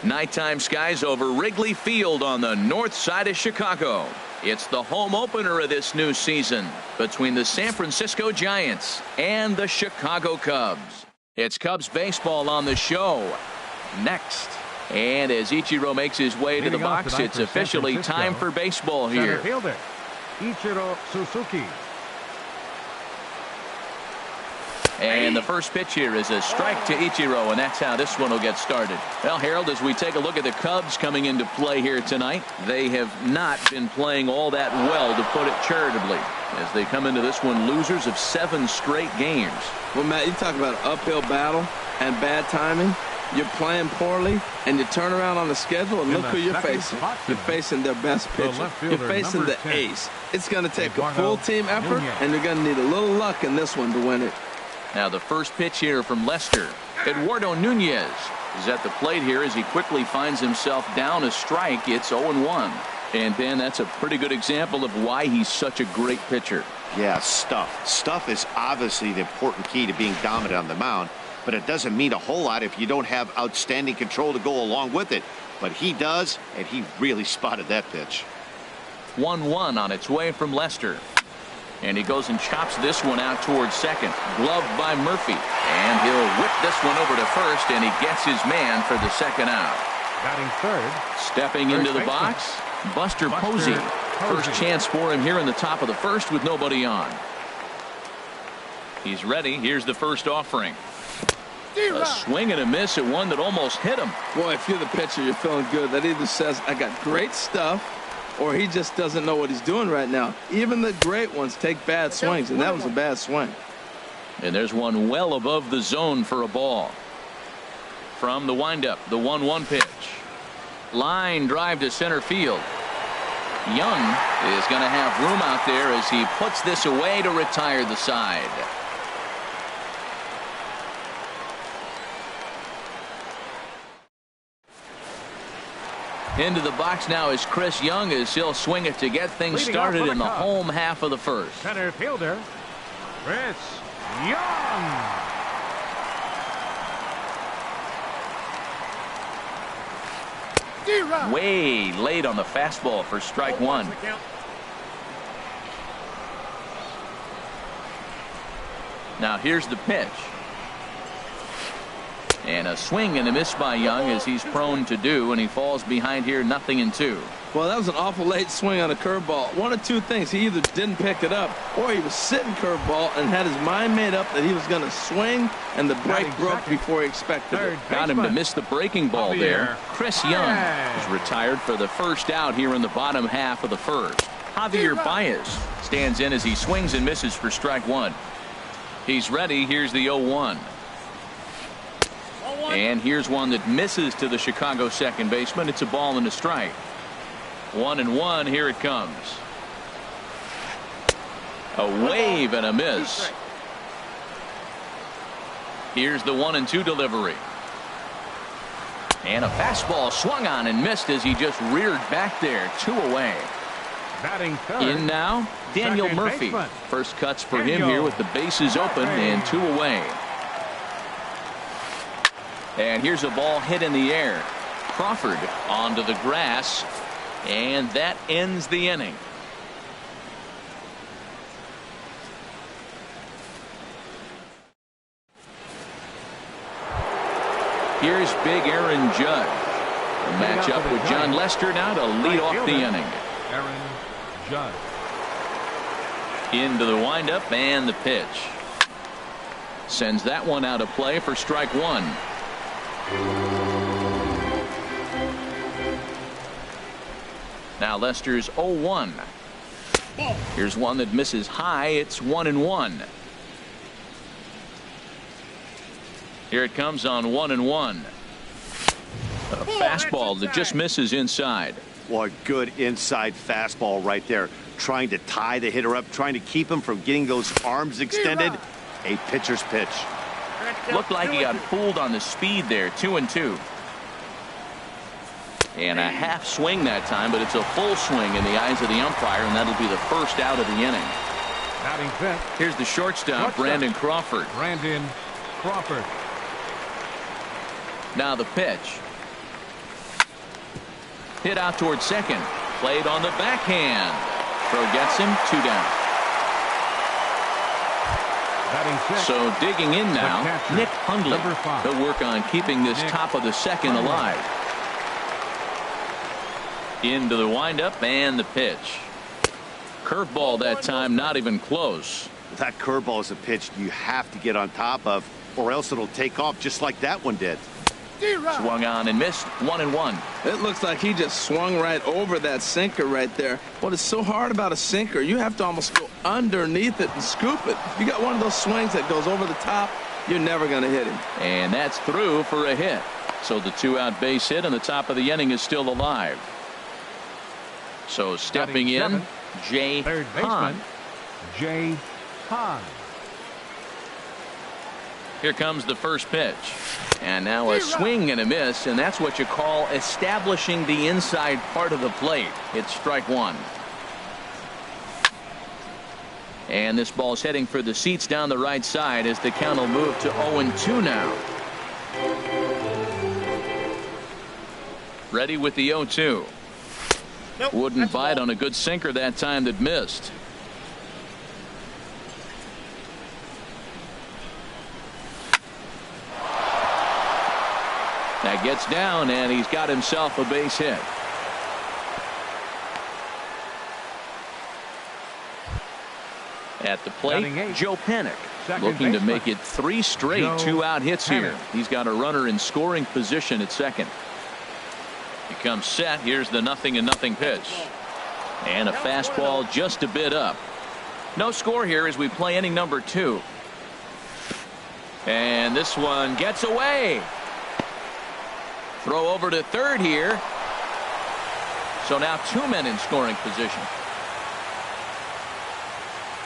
Nighttime skies over Wrigley Field on the north side of Chicago. It's the home opener of this new season between the San Francisco Giants and the Chicago Cubs. It's Cubs baseball on the show next. And as Ichiro makes his way to the box, it's officially time for baseball here. Center fielder, Ichiro Suzuki. And the first pitch here is a strike to Ichiro, and that's how this one will get started. Well, Harold, as we take a look at the Cubs coming into play here tonight, they have not been playing all that well, to put it charitably, as they come into this one losers of 7 straight games. Well, Matt, you talk about an uphill battle and bad timing. You're playing poorly, and you turn around on the schedule, and look who you're facing. You're facing their best pitcher. You're facing the ace. It's going to take a full team effort, and you're going to need a little luck in this one to win it. Now the first pitch here from Lester. Eduardo Nunez is at the plate here as he quickly finds himself down a strike. It's 0-1. And Ben, that's a pretty good example of why he's such a great pitcher. Yeah, stuff. Stuff is obviously the important key to being dominant on the mound, but it doesn't mean a whole lot if you don't have outstanding control to go along with it. But he does, and he really spotted that pitch. 1-1 on its way from Lester. And he goes and chops this one out towards second. Gloved by Murphy. And he'll whip this one over to first, and he gets his man for the second out. Batting third. Stepping into the box, Buster Posey. First chance for him here in the top of the first with nobody on. He's ready. Here's the first offering. A swing and a miss at one that almost hit him. Boy, if you're the pitcher, you're feeling good. That either says, I got great stuff, or he just doesn't know what he's doing right now. Even the great ones take bad swings, and that was a bad swing. And there's one well above the zone for a ball. From the windup, the 1-1 pitch. Line drive to center field. Young is going to have room out there as he puts this away to retire the side. Into the box now is Chris Young, as he'll swing it to get things started in the home half of the first. Center fielder, Chris Young. Way late on the fastball for strike one. Now here's the pitch. And a swing and a miss by Young, as he's prone to do, and he falls behind here 0-2. Well, that was an awful late swing on a curveball. One of two things. He either didn't pick it up, or he was sitting curveball and had his mind made up that he was going to swing, and the break broke before he expected it. Got him to miss the breaking ball there. Chris Young is retired for the first out here in the bottom half of the first. Javier Baez stands in as he swings and misses for strike one. He's ready. Here's the 0-1. And here's one that misses to the Chicago second baseman. It's a ball and a strike. 1-1. Here it comes. A wave and a miss. Here's the 1-2 delivery. And a fastball swung on and missed as he just reared back there. 2 away. Batting third. In now, Daniel Murphy. First cuts for him here with the bases open and 2 away. And here's a ball hit in the air. Crawford onto the grass, and that ends the inning. Here's big Aaron Judge. A matchup with John Lester now to lead off the inning. Aaron Judge. Into the windup and the pitch. Sends that one out of play for strike one. Now Lester's 0-1. Here's one that misses high. It's 1-1. Here it comes on 1-1. A fastball that just misses inside. What good inside fastball right there. Trying to tie the hitter up, trying to keep him from getting those arms extended. A pitcher's pitch. Looked like he got fooled on the speed there. 2-2. And a half swing that time, but it's a full swing in the eyes of the umpire, and that'll be the first out of the inning. Batting fifth. Here's the shortstop, Brandon Crawford. Brandon Crawford. Now the pitch. Hit out towards second. Played on the backhand. Throw gets him 2 down. So digging in now, Nick Hundley. He'll work on keeping this top of the second alive. Into the windup and the pitch. Curveball that time, not even close. That curveball is a pitch you have to get on top of, or else it'll take off just like that one did. Swung on and missed. 1-1. It looks like he just swung right over that sinker right there. What is so hard about a sinker, you have to almost go underneath it and scoop it. If you got one of those swings that goes over the top, you're never going to hit him. And that's through for a hit. So the 2-out base hit and the top of the inning is still alive. So stepping in, Jay Hahn. Jay Hahn. Here comes the first pitch. And now a swing and a miss, and that's what you call establishing the inside part of the plate. It's strike one. And this ball's heading for the seats down the right side as the count will move to 0-2 now. Ready with the 0-2. Wouldn't bite on a good sinker that time that missed. That gets down, and he's got himself a base hit. At the plate, Joe Panik looking to make it 3 straight 2-out hits here. He's got a runner in scoring position at second. He comes set. Here's the 0-0 pitch. And a fastball just a bit up. No score here as we play inning number 2. And this one gets away. Throw over to third here. So now 2 men in scoring position.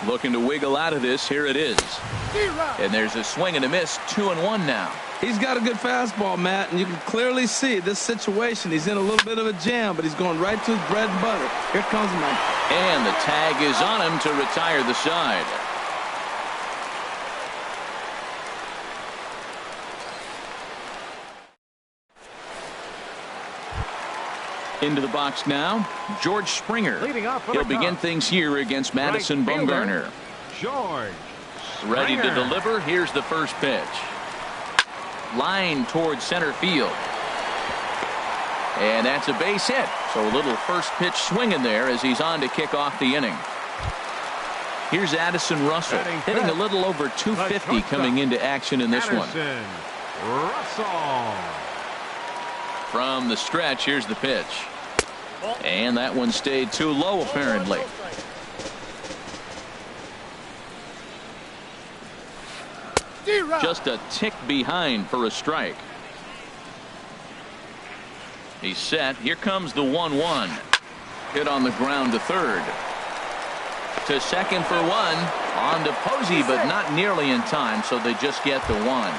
Looking to wiggle out of this. Here it is. And there's a swing and a miss. 2-1 now. He's got a good fastball, Matt, and you can clearly see this situation. He's in a little bit of a jam, but he's going right to his bread and butter. Here comes Mike. And the tag is on him to retire the side. Into the box now, George Springer. He'll begin things here against Madison Bumgarner. George ready to deliver. Here's the first pitch. Line towards center field. And that's a base hit. So a little first pitch swing in there as he's on to kick off the inning. Here's Addison Russell hitting a little over 250 coming into action in this one. Russell. From the stretch, here's the pitch. And that one stayed too low apparently. Just a tick behind for a strike. He's set. Here comes the 1-1. Hit on the ground to third. To second for 1. On to Posey, but not nearly in time, so they just get the 1.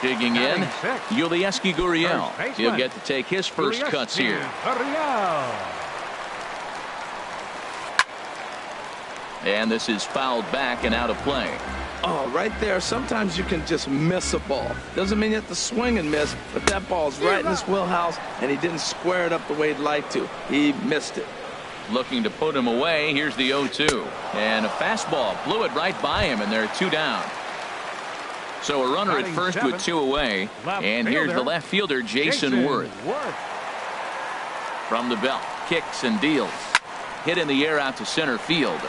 Digging in, Yulieski Gurriel. He'll get to take his first cuts here. And this is fouled back and out of play. Oh, right there. Sometimes you can just miss a ball. Doesn't mean you have to swing and miss, but that ball's right in his wheelhouse, and he didn't square it up the way he'd like to. He missed it. Looking to put him away. Here's the 0-2. And a fastball blew it right by him, and they're 2 down. So a runner at first with 2 away. And here's the left fielder, Jason Worth. From the belt, kicks and deals. Hit in the air out to center field.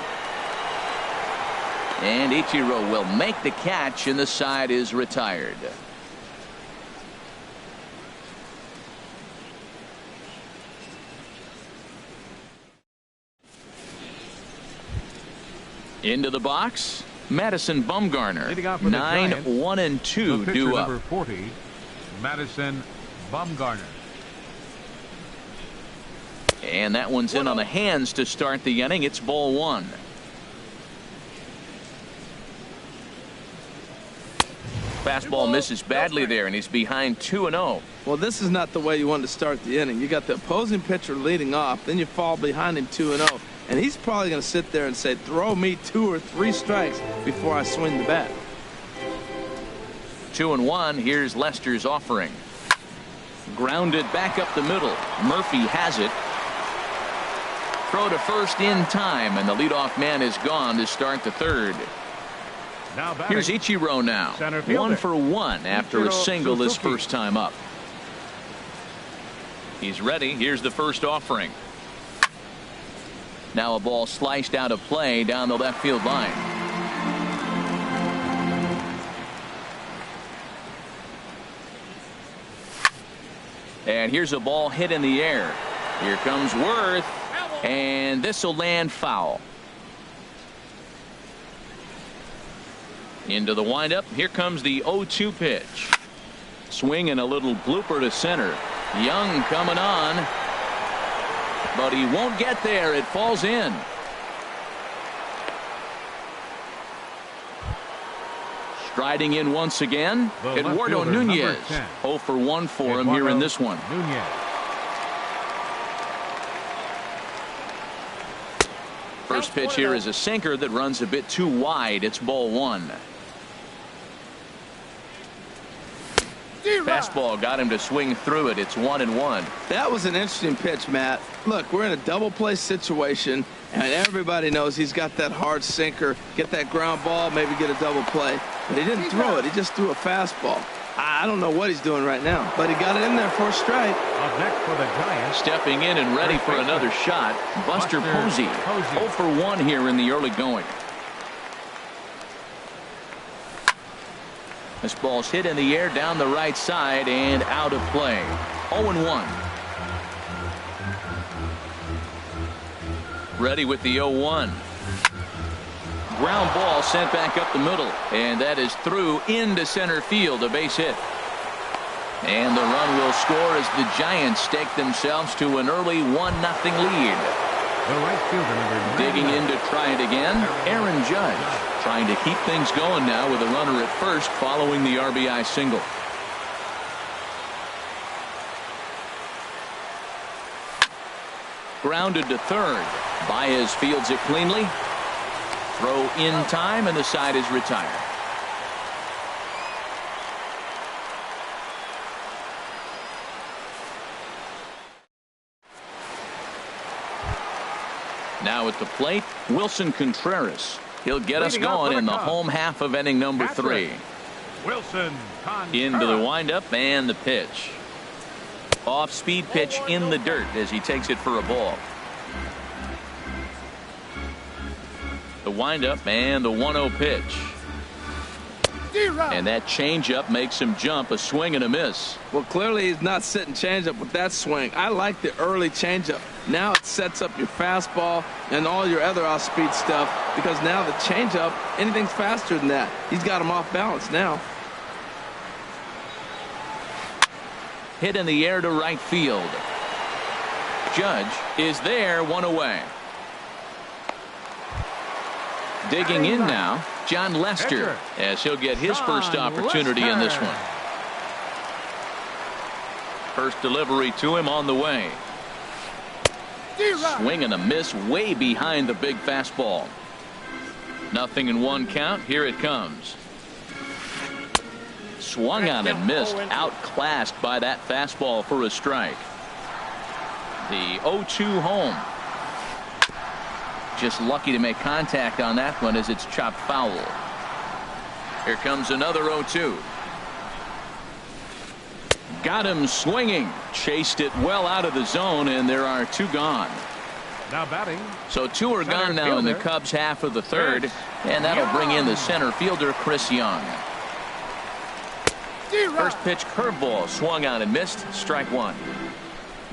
And Ichiro will make the catch, and the side is retired. Into the box, Madison Bumgarner. 9-1-2 due up. Number 40, Madison Bumgarner. And that one's in on the hands to start the inning. It's ball 1. Fastball misses badly there, and he's behind 2-0. Well, this is not the way you want to start the inning. You got the opposing pitcher leading off, then you fall behind him 2-0. And he's probably going to sit there and say, throw me 2 or 3 strikes before I swing the bat. 2-1. Here's Lester's offering. Grounded back up the middle. Murphy has it. Throw to first in time, and the leadoff man is gone to start the third. Now here's Ichiro now. 1 for 1 after a single his first time up. He's ready. Here's the first offering. Now a ball sliced out of play down the left field line. And here's a ball hit in the air. Here comes Worth, and this will land foul. Into the windup. Here comes the 0-2 pitch. Swing and a little blooper to center. Young coming on, but he won't get there. It falls in. Striding in once again, Eduardo Nunez. 0 for 1 for him here in this one. First pitch here is a sinker that runs a bit too wide. It's ball 1. Fastball got him to swing through it. It's 1-1. That was an interesting pitch, Matt. Look, we're in a double play situation, and everybody knows he's got that hard sinker. Get that ground ball, maybe get a double play. But he didn't throw it. He just threw a fastball. I don't know what he's doing right now, but he got it in there for a strike. Up next for the Giants. Stepping in and ready for another shot, Buster Posey. 0 for 1 here in the early going. This ball's hit in the air down the right side and out of play. 0-1. Ready with the 0-1. Ground ball sent back up the middle, and that is through into center field, a base hit. And the run will score as the Giants stake themselves to an early 1-0 lead. The right fielder, number 9. Digging in to try it again, Aaron Judge. Trying to keep things going now with a runner at first following the RBI single. Grounded to third. Baez fields it cleanly. Throw in time, and the side is retired. Now at the plate, Wilson Contreras. He'll get us going in the home half of inning number 3. Wilson Contreras. Into the windup and the pitch. Off-speed pitch in the dirt as he takes it for a ball. The windup and the 1-0 pitch. And that changeup makes him jump. A swing and a miss. Well, clearly he's not sitting changeup with that swing. I like the early changeup. Now it sets up your fastball and all your other off-speed stuff, because now the changeup, anything's faster than that. He's got him off balance now. Hit in the air to right field. Judge is there, 1 away. Digging in now, John Lester, as he'll get his first opportunity in this one. First delivery to him on the way. Swing and a miss way behind the big fastball. 0-1 count. Here it comes. Swung on and missed. Outclassed by that fastball for a strike. The 0-2 home. Just lucky to make contact on that one as it's chopped foul. Here comes another 0-2. Got him swinging. Chased it well out of the zone, and there are 2 gone. Now batting. So 2 are gone now in the Cubs half of the third, and that'll bring in the center fielder, Chris Young. First pitch curveball swung on and missed. Strike 1.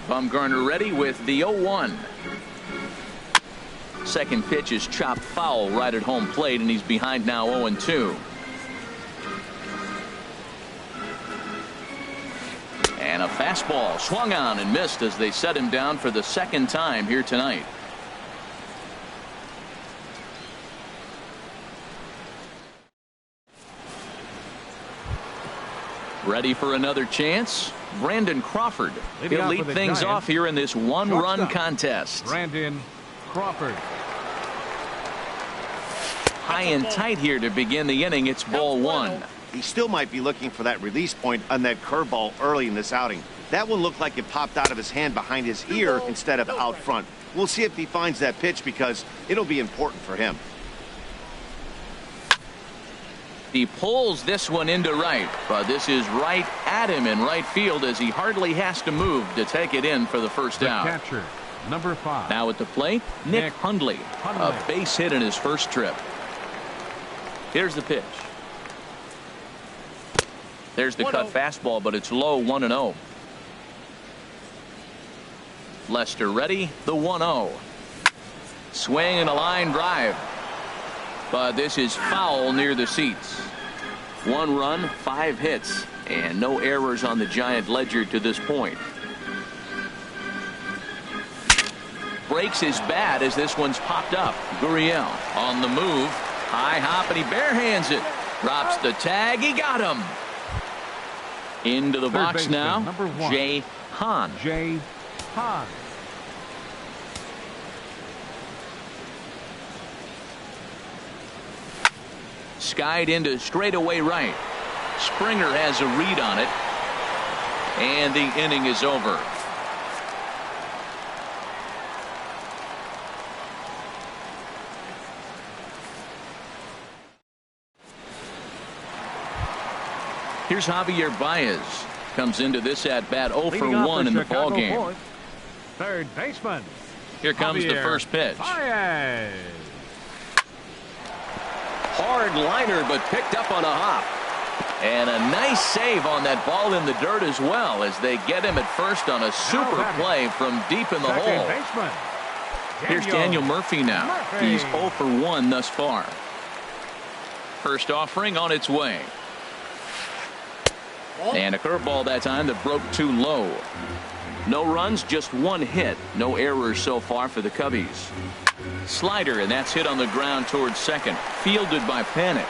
Bumgarner ready with the 0-1. Second pitch is chopped foul right at home plate, and he's behind now 0-2. And a fastball swung on and missed as they set him down for the second time here tonight. Ready for another chance? Brandon Crawford. He'll lead things off here in this one-run contest. Brandon Crawford. High and tight here to begin the inning. It's ball 1. He still might be looking for that release point on that curveball early in this outing. That one looked like it popped out of his hand behind his ear instead of out front. We'll see if he finds that pitch because it'll be important for him. He pulls this one into right, but this is right at him in right field as he hardly has to move to take it in for the first out. Catcher, number 5. Now at the plate, Nick Hundley. A base hit in his first trip. Here's the pitch. There's the cut fastball, but it's low, 1-0. Lester ready, the 1-0. Swing and a line drive. But this is foul near the seats. 1 run, 5 hits, and no errors on the Giant ledger to this point. Breaks his bat as this one's popped up. Gurriel on the move. High hop, and he barehands it. Drops the tag. He got him. Into the box now, number 1. Jay Hahn. Jay Hahn. Skied into straightaway right. Springer has a read on it. And the inning is over. Here's Javier Baez. Comes into this at bat 0 for 1 in the ball game. Third baseman. Here comes the first pitch. Baez. Hard liner, but picked up on a hop. And a nice save on that ball in the dirt as well as they get him at first on a super play from deep in the hole. Baseman. Here's Daniel Murphy now. He's 0 for 1 thus far. First offering on its way. And a curveball that time that broke too low. No runs, just 1 hit. No errors so far for the Cubbies. Slider, and that's hit on the ground towards second. Fielded by Panic.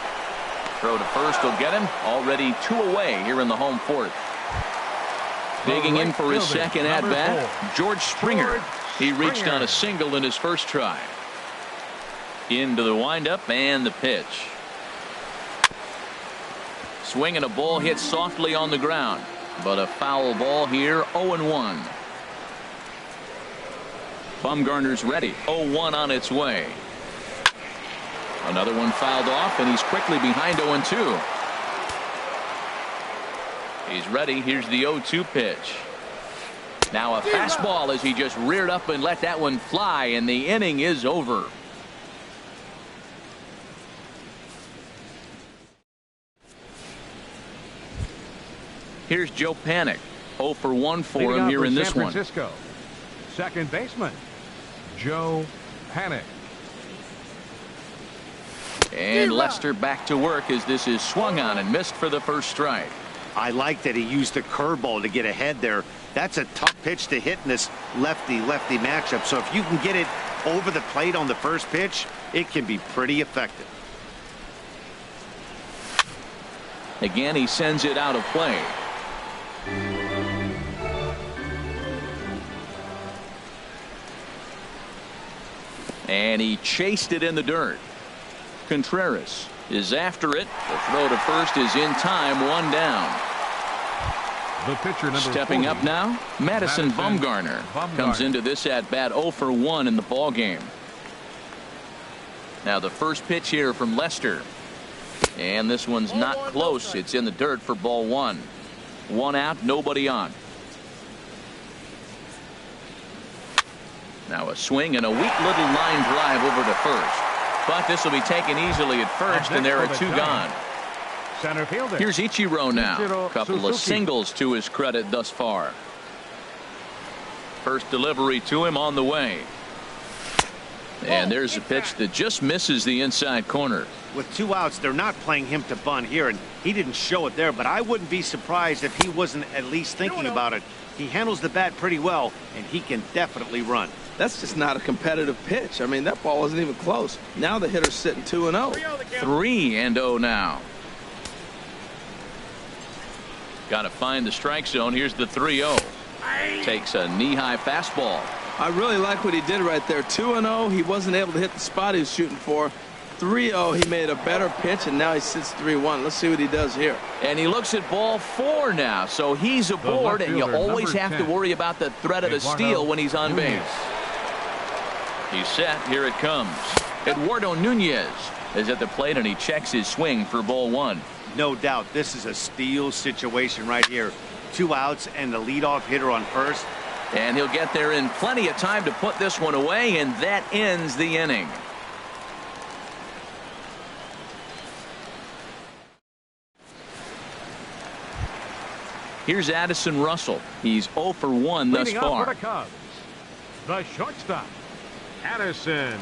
Throw to first will get him. Already 2 away here in the home fourth. Digging in for his second at bat, George Springer. He reached on a single in his first try. Into the windup and the pitch. Swing and a ball hit softly on the ground, but a foul ball here. 0-1. Bumgarner's ready. 0-1 on its way. Another one fouled off, and he's quickly behind 0-2. He's ready. Here's the 0-2 pitch. Now a fastball as he just reared up and let that one fly, and the inning is over. Here's Joe Panic. 0 for 1 for him here in this one. Second baseman, Joe Panic. And Lester back to work as this is swung on and missed for the first strike. I like that he used the curveball to get ahead there. That's a tough pitch to hit in this lefty-lefty matchup. So if you can get it over the plate on the first pitch, it can be pretty effective. Again, he sends it out of play. And he chased it in the dirt. Contreras is after it. The throw to first is in time. 1 down. The pitcher number Stepping 40, up now, Madison Bumgarner comes into this at bat 0 for 1 in the ball game. Now the first pitch here from Lester. And this one's not close. It's in the dirt for ball 1. 1 out, nobody on. Now a swing and a weak little line drive over to first. But this will be taken easily at first, and there are 2 gone. Center fielder. Here's Ichiro now. Ichiro Couple of singles to his credit thus far. First delivery to him on the way. And there's a pitch that just misses the inside corner. With 2 outs, they're not playing him to bunt here, and he didn't show it there, but I wouldn't be surprised if he wasn't at least thinking about it. He handles the bat pretty well, and he can definitely run. That's just not a competitive pitch. I mean, that ball wasn't even close. Now the hitter's sitting 2-0. 3-0 now. Got to find the strike zone. Here's the 3-0. Takes a knee-high fastball. I really like what he did right there. 2-0. He wasn't able to hit the spot he was shooting for, 3-0, he made a better pitch, and now he sits 3-1. Let's see what he does here. And he looks at ball 4 now, so he's aboard, and you always have to worry about the threat of a steal when he's on base. He's set. Here it comes. Eduardo Nunez is at the plate, and he checks his swing for ball 1. No doubt, this is a steal situation right here. 2 outs and the leadoff hitter on first. And he'll get there in plenty of time to put this one away, and that ends the inning. Here's Addison Russell. He's 0 for 1 thus Leading far. up for the Cubs, the shortstop, Addison.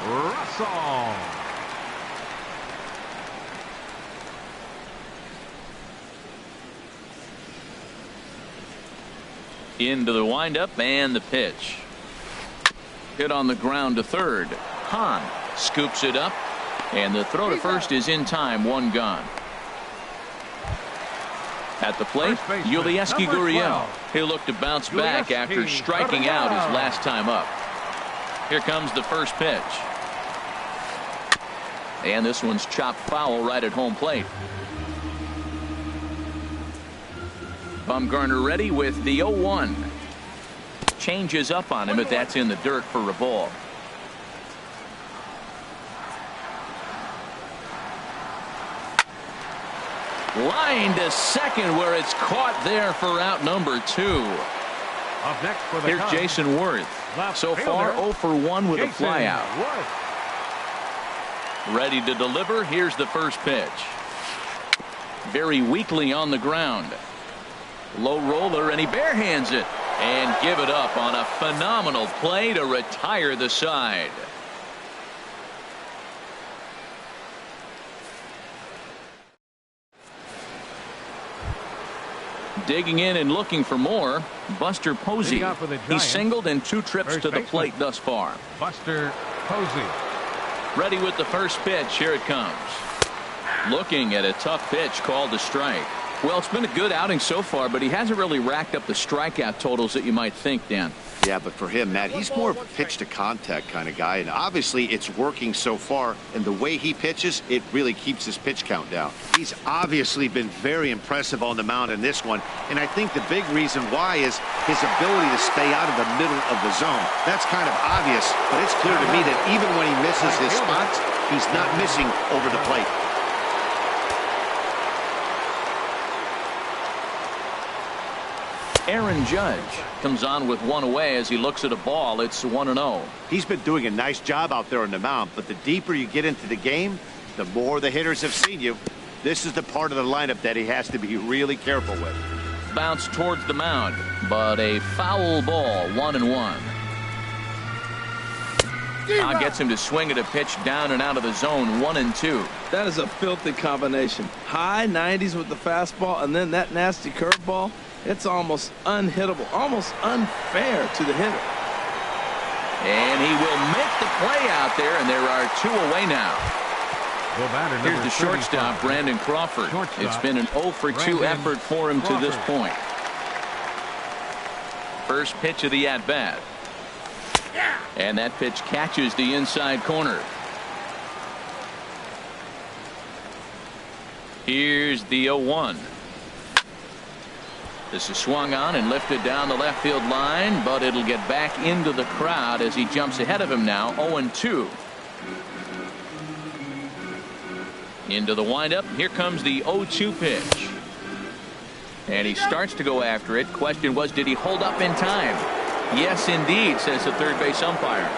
Russell. Into the windup and the pitch. Hit on the ground to third. Hahn scoops it up, and the throw to first is in time. 1 gone. At the plate, Yulieski Gurriel. He'll look to bounce back after striking out his last time up. Here comes the first pitch. And this one's chopped foul right at home plate. Bumgarner ready with the 0-1. Changes up on him, but that's in the dirt for a ball. Line to second, where it's caught there for out number 2. Up next for the Here's Cubs, Jason Worth. So far 0 for 1 with a flyout. Ready to deliver. Here's the first pitch. Very weakly on the ground. Low roller, and he barehands it and give it up on a phenomenal play to retire the side. Digging in and looking for more, Buster Posey. He singled in 2 trips to the plate thus far. Buster Posey. Ready with the first pitch. Here it comes. Looking at a tough pitch called a strike. Well, it's been a good outing so far, but he hasn't really racked up the strikeout totals that you might think, Dan. Yeah, but for him, Matt, he's more of a pitch-to-contact kind of guy, and obviously it's working so far, and the way he pitches, it really keeps his pitch count down. He's obviously been very impressive on the mound in this one, and I think the big reason why is his ability to stay out of the middle of the zone. That's kind of obvious, but it's clear to me that even when he misses his spots, he's not missing over the plate. Aaron Judge comes on with 1 away as he looks at a ball. It's 1-0. He's been doing a nice job out there on the mound, but the deeper you get into the game, the more the hitters have seen you. This is the part of the lineup that he has to be really careful with. Bounce towards the mound, but a foul ball, 1-1. Now gets him to swing at a pitch down and out of the zone, 1-2. That is a filthy combination. High 90s with the fastball, and then that nasty curveball. It's almost unhittable, almost unfair to the hitter. And he will make the play out there, and there are 2 away now. Here's the shortstop, Brandon Crawford. It's been an 0 for 2 effort for him to this point. First pitch of the at-bat. And that pitch catches the inside corner. Here's the 0-1. This is swung on and lifted down the left field line, but it'll get back into the crowd as he jumps ahead of him now, 0-2. Into the windup. Here comes the 0-2 pitch. And he starts to go after it. Question was, did he hold up in time? Yes, indeed, says the third base umpire.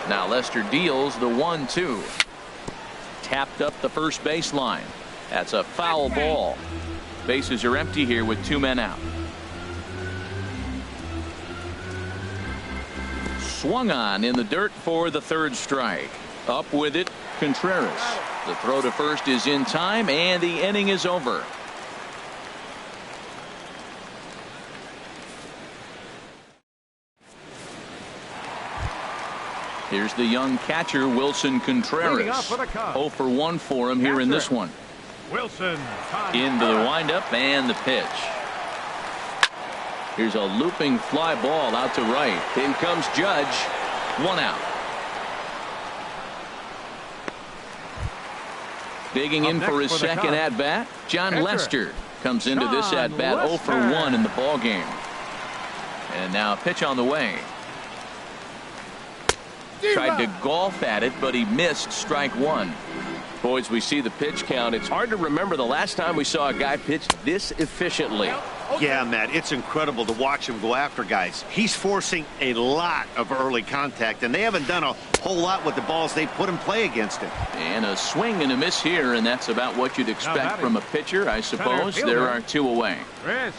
Now Lester deals the 1-2. Tapped up the first baseline. That's a foul ball. Bases are empty here with 2 men out. Swung on in the dirt for the third strike. Up with it, Contreras. The throw to first is in time, and the inning is over. Here's the young catcher, Wilson Contreras. 0 for 1 for him here in this one. Wilson into the windup and the pitch. Here's a looping fly ball out to right. In comes Judge. 1 out. Digging in for his second at bat, John Lester comes into this at bat 0 for 1 in the ball game. And now a pitch on the way. Tried to golf at it, but he missed strike 1. Boys, we see the pitch count. It's hard to remember the last time we saw a guy pitch this efficiently. Yeah, Matt, it's incredible to watch him go after guys. He's forcing a lot of early contact, and they haven't done a whole lot with the balls they put in play against him. And a swing and a miss here, and that's about what you'd expect from a pitcher, I suppose. There are 2 away. Chris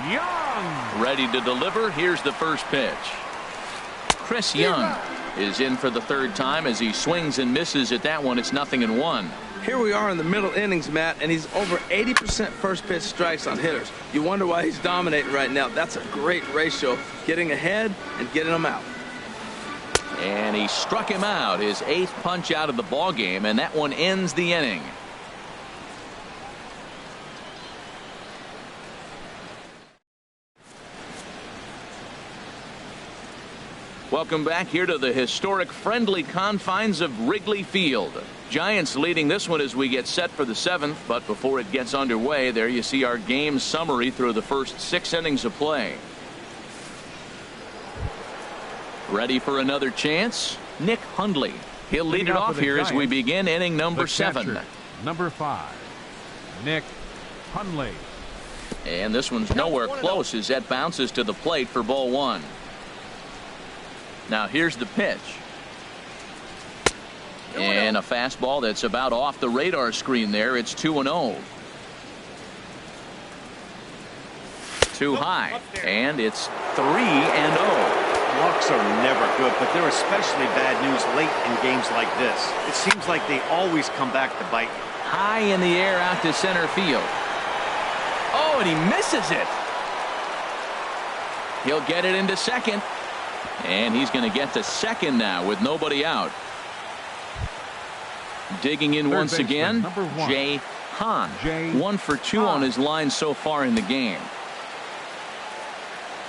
Young. Ready to deliver. Here's the first pitch. Chris Young is in for the 3rd time as he swings and misses at that one. It's 0-1. Here we are in the middle innings, Matt, and he's over 80% first pitch strikes on hitters. You wonder why he's dominating right now. That's a great ratio, getting ahead and getting them out. And he struck him out, his 8th punch out of the ball game, and that one ends the inning. Welcome back here to the historic friendly confines of Wrigley Field. Giants leading this one as we get set for the 7th, but before it gets underway, there you see our game summary through the first 6 innings of play. Ready for another chance? Nick Hundley. He'll lead it off here as we begin inning number 7. Number 5, Nick Hundley. And this one's nowhere close as that bounces to the plate for ball 1. Now here's the pitch. And a fastball that's about off the radar screen there. It's 2-0. Too high. And it's 3-0. Walks are never good, but they're especially bad news late in games like this. It seems like they always come back to bite you. High in the air out to center field. Oh, and he misses it. He'll get it into second. And he's going to get to second now with nobody out. Digging in once again, Jay Hahn. 1 for 2 on his line so far in the game.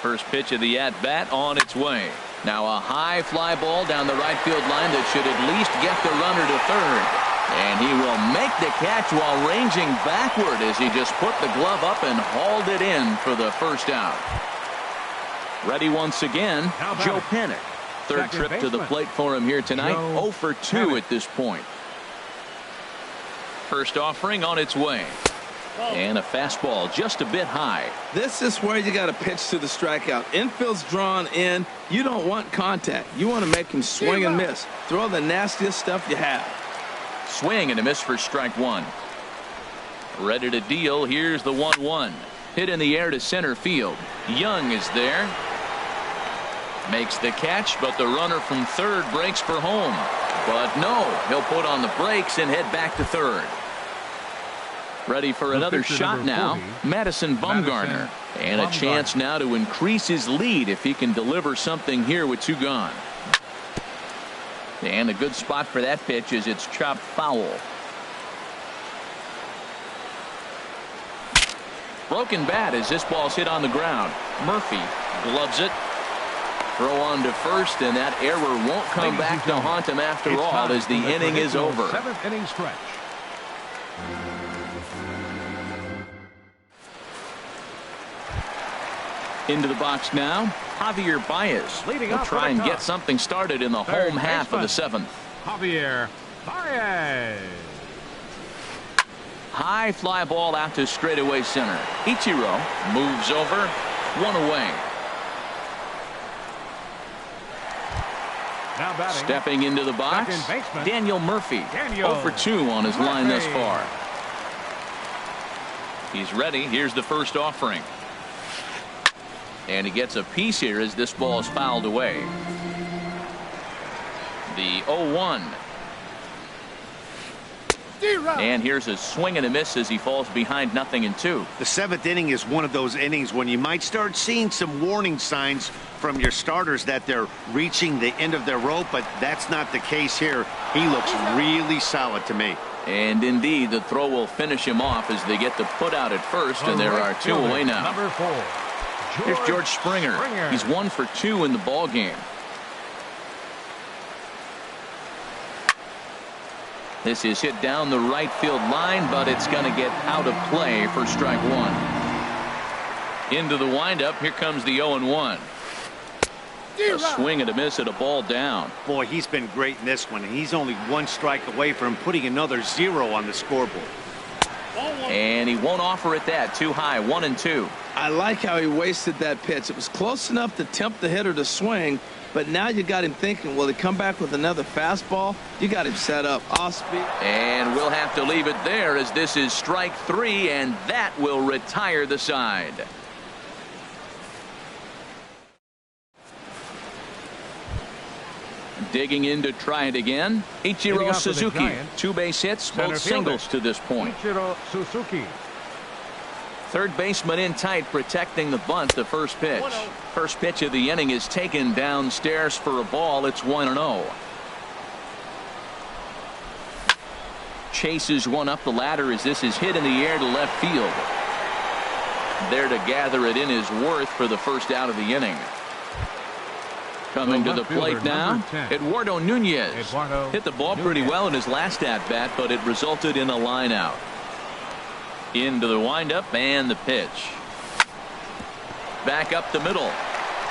First pitch of the at-bat on its way. Now a high fly ball down the right field line that should at least get the runner to third. And he will make the catch while ranging backward as he just put the glove up and hauled it in for the first out. Ready once again, Joe Panik. Third trip to the plate for him here tonight. 0 for 2 at this point. First offering on its way. And a fastball just a bit high. This is where you got to pitch to the strikeout. Infield's drawn in. You don't want contact. You want to make him swing and miss. Throw the nastiest stuff you have. Swing and a miss for strike 1. Ready to deal. Here's the 1-1. Hit in the air to center field. Young is there. Makes the catch, but the runner from third breaks for home. But no, he'll put on the brakes and head back to third. Ready for another shot now, 40, Madison Bumgarner. And a chance now to increase his lead if he can deliver something here with 2 gone. And a good spot for that pitch is it's chopped foul. Broken bat as this ball's hit on the ground. Murphy gloves it. Throw on to first, and that error won't come back to haunt him after all as the inning is over. 7th inning stretch. Into the box now, Javier Baez will try and get something started in the home half of the 7th. Javier Baez. High fly ball out to straightaway center. Ichiro moves over, 1 away. Now batting. Stepping into the box, Daniel Murphy. 0 for 2 on his line thus far. He's ready. Here's the first offering. And he gets a piece here as this ball is fouled away. The 0-1. And here's a swing and a miss as he falls behind 0-2. The 7th inning is one of those innings when you might start seeing some warning signs from your starters that they're reaching the end of their rope, but that's not the case here. He looks really solid to me. And indeed, the throw will finish him off as they get the put out at first, and there are 2 away now. Number 4. Here's George Springer. He's 1 for 2 in the ball game. This is hit down the right field line, but it's going to get out of play for strike 1. Into the windup. Here comes the 0-1. A swing and a miss at a ball down. Boy, he's been great in this one, and he's only 1 strike away from putting another 0 on the scoreboard. And he won't offer it that. Too high. 1-2. I like how he wasted that pitch. It was close enough to tempt the hitter to swing, but now you got him thinking, will he come back with another fastball? You got him set up. Off speed. And we'll have to leave it there as this is strike 3, and that will retire the side. Digging in to try it again. Ichiro Suzuki. 2 base hits, both singles to this point. Ichiro Suzuki. Third baseman in tight, protecting the bunt. The first pitch. First pitch of the inning is taken downstairs for a ball. It's 1-0. Chases one up the ladder as this is hit in the air to left field. There to gather it in is Worth for the first out of the inning. Coming to the plate now, Eduardo Nunez. Hit the ball pretty well in his last at-bat, but it resulted in a line out. Into the windup and the pitch. Back up the middle.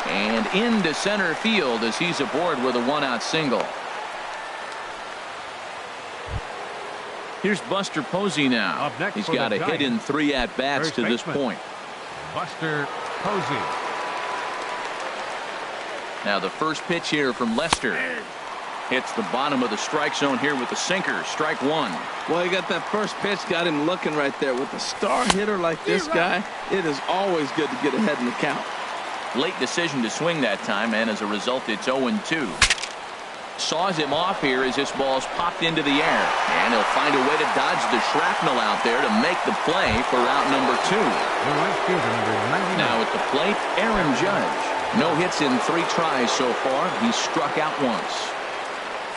And into center field as he's aboard with a one-out single. Here's Buster Posey now. He's got a hit in 3 at-bats to this point. Buster Posey. Now the first pitch here from Lester. Hits the bottom of the strike zone here with the sinker. Strike one. Well, he got that first pitch, got him looking right there. With a star hitter like this guy, it is always good to get ahead in the count. Late decision to swing that time, and as a result, it's 0-2. Saws him off here as this ball's popped into the air. And he'll find a way to dodge the shrapnel out there to make the play for out number 2. Now at the plate, Aaron Judge. No hits in 3 tries so far. He's struck out once.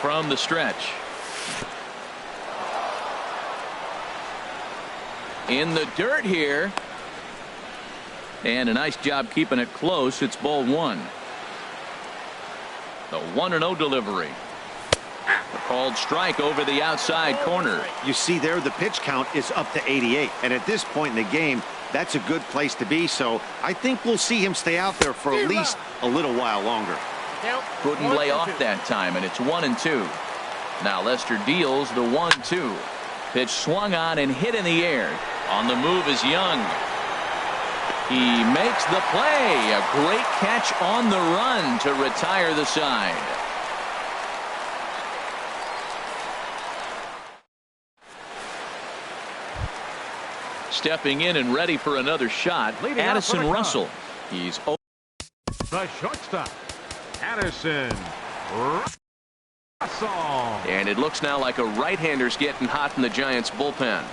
From the stretch. In the dirt here. And a nice job keeping it close. It's ball 1. The 1-0 delivery. A called strike over the outside corner. You see there, the pitch count is up to 88. And at this point in the game, that's a good place to be. So I think we'll see him stay out there for at least a little while longer. Couldn't lay off that time, and it's 1-2. Now Lester deals the 1-2. Pitch swung on and hit in the air. On the move is Young. He makes the play. A great catch on the run to retire the side. Stepping in and ready for another shot, Addison Russell. He's the shortstop, Addison Russell. And it looks now like a right-hander's getting hot in the Giants bullpen.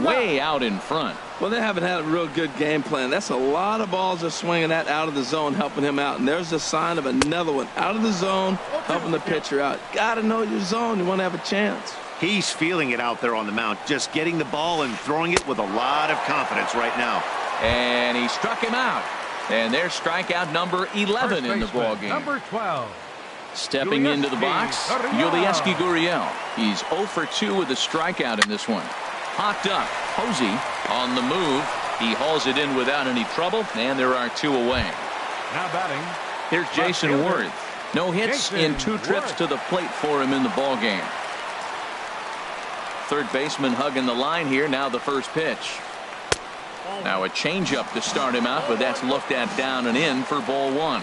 Way out in front. Well, they haven't had a real good game plan. That's a lot of balls they're swinging at out of the zone, helping him out. And there's a sign of another one out of the zone, helping the pitcher out. Got to know your zone. You want to have a chance. He's feeling it out there on the mound, just getting the ball and throwing it with a lot of confidence right now. And he struck him out. And there's strikeout number 11 in the ball game. Number 12. Stepping into the box, Yulieski Gurriel. He's 0 for 2 with a strikeout in this one. Popped up. Posey on the move. He hauls it in without any trouble, and there are 2 away. Now batting. Here's Jason Worth. No hits in 2 trips to the plate for him in the ball game. Third baseman hugging the line here. Now the first pitch. Now a changeup to start him out, but that's looked at down and in for ball 1.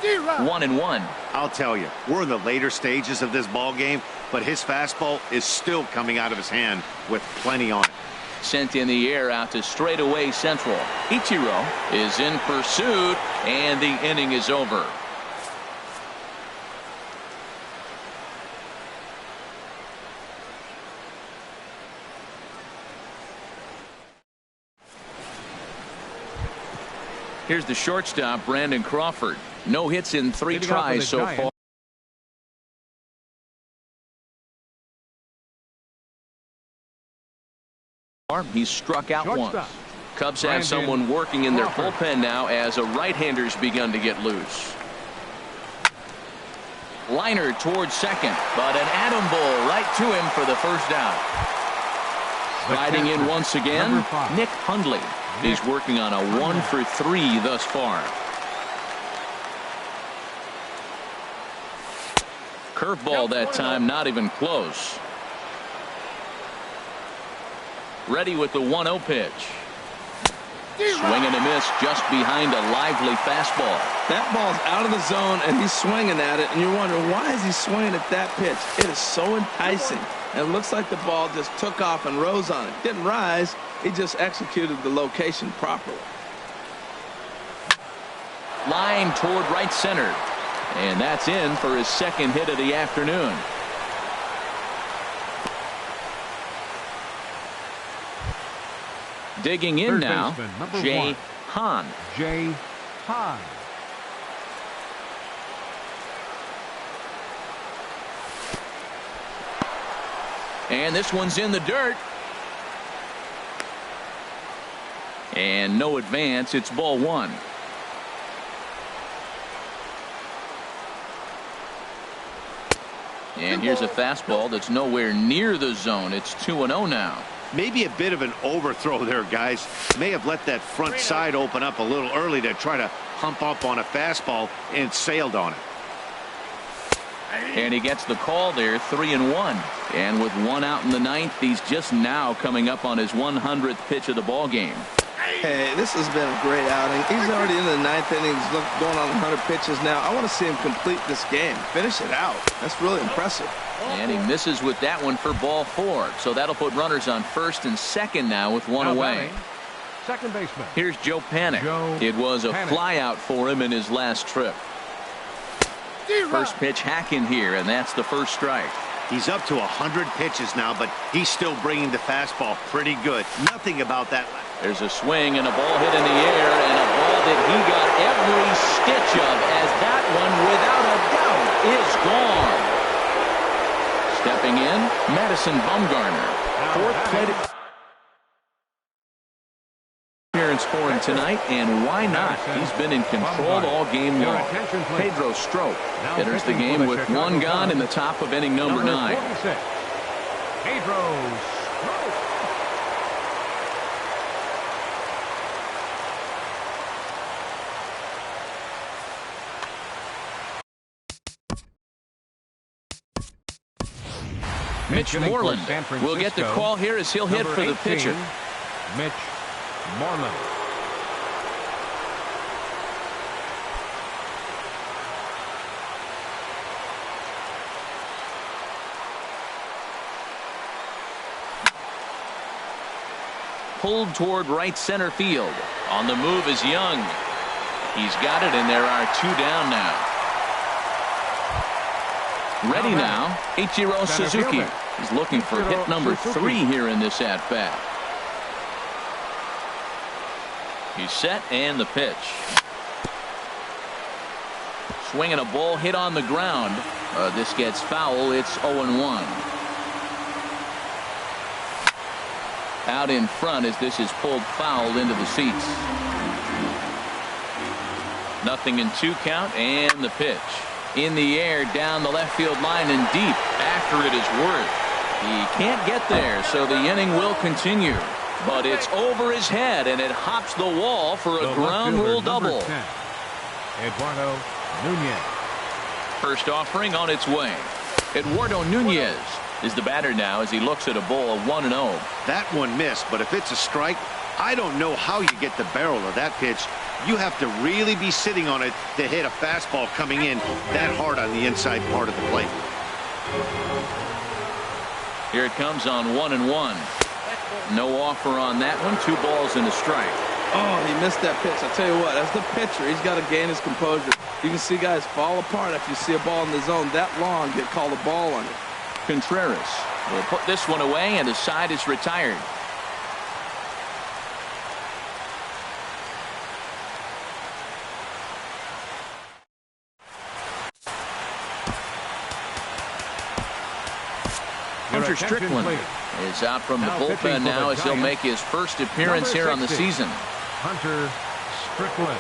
1-1. I'll tell you, we're in the later stages of this ball game, but his fastball is still coming out of his hand with plenty on it. Sent in the air out to straightaway central. Ichiro is in pursuit, and the inning is over. Here's the shortstop, Brandon Crawford. No hits in 3 tries so far. He's struck out once. Cubs have someone working in their bullpen now as a right-hander's begun to get loose. Liner towards second, but an atom ball right to him for the first out. Riding in once again, Nick Hundley. He's working on a 1 for 3 thus far. Curveball that time, not even close. Ready with the 1-0 pitch. Swing and a miss just behind a lively fastball. That ball's out of the zone, and he's swinging at it, and you're wondering, why is he swinging at that pitch? It is so enticing. And it looks like the ball just took off and rose on it. Didn't rise. He just executed the location properly. Line toward right center. And that's in for his second hit of the afternoon. Digging in now, Jay Hahn. Jay Hahn. And this one's in the dirt. And no advance. It's ball one. And here's a fastball that's nowhere near the zone. It's 2-0 now. Maybe a bit of an overthrow there, guys. May have let that front side open up a little early to try to hump up on a fastball and sailed on it. And he gets the call there, 3-1. And with one out in the ninth, he's just now coming up on his 100th pitch of the ball game. Hey, this has been a great outing. He's already in the ninth inning. He's going on 100 pitches now. I want to see him complete this game. Finish it out. That's really impressive. And he misses with that one for ball four. So that'll put runners on first and second now with one away. Second baseman. Here's Joe Panic. It was a flyout for him in his last trip. First pitch hack in here, and that's the first strike. He's up to 100 pitches now, but he's still bringing the fastball pretty good. Nothing about that. There's a swing and a ball hit in the air, and a ball that he got every stitch of, as that one, without a doubt, is gone. Stepping in, Madison Bumgarner. Fourth plate appearance for him tonight, and why not? He's been in control all game long. Pedro Strop enters the game with one gone in the top of inning number 9. Pedro Strop. Mitch Moreland will get the call here as he'll hit for the pitcher. Mitch Moreland. Pulled toward right center field. On the move is Young. He's got it, and there are two down now. Ready now, Ichiro Suzuki. He's looking for hit number 3 here in this at-bat. He's set, and the pitch. Swinging a ball hit on the ground. This gets foul. It's 0-1. Out in front as this is pulled foul into the seats. 0-2 count, and the pitch. In the air, down the left field line and deep after it is worth. He can't get there, so the inning will continue. But it's over his head, and it hops the wall for a ground rule double. 10, Eduardo Nunez. First offering on its way. Eduardo Nunez is the batter now as he looks at a ball 1-0. That one missed, but if it's a strike, I don't know how you get the barrel of that pitch. You have to really be sitting on it to hit a fastball coming in that hard on the inside part of the plate. Here it comes on 1-1. No offer on that one. 2 balls and a strike. Oh, he missed that pitch. I tell you what, as the pitcher, he's got to gain his composure. You can see guys fall apart after you see a ball in the zone that long, get called a ball on it. Contreras will put this one away, and the side is retired. Hunter Strickland is out from the bullpen now as he'll make his first appearance here on the season. Hunter Strickland.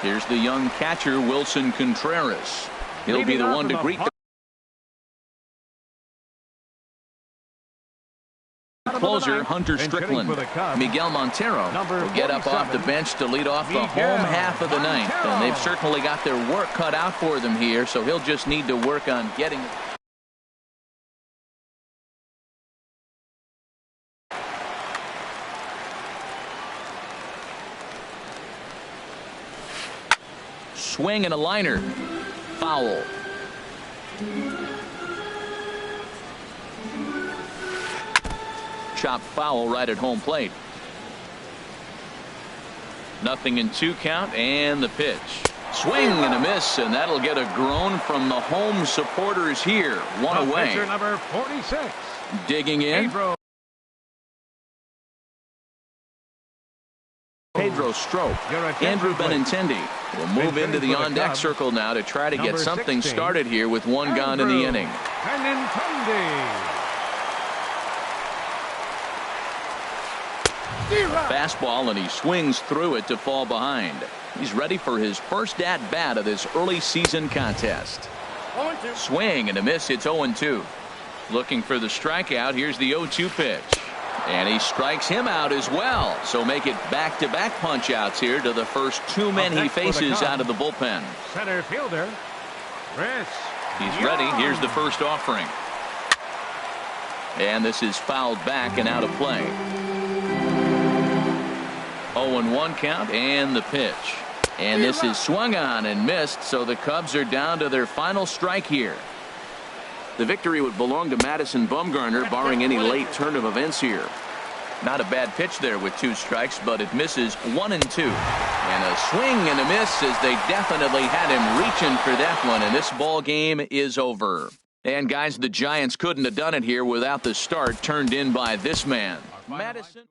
Here's the young catcher, Wilson Contreras. He'll be the one to greet the closer, Hunter Strickland. Miguel Montero will get up off the bench to lead off the home half of the ninth. And they've certainly got their work cut out for them here, so he'll just need to work on getting it. Swing and a liner. Foul. Chopped foul right at home plate. 0-2 count, and the pitch. Swing and a miss, and that'll get a groan from the home supporters here. One away. Pitcher number 46. Digging in. Pedro Strop. Andrew Benintendi will move into the on-deck circle now to try to get something started here with one gone in the inning. Fastball, and he swings through it to fall behind. He's ready for his first at-bat of this early season contest. Swing and a miss. It's 0-2. Looking for the strikeout. Here's the 0-2 pitch. And he strikes him out as well. So make it back-to-back punch-outs here to the first two men he faces out of the bullpen. Center fielder, Chris. He's ready. Here's the first offering. And this is fouled back and out of play. 0-1 count and the pitch. And this is swung on and missed, so the Cubs are down to their final strike here. The victory would belong to Madison Bumgarner, barring any late turn of events here. Not a bad pitch there with 2 strikes, but it misses 1-2. And a swing and a miss, as they definitely had him reaching for that one, and this ball game is over. And guys, the Giants couldn't have done it here without the start turned in by this man. Madison.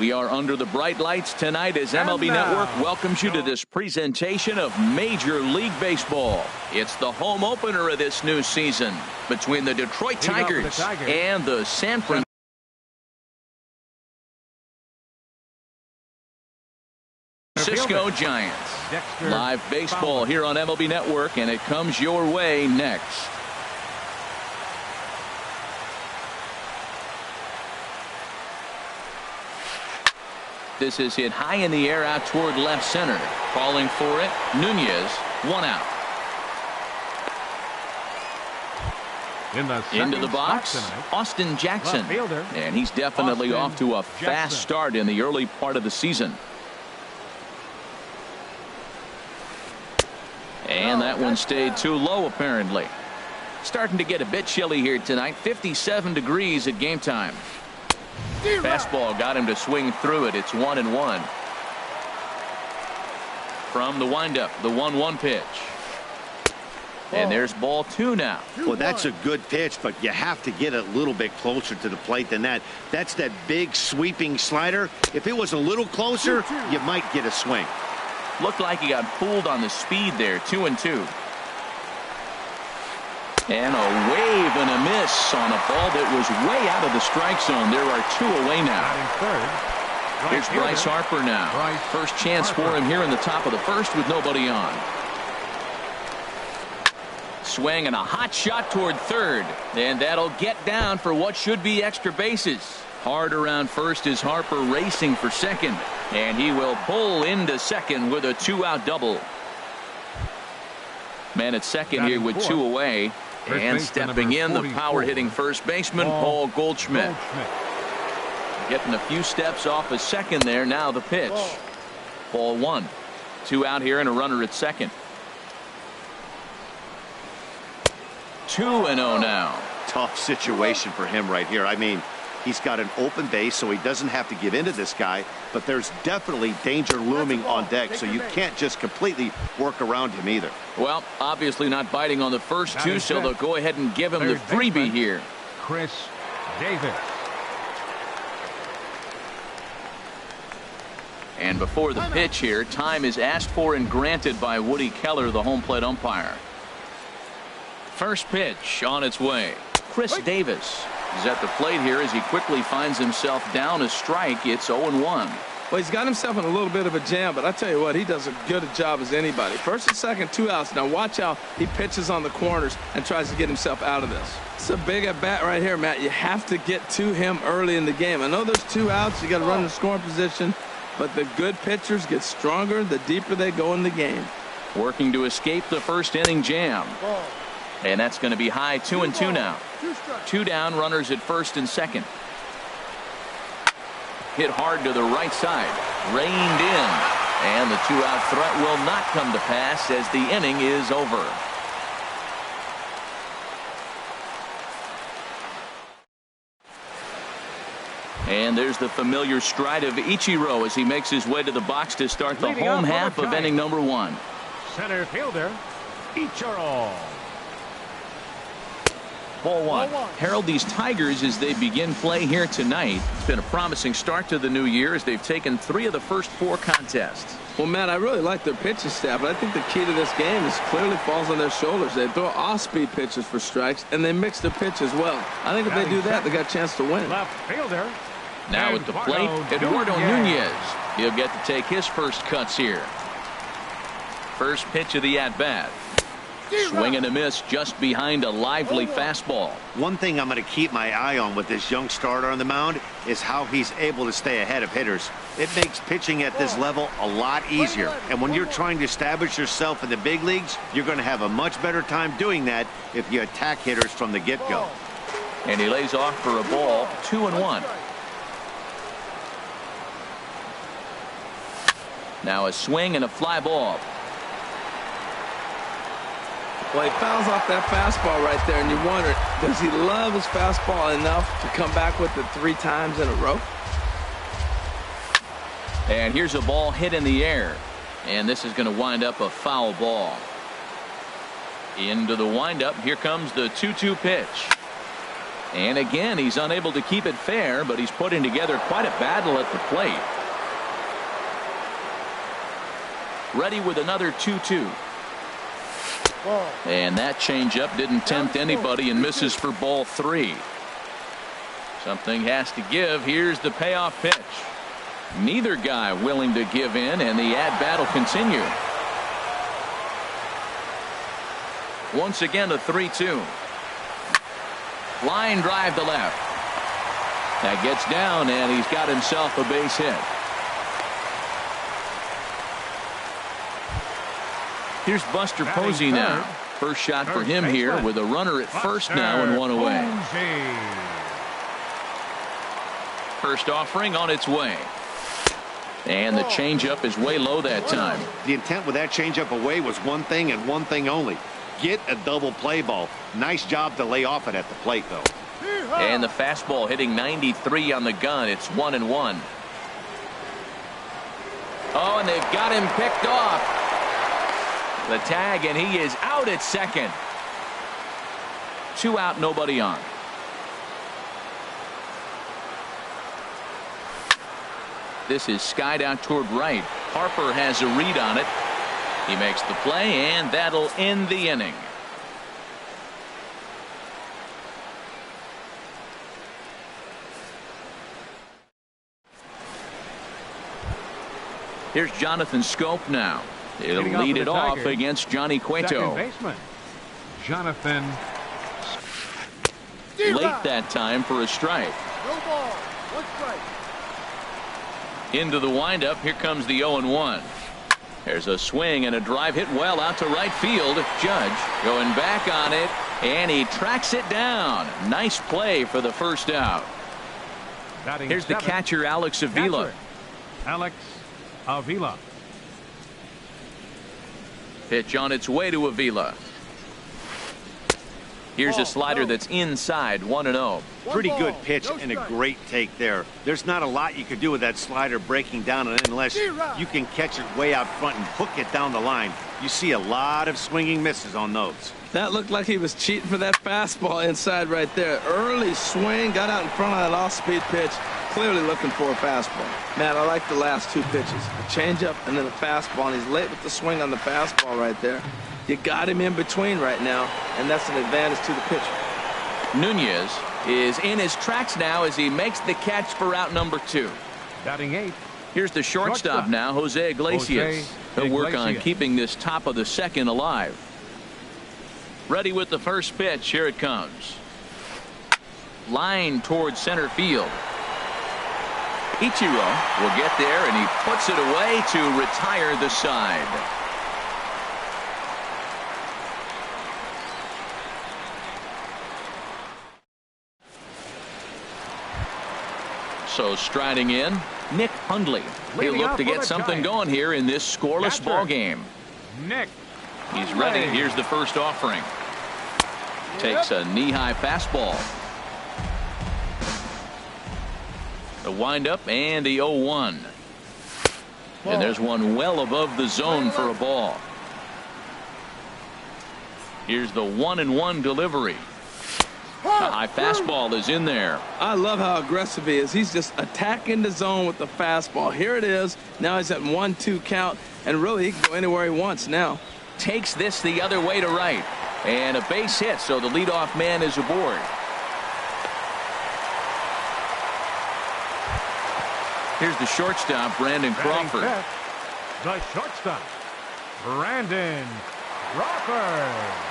We are under the bright lights tonight as MLB Network welcomes you to this presentation of Major League Baseball. It's the home opener of this new season between the Detroit Tigers and the San Francisco Giants. Live baseball here on MLB Network, and it comes your way next. This is hit high in the air out toward left center. Calling for it, Nunez, 1 out. Into the box, Austin Jackson. And he's definitely off to a fast start in the early part of the season. And that one stayed too low, apparently. Starting to get a bit chilly here tonight. 57 degrees at game time. Fastball got him to swing through it. It's 1-1. From the windup, the 1-1 pitch. And there's ball 2 now. Well, that's a good pitch, but you have to get a little bit closer to the plate than that. That's that big sweeping slider. If it was a little closer, you might get a swing. Looked like he got fooled on the speed there. 2-2. And a wave and a miss on a ball that was way out of the strike zone. There are 2 away now. Here's Bryce Harper now. First chance for him here in the top of the first with nobody on. Swing and a hot shot toward third. And that'll get down for what should be extra bases. Hard around first is Harper racing for second. And he will pull into second with a 2-out double. Man at second here with 2 away. And stepping in, the power-hitting first baseman, Paul Goldschmidt. Getting a few steps off a second there. Now the pitch. Ball 1. 2 out here and a runner at second. 2-0 now. Tough situation for him right here. I mean, he's got an open base, so he doesn't have to give in to this guy, but there's definitely danger looming on deck, so you can't just completely work around him either. Well, obviously not biting on the first 2, so they'll go ahead and give him the freebie here. Chris Davis. And before the pitch here, time is asked for and granted by Woody Keller, the home plate umpire. First pitch on its way. Chris Davis is at the plate here as he quickly finds himself down a strike. It's 0-1. Well, he's got himself in a little bit of a jam, but I tell you what, he does as good a job as anybody. First and second, 2 outs. Now watch how he pitches on the corners and tries to get himself out of this. It's a big at bat right here, Matt. You have to get to him early in the game. I know there's 2 outs. You got to run the scoring position, but the good pitchers get stronger the deeper they go in the game. Working to escape the first inning jam. And that's going to be high. 2-2 now. 2 down, runners at first and second. Hit hard to the right side. Reined in. And the 2-out threat will not come to pass as the inning is over. And there's the familiar stride of Ichiro as he makes his way to the box to start the home half of inning number 1. Center fielder, Ichiro. Ball 1. Herald these Tigers as they begin play here tonight. It's been a promising start to the new year as they've taken 3 of the first 4 contests. Well, Matt, I really like their pitching staff, but I think the key to this game is clearly falls on their shoulders. They throw off-speed pitches for strikes, and they mix their pitch as well. I think if they do that, they got a chance to win. Left fielder. Now at the plate, Eduardo Nunez. He'll get to take his first cuts here. First pitch of the at-bat. Swing and a miss just behind a lively fastball. One thing I'm going to keep my eye on with this young starter on the mound is how he's able to stay ahead of hitters. It makes pitching at this level a lot easier. And when you're trying to establish yourself in the big leagues, you're going to have a much better time doing that if you attack hitters from the get-go. And he lays off for a ball. 2-1. Now a swing and a fly ball. Well, he fouls off that fastball right there, and you wonder, does he love his fastball enough to come back with it 3 times in a row? And here's a ball hit in the air, and this is going to wind up a foul ball. Into the windup, here comes the 2-2 pitch. And again, he's unable to keep it fair, but he's putting together quite a battle at the plate. Ready with another 2-2. And that changeup didn't tempt anybody and misses for ball 3. Something has to give. Here's the payoff pitch. Neither guy willing to give in, and the at-bat will continue. Once again, a 3-2. Line drive to left. That gets down, and he's got himself a base hit. Here's Buster Posey now. First shot for him here with a runner at first now and one away. First offering on its way. And the changeup is way low that time. The intent with that changeup away was one thing and one thing only. Get a double play ball. Nice job to lay off it at the plate, though. And the fastball hitting 93 on the gun. It's 1-1. Oh, and they've got him picked off. The tag, and he is out at second. 2 out, nobody on. This is skied out toward right. Harper has a read on it. He makes the play, and that'll end the inning. Here's Jonathan Scope now. He'll lead it off against Johnny Cueto. Jonathan. Late that time for a strike. No ball. 1 strike. Into the windup. Here comes the 0-1. There's a swing and a drive hit well out to right field. Judge going back on it, and he tracks it down. Nice play for the first out. Here's the catcher, Alex Avila. Alex Avila. Pitch on its way to Avila. Here's a slider that's inside, 1-0. Pretty good pitch and a great take there. There's not a lot you could do with that slider breaking down unless you can catch it way out front and hook it down the line. You see a lot of swinging misses on those. That looked like he was cheating for that fastball inside right there. Early swing, got out in front of that off-speed pitch. Clearly looking for a fastball. Matt, I like the last 2 pitches. A changeup and then a fastball, and he's late with the swing on the fastball right there. You got him in between right now, and that's an advantage to the pitcher. Nunez is in his tracks now as he makes the catch for out number 2. Batting 8. Here's the shortstop now, Jose Iglesias. He'll work on keeping this top of the second alive. Ready with the first pitch. Here it comes. Line towards center field. Ichiro will get there, and he puts it away to retire the side. So striding in, Nick Hundley. He'll look to get something going here in this scoreless ball game. Nick. He's ready. Here's the first offering. Takes a knee-high fastball. The windup and the 0-1. And there's one well above the zone for a ball. Here's the 1-1 delivery. The high fastball is in there. I love how aggressive he is. He's just attacking the zone with the fastball. Here it is. Now he's at 1-2 count, and really he can go anywhere he wants now. Takes this the other way to right. And a base hit, so the leadoff man is aboard. Here's the shortstop, Brandon Crawford. The shortstop, Brandon Crawford.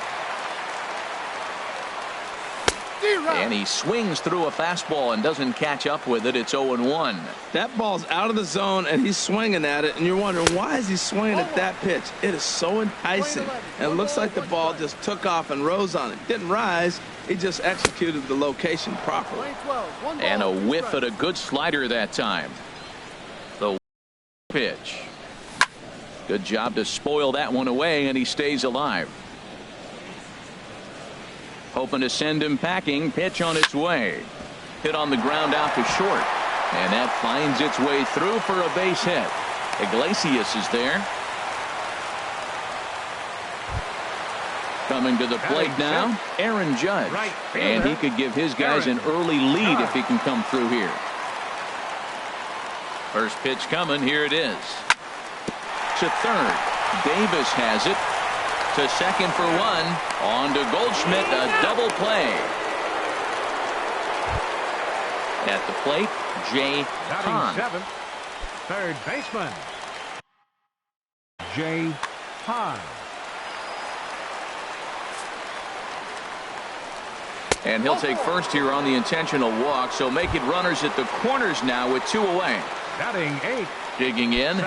And he swings through a fastball and doesn't catch up with it. It's 0-1. That ball's out of the zone, and he's swinging at it, and you're wondering, why is he swinging at that pitch? It is so enticing, and it looks like the ball just took off and rose on it. Didn't rise. He just executed the location properly. And a whiff at a good slider that time. The pitch. Good job to spoil that one away, and he stays alive. Hoping to send him packing. Pitch on its way. Hit on the ground out to short. And that finds its way through for a base hit. Iglesias is there. Coming to the plate now, Aaron Judge. And he could give his guys an early lead if he can come through here. First pitch coming. Here it is. To third. Davis has it. To second for one. On to Goldschmidt. A double play. At the plate, Jay Hahn. Seventh, third baseman, Jay Hahn. And he'll take first here on the intentional walk, so make it runners at the corners now with 2 away. Batting 8. Digging in,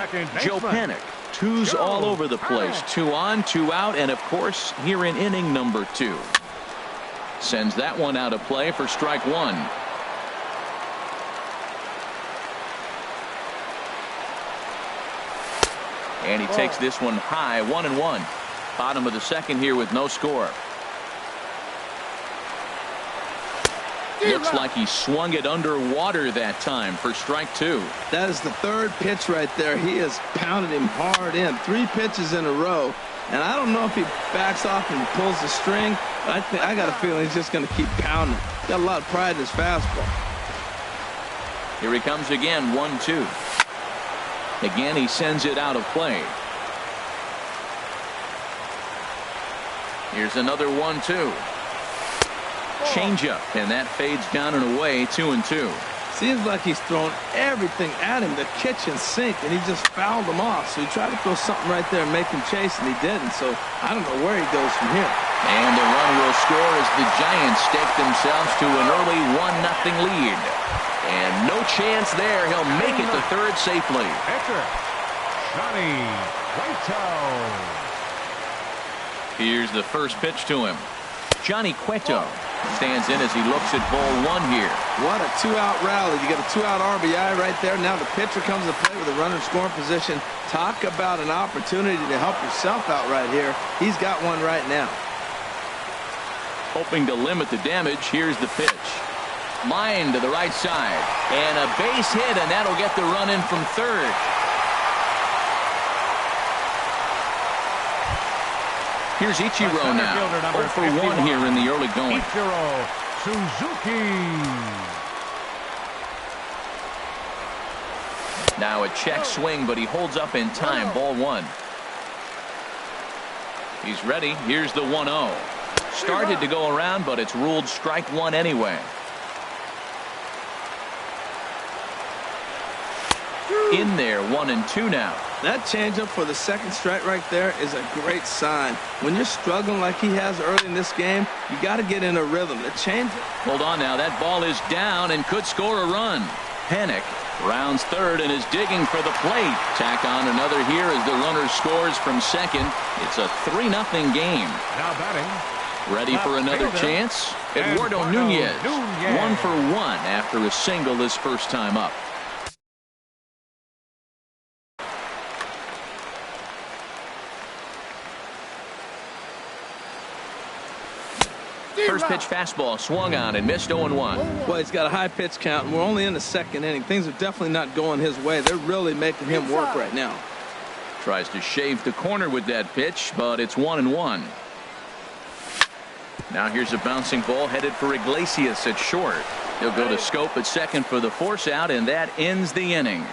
Joe Panik. Twos all over the place. 2 on, 2 out, and of course here in inning number 2. Sends that one out of play for strike 1. And he takes this one high, 1-1. Bottom of the second here with no score. Looks like he swung it underwater that time for strike 2. That is the third pitch right there. He has pounded him hard in. 3 pitches in a row. And I don't know if he backs off and pulls the string. But I got a feeling he's just going to keep pounding. He's got a lot of pride in his fastball. Here he comes again, 1-2. Again, he sends it out of play. Here's another 1-2. Changeup, and that fades down and away, 2-2. Seems like he's thrown everything at him, the kitchen sink, and he just fouled him off. So he tried to throw something right there and make him chase, and he didn't. So I don't know where he goes from here. And a run will score as the Giants stake themselves to an early 1-0 lead. And no chance there. He'll make it to third safely. Pitcher, Johnny Cueto. Here's the first pitch to him. Johnny Cueto stands in as he looks at ball 1 here. What a 2-out rally. You get a 2-out RBI right there. Now the pitcher comes to play with a runner in scoring position. Talk about an opportunity to help yourself out right here. He's got one right now. Hoping to limit the damage. Here's the pitch. Line to the right side. And a base hit, and that'll get the run in from third. Here's Ichiro now. 0 for 1 here in the early going. Ichiro Suzuki. Now a check swing, but he holds up in time. Ball 1. He's ready. Here's the 1-0. Started to go around, but it's ruled strike 1 anyway. In there, 1-2 now. That changeup for the second strike right there is a great sign. When you're struggling like he has early in this game, you got to get in a rhythm. The changeup. Hold on now. That ball is down and could score a run. Panik rounds third and is digging for the plate. Tack on another here as the runner scores from second. It's a 3-0 game. Now batting. Ready for another chance? Eduardo Nunez. 1 for 1 after a single his first time up. First pitch fastball swung on and missed 0-1. Well, he's got a high pitch count, and we're only in the second inning. Things are definitely not going his way. They're really making him work right now. Tries to shave the corner with that pitch, but it's 1-1. Now here's a bouncing ball headed for Iglesias at short. He'll go to Scope at second for the force out, and that ends the inning.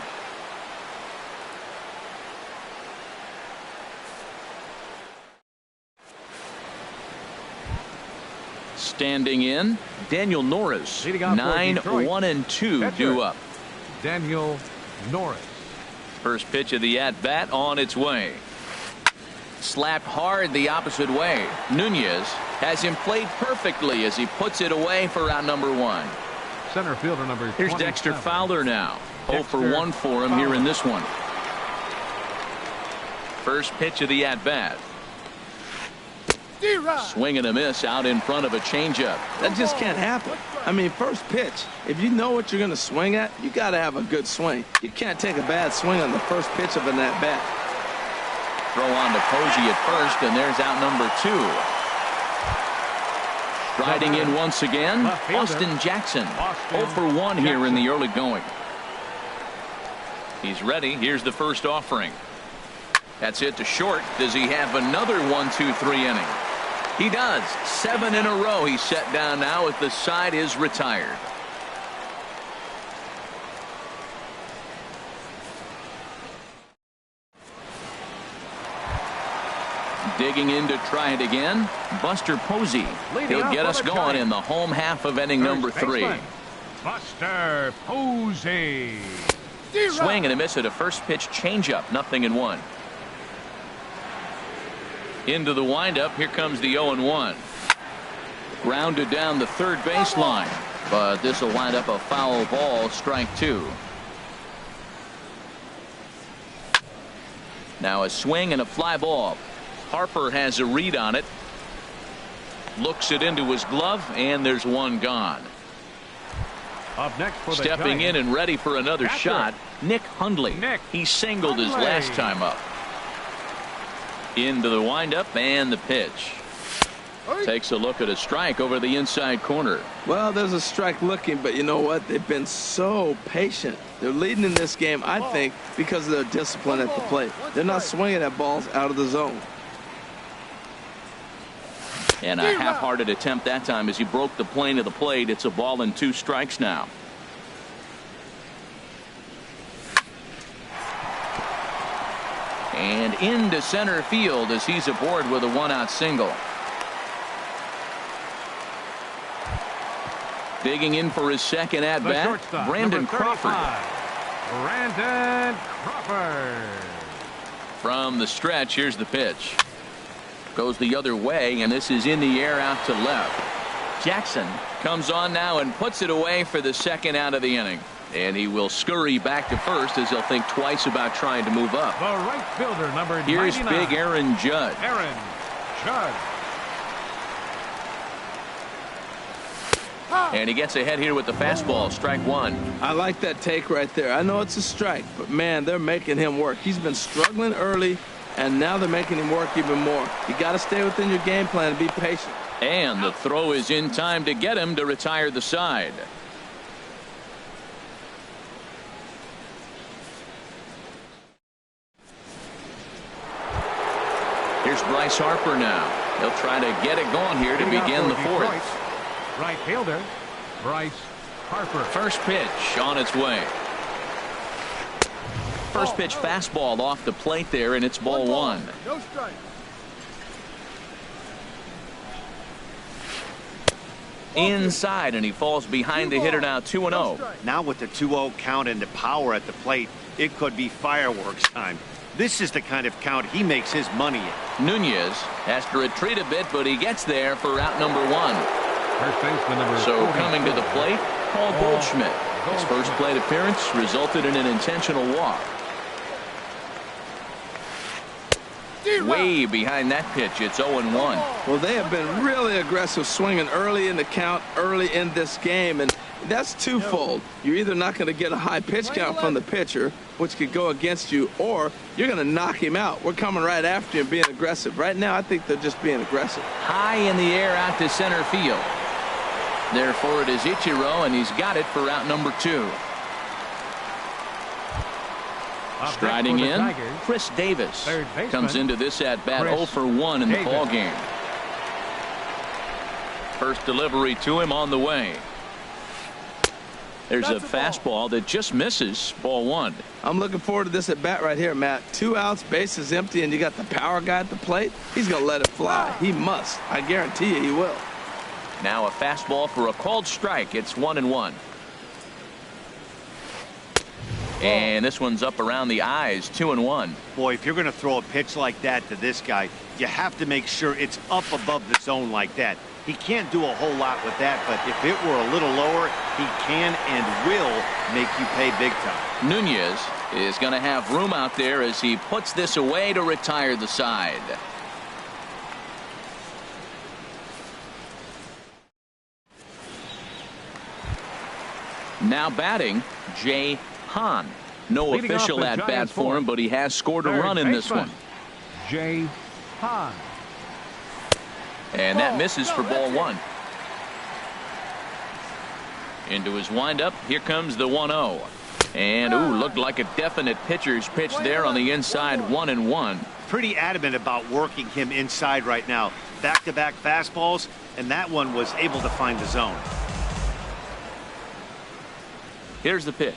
Standing in, Daniel Norris. 9-1-2 due up. Daniel Norris. First pitch of the at-bat on its way. Slapped hard the opposite way. Nunez has him played perfectly as he puts it away for out number 1. Center fielder number 27. Here's Dexter Fowler now. 0 for 1 for him here in this one. First pitch of the at-bat. Swing and a miss out in front of a changeup. That just can't happen. I mean, first pitch, if you know what you're going to swing at, you got to have a good swing. You can't take a bad swing on the first pitch of an at-bat. Throw on to Posey at first, and there's out number 2. Riding in once again, Austin Jackson. 0 for 1 here in the early going. He's ready. Here's the first offering. That's it to short. Does he have another 1-2-3 inning? He does. 7 in a row he's set down now as the side is retired. Digging in to try it again, Buster Posey. He'll get us going in the home half of inning number 3. Buster Posey. Swing and a miss at a first pitch changeup, 0-1. Into the windup, here comes the 0-1. Grounded down the third baseline, but this will wind up a foul ball, strike 2. Now a swing and a fly ball. Harper has a read on it. Looks it into his glove, and there's one gone. Up next for the Stepping in and ready for another catcher, shot, Nick Hundley. He singled his last time up. Into the windup and the pitch. Takes a look at a strike over the inside corner. Well, there's a strike looking, but you know what? They've been so patient. They're leading in this game, I think, because of their discipline at the plate. They're not swinging at balls out of the zone. And a half-hearted attempt that time as he broke the plane of the plate. It's a ball and 2 strikes now. And into center field as he's aboard with a 1-out single. Digging in for his second at-bat, Brandon Crawford. Brandon Crawford. From the stretch, here's the pitch. Goes the other way, and this is in the air out to left. Jackson comes on now and puts it away for the second out of the inning. And he will scurry back to first as he'll think twice about trying to move up. The right fielder, number 99. Here's big Aaron Judd. Aaron Judd. And he gets ahead here with the fastball, strike 1. I like that take right there. I know it's a strike, but man, they're making him work. He's been struggling early, and now they're making him work even more. You got to stay within your game plan and be patient. And the throw is in time to get him to retire the side. Here's Bryce Harper now. He'll try to get it going here to begin the 4th. Right fielder, Bryce Harper. First pitch on its way. First pitch fastball off the plate there, and it's ball 1. No strike. Inside, and he falls behind the hitter now, 2-0. Now with the 2-0 count and the power at the plate, it could be fireworks time. This is the kind of count he makes his money in. Nunez has to retreat a bit, but he gets there for out number 1. First baseman number So 44. coming to the plate, Paul Goldschmidt. His first plate appearance resulted in an intentional walk. Way behind that pitch, it's 0-1. Well, they have been really aggressive swinging early in the count, early in this game, and that's twofold. You're either not going to get a high pitch count from the pitcher, which could go against you, or you're going to knock him out. We're coming right after you and being aggressive. Right now, I think they're just being aggressive. High in the air out to center field. Therefore, it is Ichiro, and he's got it for out number 2. Striding in, Chris Davis comes into this at-bat 0 for 1 in the ball game. First delivery to him on the way. There's a fastball that just misses, ball 1. I'm looking forward to this at-bat right here, Matt. 2 outs, bases empty, and you got the power guy at the plate. He's going to let it fly. He must. I guarantee you he will. Now a fastball for a called strike. It's 1-1. And this one's up around the eyes, 2-1. Boy, if you're going to throw a pitch like that to this guy, you have to make sure it's up above the zone like that. He can't do a whole lot with that, but if it were a little lower, he can and will make you pay big time. Nunez is going to have room out there as he puts this away to retire the side. Now batting, Jay Hahn. No Leading official off the at-bat Giants for him, but he has scored a run in this one. Jay Hahn. And that misses for ball 1. Into his windup, here comes the 1-0. And, looked like a definite pitcher's pitch there on the inside, 1-1. pretty adamant about working him inside right now. Back-to-back fastballs, and that one was able to find the zone. Here's the pitch.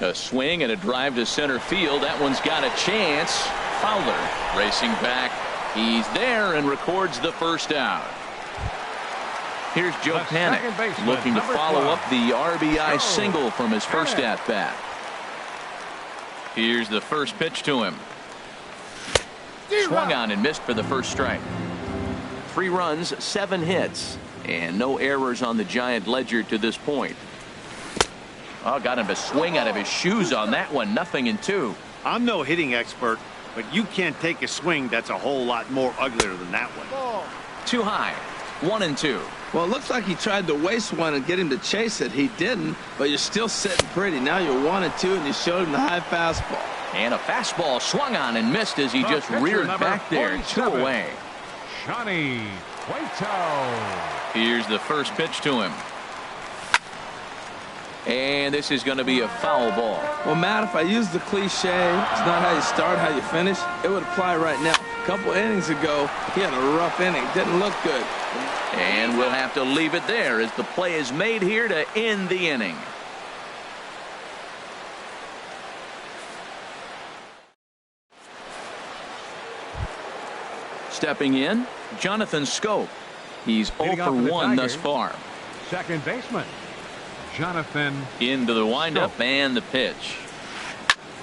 A swing and a drive to center field. That one's got a chance. Fowler racing back. He's there and records the first out. Here's Joe Panik looking to follow up the RBI single from his first at-bat. Here's the first pitch to him. Swung on and missed for the first strike. 3 runs, 7 hits, and no errors on the Giant ledger to this point. Oh, got him to swing out of his shoes on that one. 0-2. I'm no hitting expert, but you can't take a swing that's a whole lot more uglier than that one. Too high. 1-2. Well, it looks like he tried to waste one and get him to chase it. He didn't, but you're still sitting pretty. Now you're 1-2, and you showed him the high fastball. And a fastball swung on and missed as he just reared back there. 2 away. Johnny Cueto. Here's the first pitch to him. And this is going to be a foul ball. Well, Matt, if I use the cliche, it's not how you start, how you finish, it would apply right now. A couple innings ago, he had a rough inning. Didn't look good. And we'll have to leave it there as the play is made here to end the inning. Stepping in, Jonathan Schoop. He's 0 for 1 thus far. Second baseman, Jonathan. Into the windup and the pitch.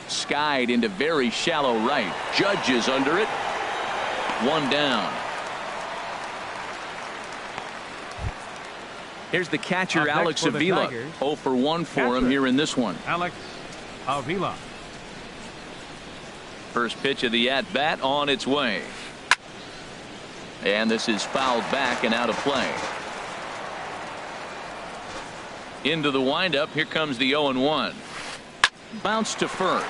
Skied into very shallow right. Judge is under it. 1 down. Here's the catcher, Alex Avila. 0 for 1 for him here in this one. Alex Avila. First pitch of the at-bat on its way. And this is fouled back and out of play. Into the windup. Here comes the 0-1. Bounce to first.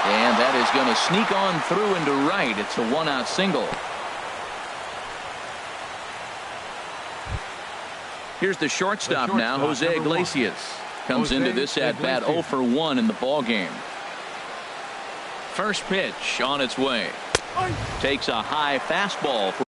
And that is going to sneak on through into right. It's a 1-out single. Here's the shortstop now, Jose Iglesias. Comes into this at-bat 0 for 1 in the ball game. First pitch on its way. Takes a high fastball for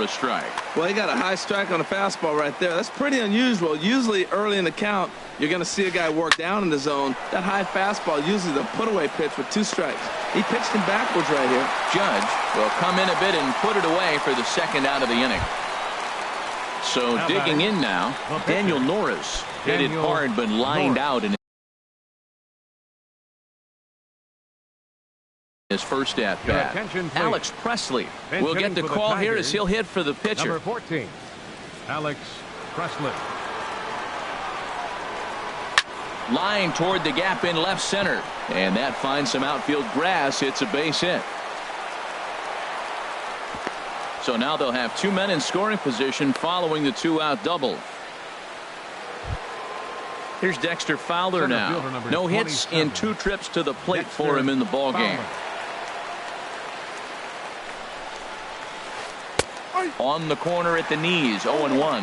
a strike. Well, he got a high strike on a fastball right there. That's pretty unusual. Usually early in the count, you're going to see a guy work down in the zone. That high fastball, usually the put-away pitch with 2 strikes. He pitched him backwards right here. Judge will come in a bit and put it away for the second out of the inning. So digging in now, Daniel Norris hit it hard but lined out in his first at-bat. Alex Presley will get the call here as he'll hit for the pitcher. Number 14, Alex Presley. Line toward the gap in left center. And that finds some outfield grass. It's a base hit. So now they'll have 2 men in scoring position following the 2-out double. Here's Dexter Fowler now. No hits in 2 trips to the plate for him in the ball game. On the corner at the knees, 0-1.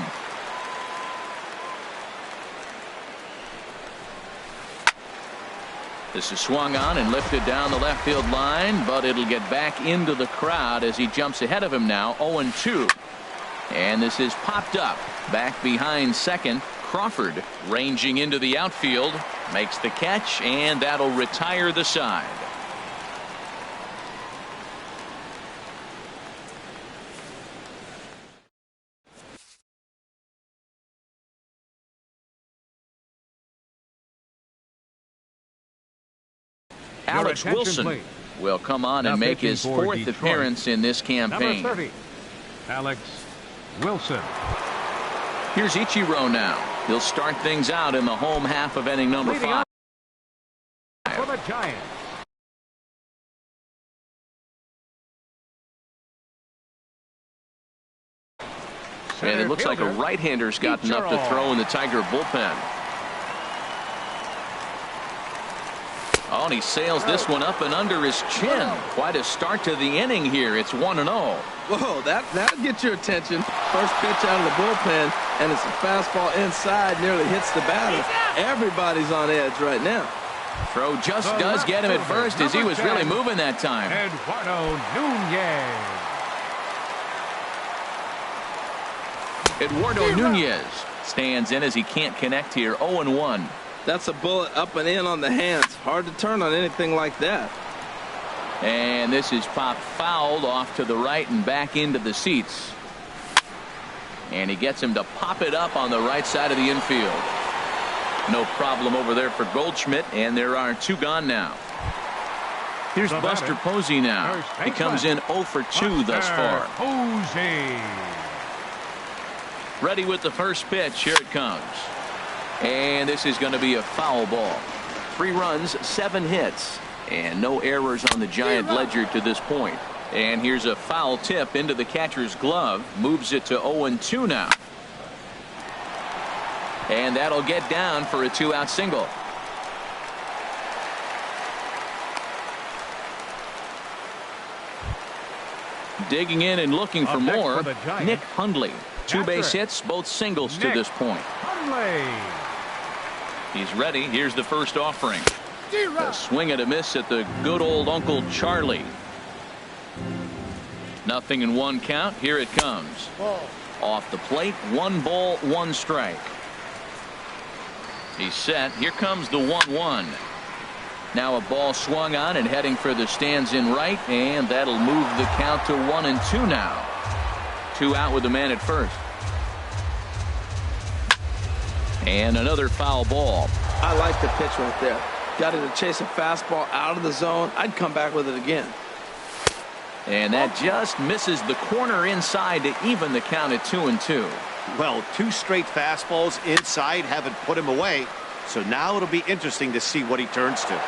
This is swung on and lifted down the left field line, but it'll get back into the crowd as he jumps ahead of him now, 0-2. And this is popped up back behind second. Crawford ranging into the outfield, makes the catch, and that'll retire the side. Alex Wilson will come on and make his 4th appearance in this campaign. Number 30, Alex Wilson. Here's Ichiro now. He'll start things out in the home half of inning number 5. For the Giants. And it looks like a right-hander's gotten up to throw in the Tiger bullpen. Oh, and he sails this one up and under his chin. Quite a start to the inning here. It's 1-0. Whoa, that'll get your attention. First pitch out of the bullpen, and it's a fastball inside, nearly hits the batter. Everybody's on edge right now. Throw just does get him at first as he was really moving that time. Eduardo Nunez. Eduardo Nunez stands in as he can't connect here. 0-1. That's a bullet up and in on the hands. Hard to turn on anything like that. And this is popped fouled off to the right and back into the seats. And he gets him to pop it up on the right side of the infield. No problem over there for Goldschmidt, and there are 2 gone now. Here's Buster Posey now. He comes in 0 for 2 thus far. Posey. Ready with the first pitch. Here it comes. And this is going to be a foul ball. 3 runs, 7 hits, and no errors on the Giant ledger to this point. And here's a foul tip into the catcher's glove. Moves it to 0-2 now. And that'll get down for a 2-out single. Digging in and looking for more, Nick Hundley. 2 base hits, both singles to this point. He's ready. Here's the first offering. A swing and a miss at the good old Uncle Charlie. 0-1 count. Here it comes. Off the plate, 1 ball, 1 strike. He's set. Here comes the 1-1. Now a ball swung on and heading for the stands in right, and that'll move the count to 1-2 now. 2 out with the man at first. And another foul ball. I like the pitch right there. Got it to chase a fastball out of the zone. I'd come back with it again. And that just misses the corner inside to even the count at 2-2. Well, 2 straight fastballs inside haven't put him away. So now it'll be interesting to see what he turns to.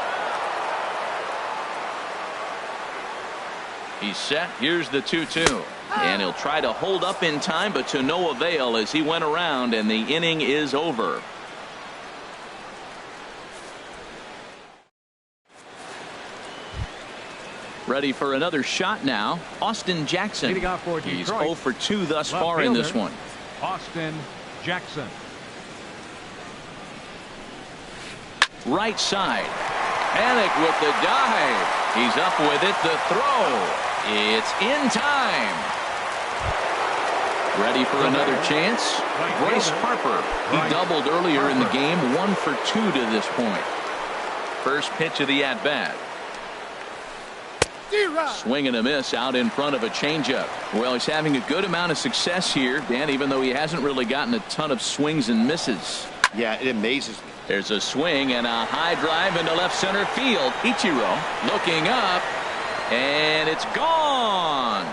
He's set. Here's the 2-2. And he'll try to hold up in time, but to no avail as he went around, and the inning is over. Ready for another shot now. Austin Jackson. He's 0 for 2 thus far in this one. Austin Jackson. Right side. Panic with the dive. He's up with it. The throw. It's in time. Ready for another chance. Bryce Harper. He doubled earlier in the game. 1 for 2 to this point. First pitch of the at-bat. Swing and a miss out in front of a changeup. Well, he's having a good amount of success here, Dan, even though he hasn't really gotten a ton of swings and misses. Yeah, it amazes me. There's a swing and a high drive into left center field. Ichiro looking up, and it's gone.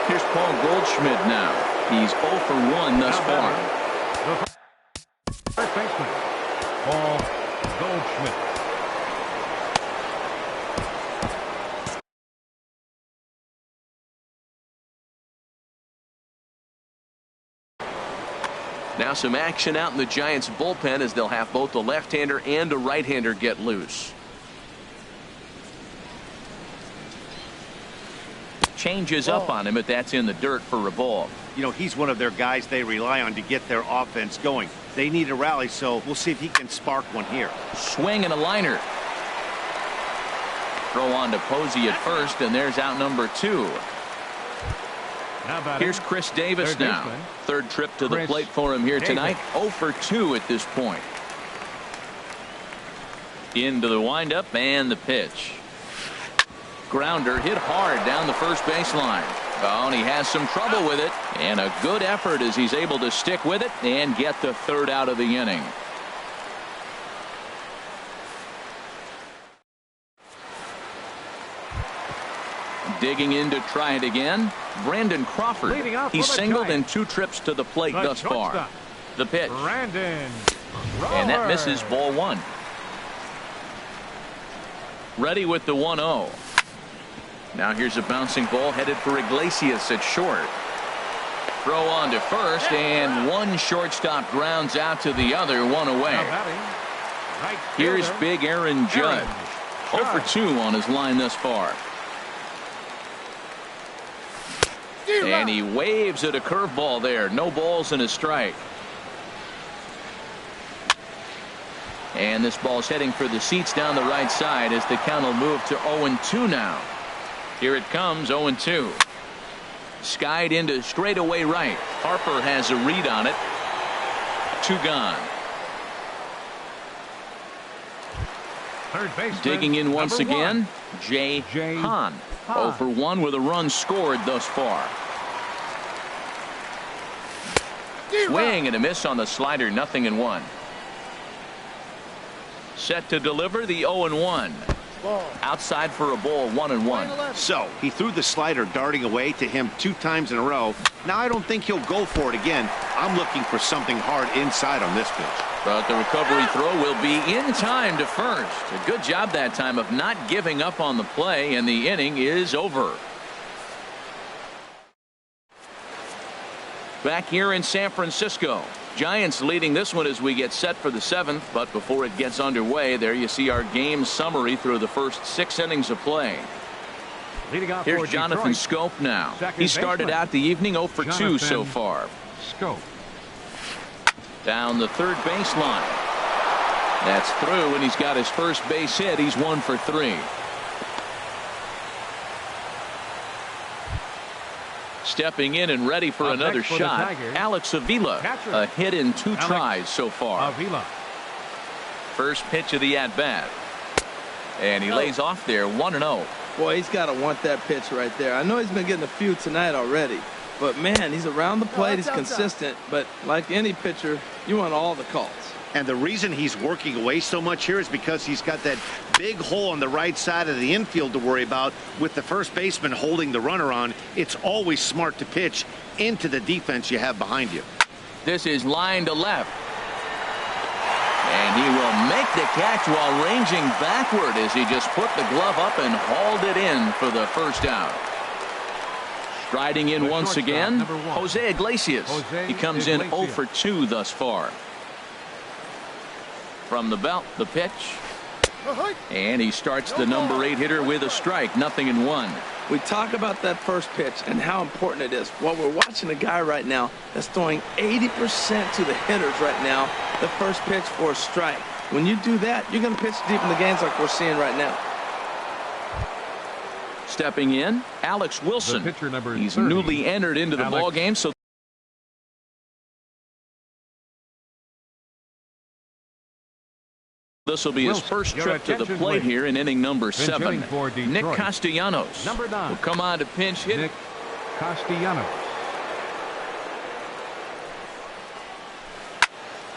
Here's Paul Goldschmidt now. He's 0 for 1 thus far. First baseman, Paul Goldschmidt. Now some action out in the Giants bullpen as they'll have both a left-hander and a right-hander get loose. Changes up on him, but that's in the dirt for a ball. You know, he's one of their guys they rely on to get their offense going. They need a rally, so we'll see if he can spark one here. Swing and a liner. Throw on to Posey at first, and there's out number 2. Here's Chris Davis now. Third trip to the plate for him here tonight. 0 for 2 at this point. Into the windup and the pitch. Grounder hit hard down the first baseline. Oh, and he has some trouble with it. And a good effort as he's able to stick with it and get the 3rd out of the inning. Digging in to try it again. Brandon Crawford. He's singled in 2 trips to the plate thus far. The pitch. And that misses ball 1. Ready with the 1-0. Now here's a bouncing ball headed for Iglesias at short. Throw on to first, and one shortstop grounds out to the other, 1 away. Here's big Aaron Judge. 0 for 2 on his line thus far. And he waves at a curveball there. No balls and a strike. And this ball's heading for the seats down the right side as the count will move to 0-2 now. Here it comes, 0-2. Skied into straightaway right. Harper has a read on it. 2 gone. Third baseman, digging in once again, 1. Jay Hahn. 0 for 1 with a run scored thus far. Swing and a miss on the slider, 0-1. Set to deliver the 0-1. Outside for a ball, 1-1. So he threw the slider darting away to him 2 times in a row. Now I don't think he'll go for it again. I'm looking for something hard inside on this pitch. But the recovery throw will be in time to first. A good job that time of not giving up on the play, and the inning is over. Back here in San Francisco, Giants leading this one as we get set for the 7th. But before it gets underway, there you see our game summary through the first 6 innings of play. Here's Jonathan Scope now. He started out the evening 0 for 2 so far. Scope. Down the third baseline. That's through, and he's got his first base hit. He's 1 for 3. Stepping in and ready for another shot, Alex Avila. A hit in 2 tries so far. First pitch of the at-bat. And he lays off there, 1-0. Boy, he's got to want that pitch right there. I know he's been getting a few tonight already. But, man, he's around the plate. He's consistent. But like any pitcher, you want all the calls. And the reason he's working away so much here is because he's got that big hole on the right side of the infield to worry about. With the first baseman holding the runner on, it's always smart to pitch into the defense you have behind you. This is line to left. And he will make the catch while ranging backward as he just put the glove up and hauled it in for the first out. Striding in once again, Jose Iglesias. He comes in 0 for 2 thus far. From the belt, the pitch. And he starts the number 8 hitter with a strike, 0-1. We talk about that first pitch and how important it is. Well, we're watching a guy right now that's throwing 80% to the hitters right now, the first pitch for a strike. When you do that, you're going to pitch deep in the games like we're seeing right now. Stepping in, Alex Wilson. He's newly entered into the ball game, so this will be his first trip to the plate here in inning number 7. Nick Castellanos will come on to pinch hit. Nick Castellanos.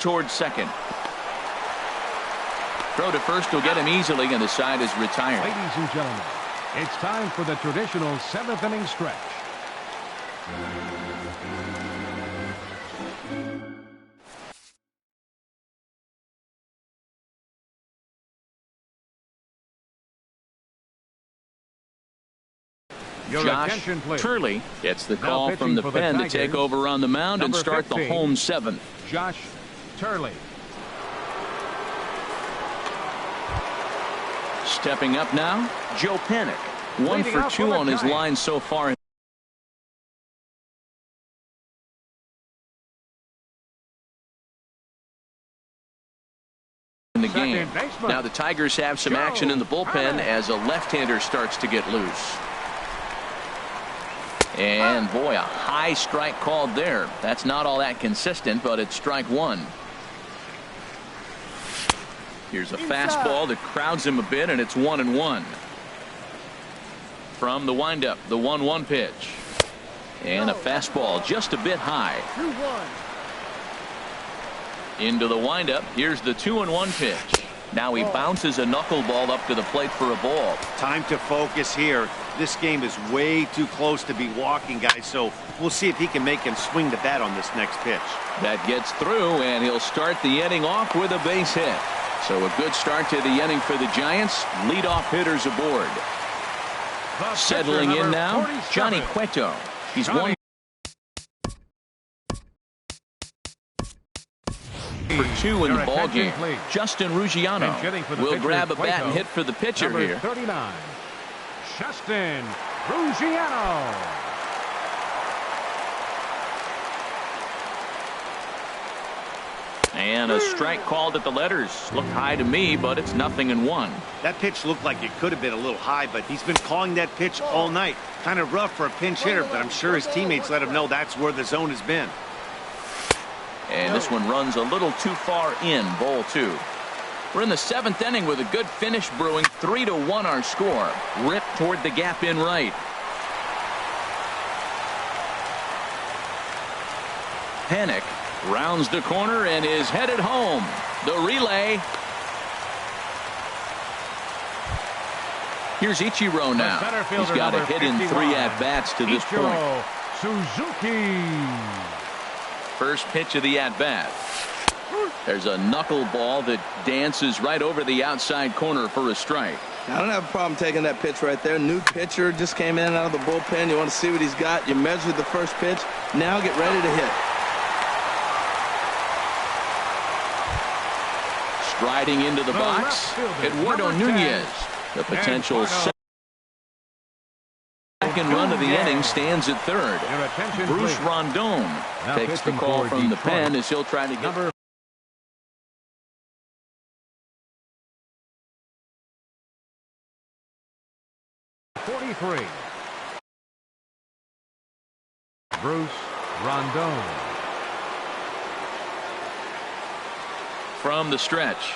Towards second. Throw to first will get him easily, and the side is retired. Ladies and gentlemen, it's time for the traditional 7th inning stretch. Josh Turley gets the call from the pen to take over on the mound and start the home 7th. Josh Turley. Stepping up now, Joe Panik. 1 for 2 on his line so far. In the game. Now the Tigers have some action in the bullpen as a left-hander starts to get loose. And boy, a high strike called there. That's not all that consistent, but it's strike 1. Here's a fastball that crowds him a bit, and it's 1-1. From the windup, the 1-1 pitch. And a fastball just a bit high. Into the windup. Here's the 2-1 pitch. Now he bounces a knuckleball up to the plate for a ball. Time to focus here. This game is way too close to be walking, guys, so we'll see if he can make him swing the bat on this next pitch. That gets through, and he'll start the inning off with a base hit. So a good start to the inning for the Giants. Leadoff hitters aboard. Settling in now, Johnny Cueto. He's one. For 2 in the ball game. Justin Ruggiano will grab a bat and hit for the pitcher number here. 39, Justin Ruggiano. And a strike called at the letters. Looked high to me, but it's 0-1. That pitch looked like it could have been a little high, but he's been calling that pitch all night. Kind of rough for a pinch hitter, but I'm sure his teammates let him know that's where the zone has been. And this one runs a little too far in, ball 2. We're in the 7th inning with a good finish brewing. 3-1 our score. Rip toward the gap in right. Panic rounds the corner and is headed home. The relay. Here's Ichiro now. He's got a hit in 3 at-bats to this point. Suzuki. First pitch of the at-bat. There's a knuckleball that dances right over the outside corner for a strike. I don't have a problem taking that pitch right there. New pitcher just came in out of the bullpen. You want to see what he's got. You measured the first pitch. Now get ready to hit. Striding into the box, Eduardo Nunez. The potential second run of the inning stands at third. Bruce Rondon takes the call from the pen as he'll try to get. Bruce Rondon. From the stretch.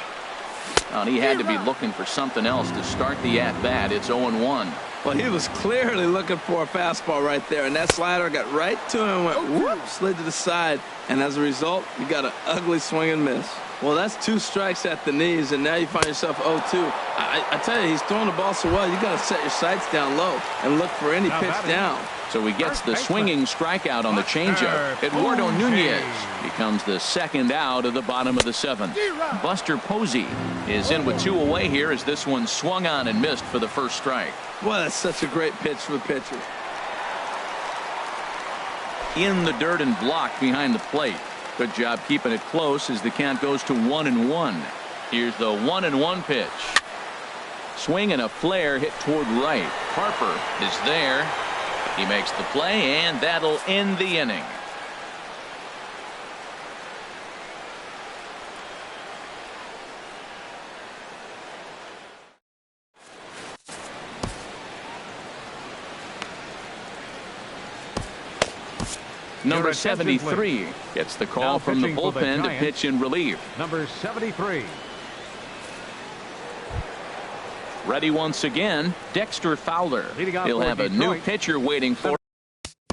And he had to be looking for something else to start the at-bat. It's 0-1. Well, he was clearly looking for a fastball right there, and that slider got right to him and went whoop, slid to the side, and as a result, you got an ugly swing and miss. Well, that's 2 strikes at the knees, and now you find yourself 0-2. I tell you, he's throwing the ball so well, you got to set your sights down low and look for any pitch down. So he gets the swinging strikeout on the changeup. Eduardo Nunez becomes the second out of the bottom of the 7th. Buster Posey is in with 2 away here as this one swung on and missed for the first strike. Boy, that's such a great pitch for the pitcher. In the dirt and blocked behind the plate. Good job keeping it close as the count goes to 1-1. Here's the 1-1 pitch. Swing and a flare hit toward right. Harper is there. He makes the play, and that'll end the inning. Number 73 gets the call from the bullpen to pitch in relief. Number 73. Ready once again, Dexter Fowler. He'll have a new pitcher waiting for.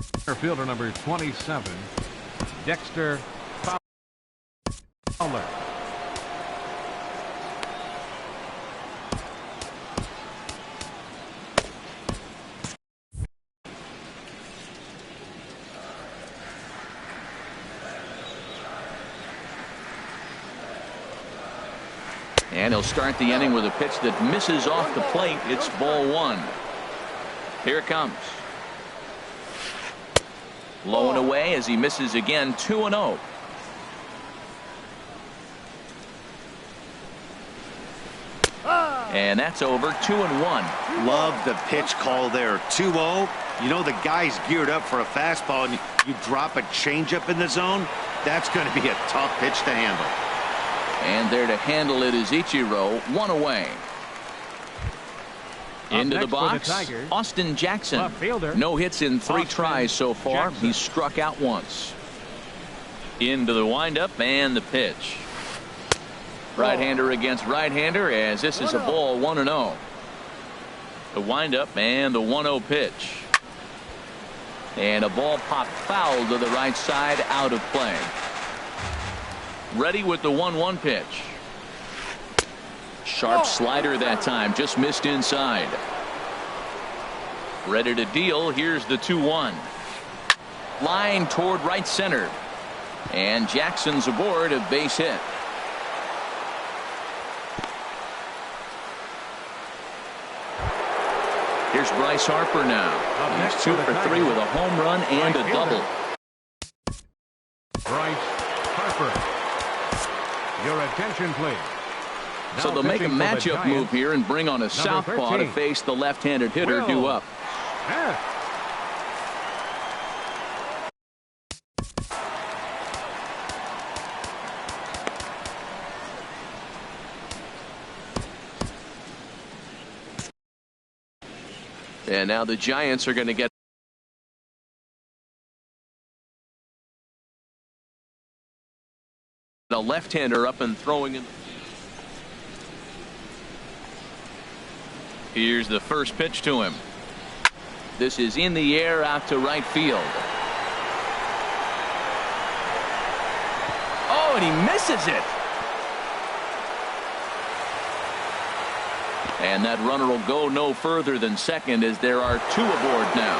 Fielder number 27, Dexter Fowler. And he'll start the inning with a pitch that misses off the plate. It's ball 1. Here it comes. Low and away as he misses again. 2-0. And that's over. 2-1. Love the pitch call there. 2-0. You know the guy's geared up for a fastball, and you drop a changeup in the zone. That's going to be a tough pitch to handle. And there to handle it is Ichiro. 1 away. Into the box, Austin Jackson. No hits in 3 tries so far. He's struck out once. Into the windup and the pitch. Right-hander against right-hander as this is a ball 1-0. The windup and the 1-0 pitch. And a ball popped foul to the right side, out of play. Ready with the 1-1 pitch. Sharp slider that time, just missed inside. Ready to deal. Here's the 2-1. Line toward right center. And Jackson's aboard, a base hit. Here's Bryce Harper now. He's 2 for 3 with a home run and a double. Bryce Harper. attention, please. So they'll make a matchup move here and bring on a southpaw to face the left-handed hitter due up. And now the Giants are going to get a left-hander up and throwing in. Here's the first pitch to him. This is in the air out to right field. Oh, and he misses it. And that runner will go no further than second as there are two aboard now.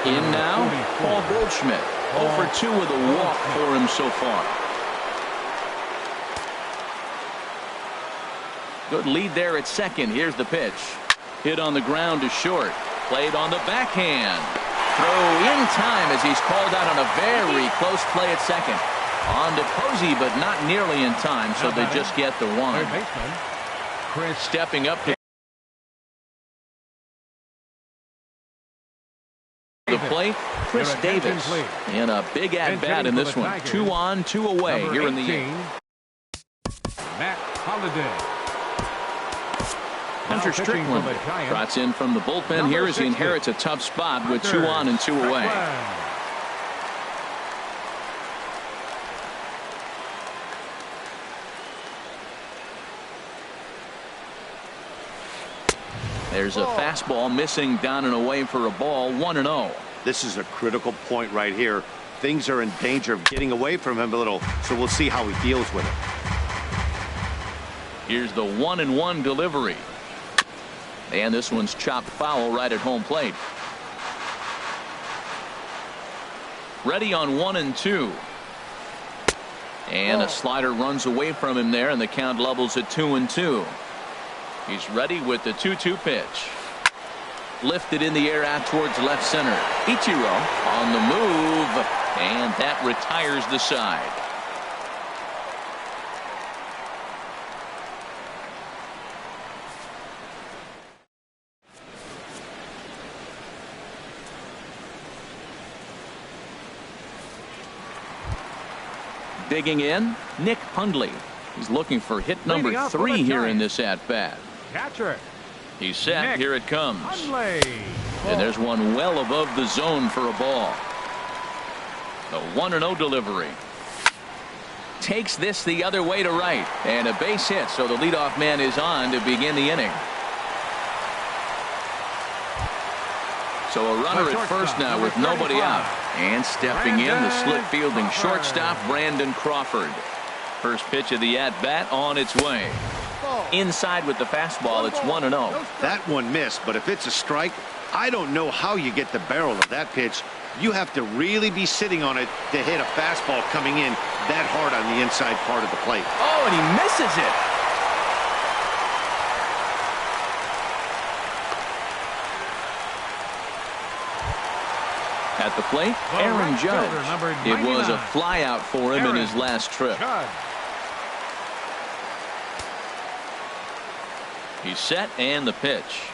In now, Paul Goldschmidt. 0 for 2 with a walk for him so far. Good lead there at second. Here's the pitch. Hit on the ground to short. Played on the backhand. Throw in time as he's called out on a very close play at second. On to Posey, but not nearly in time, so they just get the one. Stepping up to the plate, Chris Davis. And a big at-bat in this one. 2 on, 2 away here in the 8th. Matt Holliday. Hunter Strickland trots in from the bullpen here as he inherits a tough spot with 2 on and 2 away. There's a fastball missing down and away for a ball. 1-0. This is a critical point right here. Things are in danger of getting away from him a little, so we'll see how he deals with it. Here's the 1-1 delivery. And this one's chopped foul right at home plate. Ready on 1-2. And a slider runs away from him there, and the count levels at 2-2. He's ready with the 2-2 pitch. Lifted in the air out towards left center. Ichiro on the move, and that retires the side. Digging in, Nick Hundley. He's looking for hit number 3 here in this at-bat. Catcher. He's set. Nick here it comes. Hundley. And there's one well above the zone for a ball. The 1-0 delivery. Takes this the other way to right. And a base hit, so the leadoff man is on to begin the inning. So a runner at first now with nobody out. And stepping in, the slip fielding shortstop, Brandon Crawford. First pitch of the at-bat on its way. Inside with the fastball, it's 1-0. That one missed, but if it's a strike, I don't know how you get the barrel of that pitch. You have to really be sitting on it to hit a fastball coming in that hard on the inside part of the plate. Oh, and he misses it. At the plate, Aaron Judge. It was a flyout for him in his last trip. He's set, and the pitch.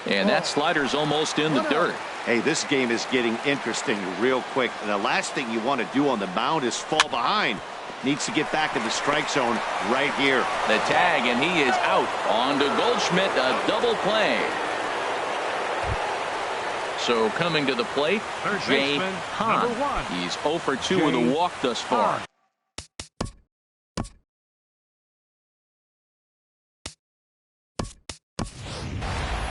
And that slider's almost in the dirt. Hey, this game is getting interesting real quick. And the last thing you want to do on the mound is fall behind. Needs to get back in the strike zone right here. The tag, and he is out. On to Goldschmidt, a double play. So coming to the plate, Jay Hahn. He's 0 for 2 with a walk thus far.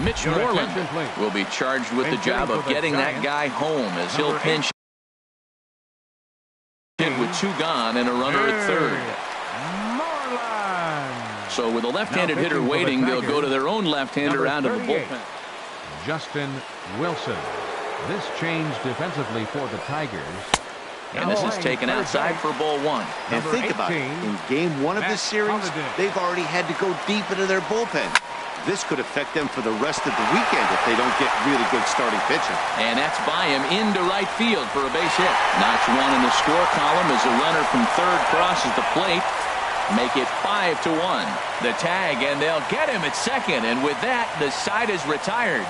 Mitch Moreland will be charged with the job of getting that guy home as he'll pinch hit with 2 gone and a runner at third. So with a left-handed hitter waiting, they'll go to their own left-hander out of the bullpen. Justin Wilson. This change defensively for the Tigers. And this is taken outside for ball 1. And think about it. In game 1 of this series, they've already had to go deep into their bullpen. This could affect them for the rest of the weekend if they don't get really good starting pitching. And that's by him into right field for a base hit. Notch 1 in the score column as a runner from third crosses the plate. make it 5-1. The tag, and they'll get him at second, and with that, the side is retired.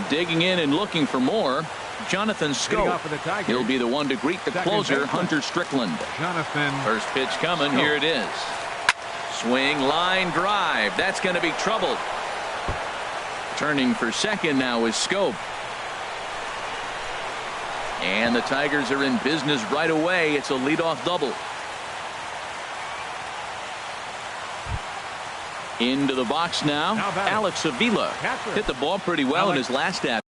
Digging in and looking for more, Jonathan Scope. He'll be the one to greet the closer, Hunter Strickland. First pitch coming. Here it is. Swing, line, drive. That's going to be trouble. Turning for second now is Scope. And the Tigers are in business right away. It's a leadoff double. Into the box now, Alex Avila. Hit the ball pretty well in his last at.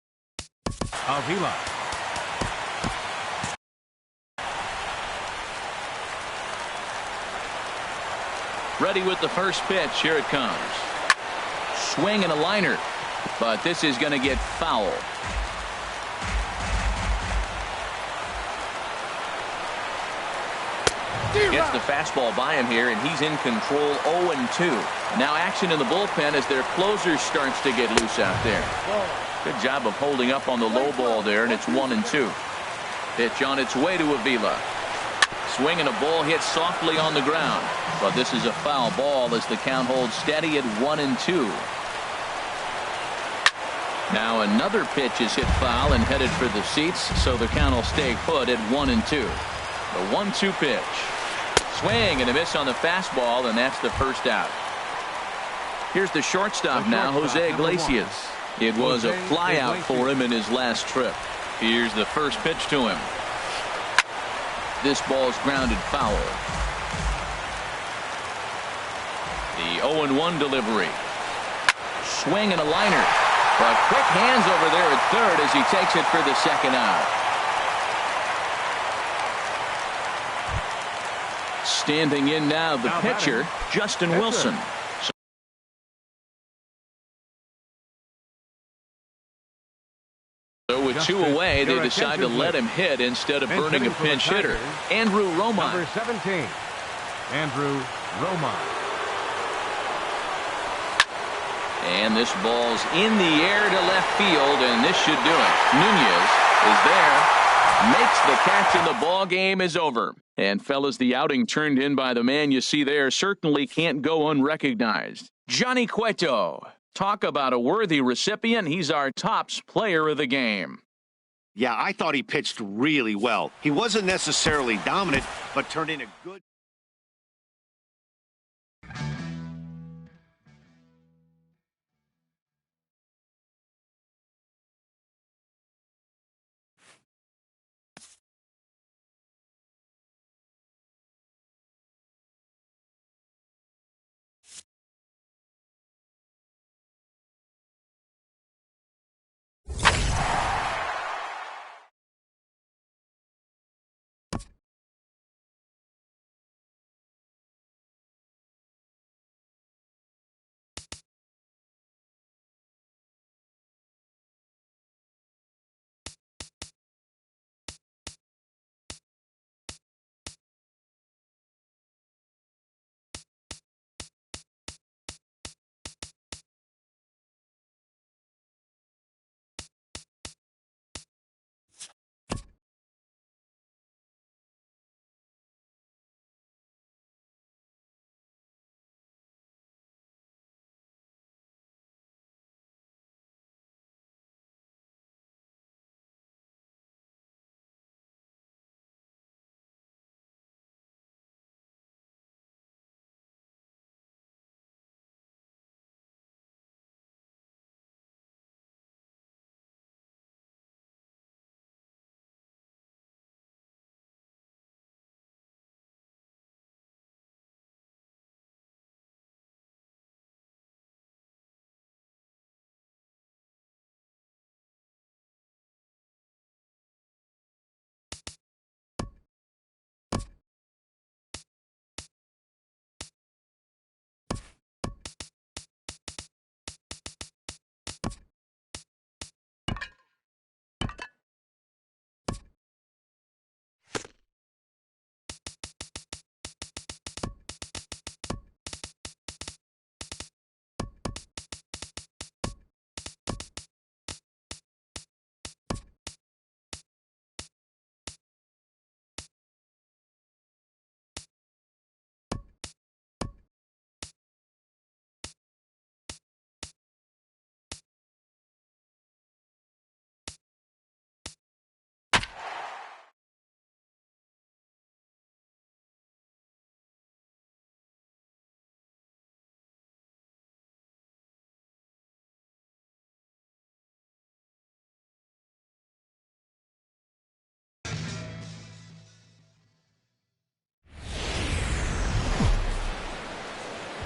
Avila. Ready with the first pitch. Here it comes. Swing and a liner. But this is going to get foul. Gets the fastball by him here, and he's in control. 0-2. Now action in the bullpen as their closer starts to get loose out there. Good job of holding up on the low ball there, and it's 1-2. Pitch on its way to Avila. Swing and a ball hit softly on the ground. But this is a foul ball as the count holds steady at 1-2. Now another pitch is hit foul and headed for the seats, so the count will stay put at 1-2. The 1-2 pitch. Swing and a miss on the fastball, and that's the first out. Here's the shortstop now, Jose Iglesias. It was a flyout for him in his last trip. Here's the first pitch to him. This ball's grounded foul. The 0-1 delivery. Swing and a liner. But quick hands over there at third as he takes it for the second out. Standing in now, the pitcher, Justin Wilson. So with two away, they decide to let him hit instead of burning a pinch hitter. Andrew Romine. Number 17, Andrew Romine. And this ball's in the air to left field, and this should do it. Nunez is there, makes the catch, and the ball game is over. And fellas, the outing turned in by the man you see there certainly can't go unrecognized. Johnny Cueto. Talk about a worthy recipient. He's our tops player of the game. Yeah, I thought he pitched really well. He wasn't necessarily dominant, but turned in a good...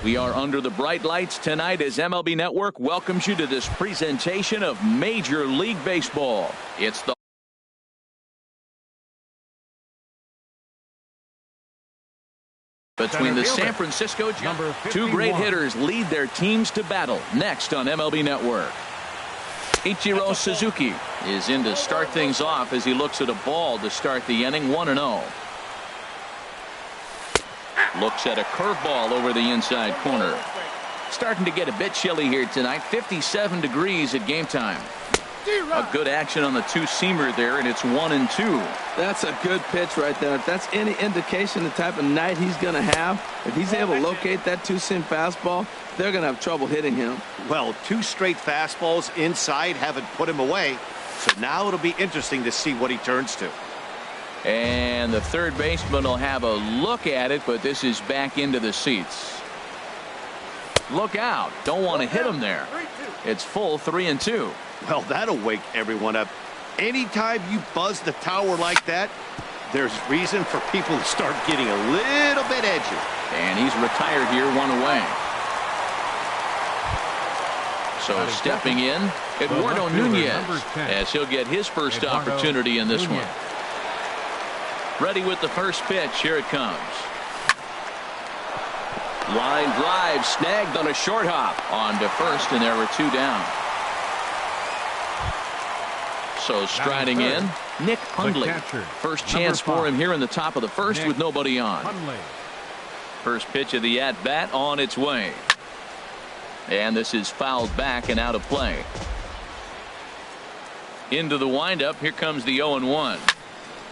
We are under the bright lights tonight as MLB Network welcomes you to this presentation of Major League Baseball. It's the between the San Francisco Giants. Two great hitters lead their teams to battle next on MLB Network. Ichiro Suzuki is in to start things off as he looks at a ball to start the inning. 1-0. Looks at a curveball over the inside corner. Starting to get a bit chilly here tonight. 57 degrees at game time. A good action on the two-seamer there, and it's 1-2. That's a good pitch right there. If that's any indication the type of night he's going to have, if he's able to locate that two-seam fastball, they're going to have trouble hitting him. Well, 2 straight fastballs inside haven't put him away, so now it'll be interesting to see what he turns to. And the third baseman will have a look at it, but this is back into the seats. Look out. Don't want to hit him there. It's full 3-2. Well, that'll wake everyone up. Anytime you buzz the tower like that, there's reason for people to start getting a little bit edgy. And he's retired here, 1 away. So stepping in, Eduardo Nunez, as he'll get his first opportunity in this one. Ready with the first pitch. Here it comes. Line drive snagged on a short hop on to first, and there were 2 down. So striding in, Nick Hundley. First chance for him here in the top of the first with nobody on. First pitch of the at-bat on its way. And this is fouled back and out of play. Into the windup. Here comes the 0-1.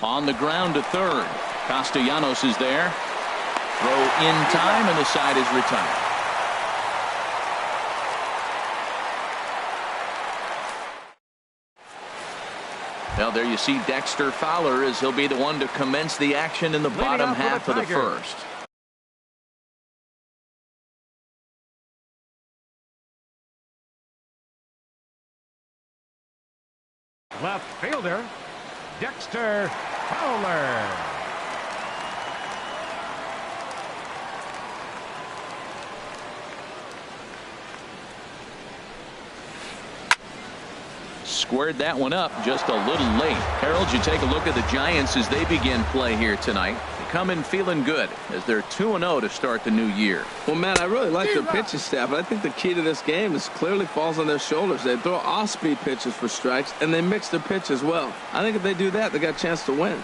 On the ground to third. Castellanos is there. Throw in time, and the side is retired. Well, there you see Dexter Fowler as he'll be the one to commence the action in the bottom half of the first. Left fielder, Dexter Fowler. Squared that one up just a little late. Harold, you take a look at the Giants as they begin play here tonight. They come in feeling good as they're 2-0 to start the new year. Well, man, I really like their pitching staff, but I think the key to this game is clearly falls on their shoulders. They throw off-speed pitches for strikes, and they mix their pitch as well. I think if they do that, they got a chance to win.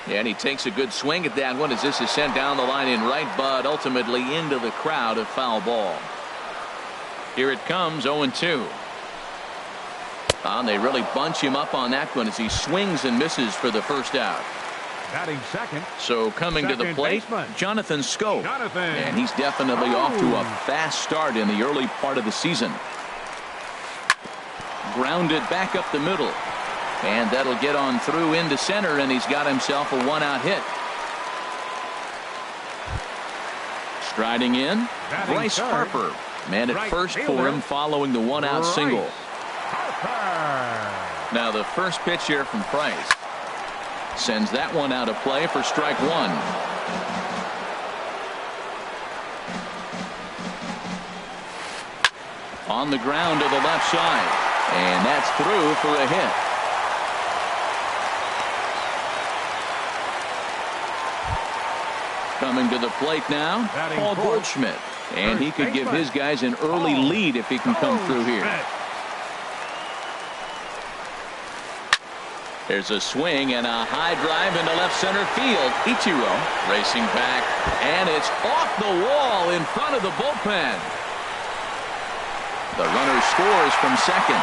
Yeah, and he takes a good swing at that one as this is sent down the line in right, but ultimately into the crowd, a foul ball. Here it comes, 0-2. And they really bunch him up on that one as he swings and misses for the first out. Batting second. So coming to the plate, Jonathan Schoop. And he's definitely off to a fast start in the early part of the season. Grounded back up the middle. And that'll get on through into center, and he's got himself a 1-out hit. Striding in, Bryce Harper. Man at first for him following the 1-out single. Now the first pitch here from Price sends that one out of play for strike 1. On the ground to the left side, and that's through for a hit. Coming to the plate now, Paul Goldschmidt, and he could give his guys an early lead if he can come through here. There's a swing and a high drive into left center field. Ichiro racing back, and it's off the wall in front of the bullpen. The runner scores from second,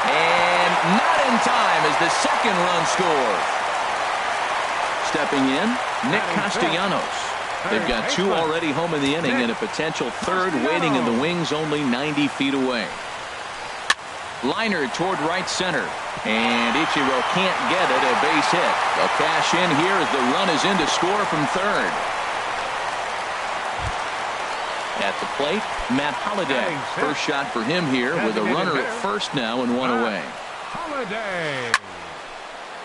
and not in time as the second run scores. Stepping in, Nick Castellanos. They've got 2 already home in the inning and a potential third waiting in the wings only 90 feet away. Liner toward right center, and Ichiro can't get it, a base hit. They'll cash in here as the run is in to score from third. At the plate, Matt Holliday. First shot for him here with a runner at first now and 1 away. Holliday.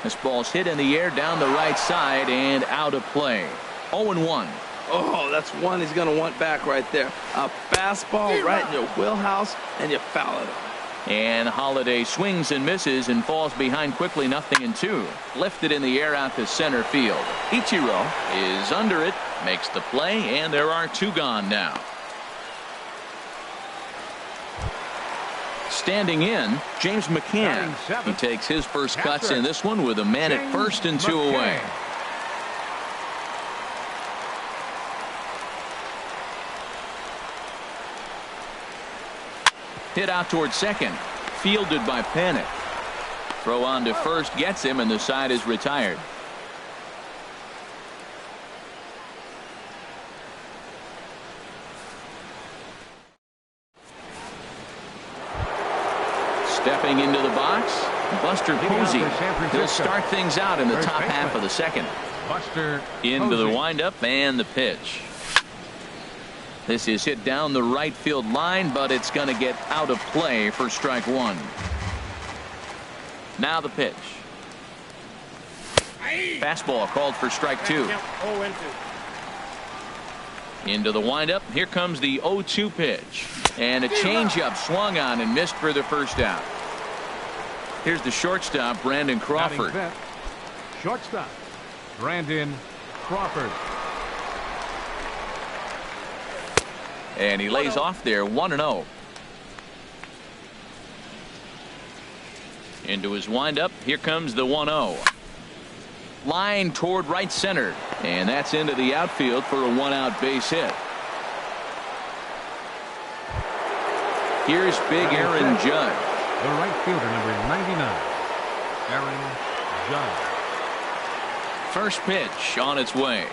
This ball's hit in the air down the right side and out of play. 0-1. Oh, that's one he's going to want back right there. A fastball right in your wheelhouse, and you foul it. And Holiday swings and misses and falls behind quickly, 0-2. Lifted in the air out to center field. Ichiro is under it, makes the play, and there are 2 gone now. Standing in, James McCann. He takes his first cuts in this one with a man at first and 2 away. Hit out toward second. Fielded by Panik. Throw on to first gets him, and the side is retired. Stepping into the box, Buster Posey. He'll start things out in the top half of the second. Buster into the windup and the pitch. This is hit down the right field line, but it's going to get out of play for strike 1. Now the pitch. Fastball called for strike 2. Into the windup. Here comes the 0-2 pitch. And a changeup swung on and missed for the first out. Here's the shortstop, Brandon Crawford. Shortstop, Brandon Crawford. And he lays off there, 1-0. Into his windup. Here comes the 1-0. Line toward right center. And that's into the outfield for a 1-out base hit. Here's big Aaron Judge. The right fielder, number 99, Aaron Judge. First pitch on its way.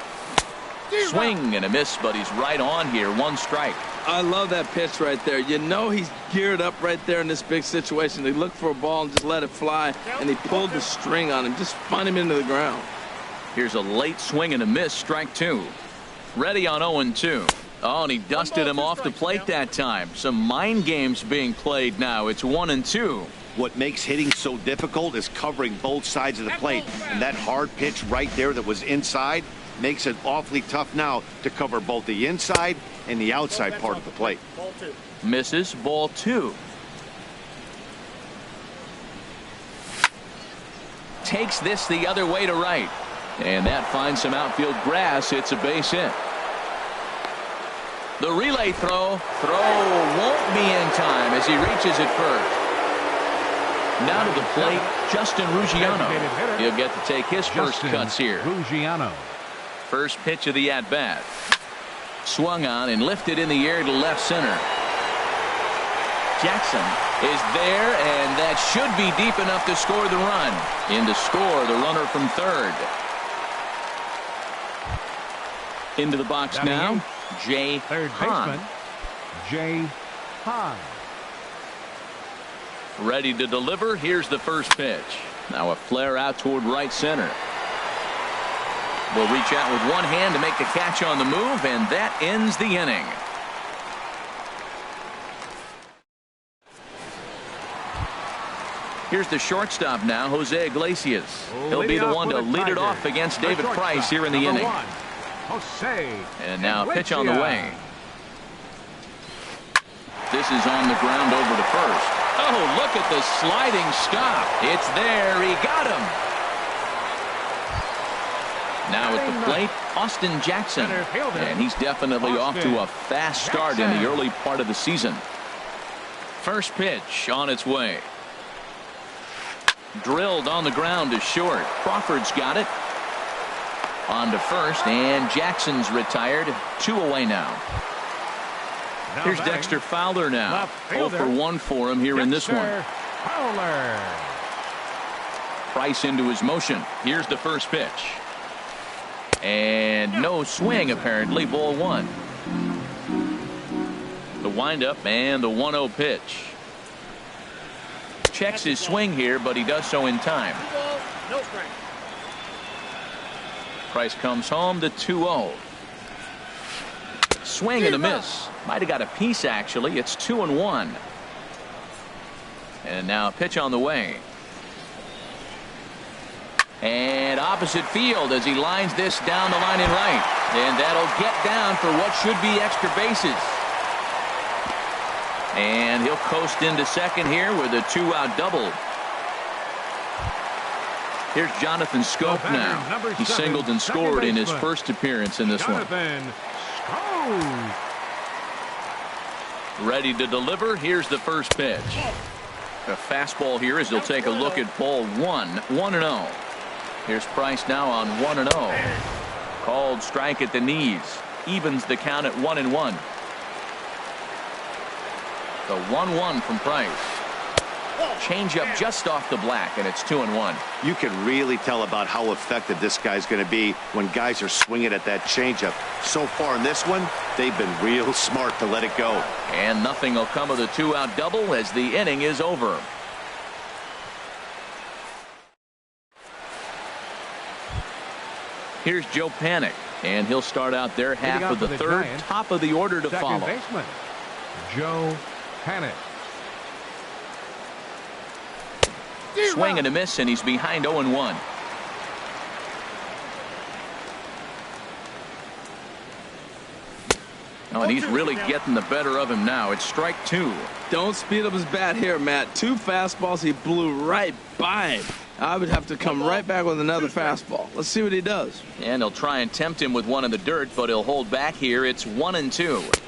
Swing and a miss, but he's right on here. 1 strike. I love that pitch right there. You know he's geared up right there in this big situation. He looked for a ball and just let it fly, and he pulled the string on him. Just spun him into the ground. Here's a late swing and a miss. Strike 2. Ready on 0-2. Oh, and he dusted him off the plate that time. Some mind games being played now. It's 1-2. What makes hitting so difficult is covering both sides of the plate. And that hard pitch right there that was inside makes it awfully tough now to cover both the inside and the outside part of the plate. Misses, ball 2. Takes this the other way to right. And that finds some outfield grass. It's a base hit. The relay throw won't be in time as he reaches it first. Now to the plate, Justin Ruggiano. He'll get to take his first cuts here. Ruggiano. First pitch of the at-bat. Swung on and lifted in the air to left center. Jackson is there, and that should be deep enough to score the run. In to score the runner from third. Into the box now, Jay Third Hahn. baseman, Jay Hahn. Ready to deliver. Here's the first pitch. Now a flare out toward right center. Will reach out with one hand to make the catch on the move, and that ends the inning. Here's the shortstop now, Jose Iglesias. He'll be the one to lead it off against David Price here in the inning. Jose And now a pitch on the way. This is on the ground over to first. Oh, look at the sliding stop. It's there. He got him. Now at the plate, Austin Jackson. And he's definitely off to a fast start in the early part of the season. First pitch on its way. Drilled on the ground to short. Crawford's got it. On to first, and Jackson's retired. 2 away now. Here's Dexter Fowler now. 0 for 1 for him here in this one. Fowler. Price into his motion. Here's the first pitch. And no swing, apparently. Ball 1. The windup and the 1-0 pitch. Checks his swing here, but he does so in time. No strike. Price comes home to 2-0. Swing and a miss. Might have got a piece, actually. It's 2-1. And now a pitch on the way. And opposite field as he lines this down the line in right. And that'll get down for what should be extra bases. And he'll coast into second here with a 2-out double. Here's Jonathan Scope now. He singled and scored in his first appearance in this one. Ready to deliver. Here's the first pitch. A fastball here as he'll take a look at ball 1. 1-0. Here's Price now on 1-0. Called strike at the knees. Evens the count at 1-1. The 1-1 from Price. Changeup just off the black, and it's 2-1. You can really tell about how effective this guy's going to be when guys are swinging at that changeup. So far in this one, they've been real smart to let it go. And nothing will come of the 2-out double as the inning is over. Here's Joe Panik, and he'll start out their half of the third, top of the order to follow. Second baseman, Joe Panik. Swing and a miss, and he's behind 0-1. Oh, and he's really getting the better of him now. It's strike 2. Don't speed up his bat here, Matt. 2 fastballs, he blew right by him. I would have to come right back with another fastball. Let's see what he does. And he'll try and tempt him with one in the dirt, but he'll hold back here. It's 1-2.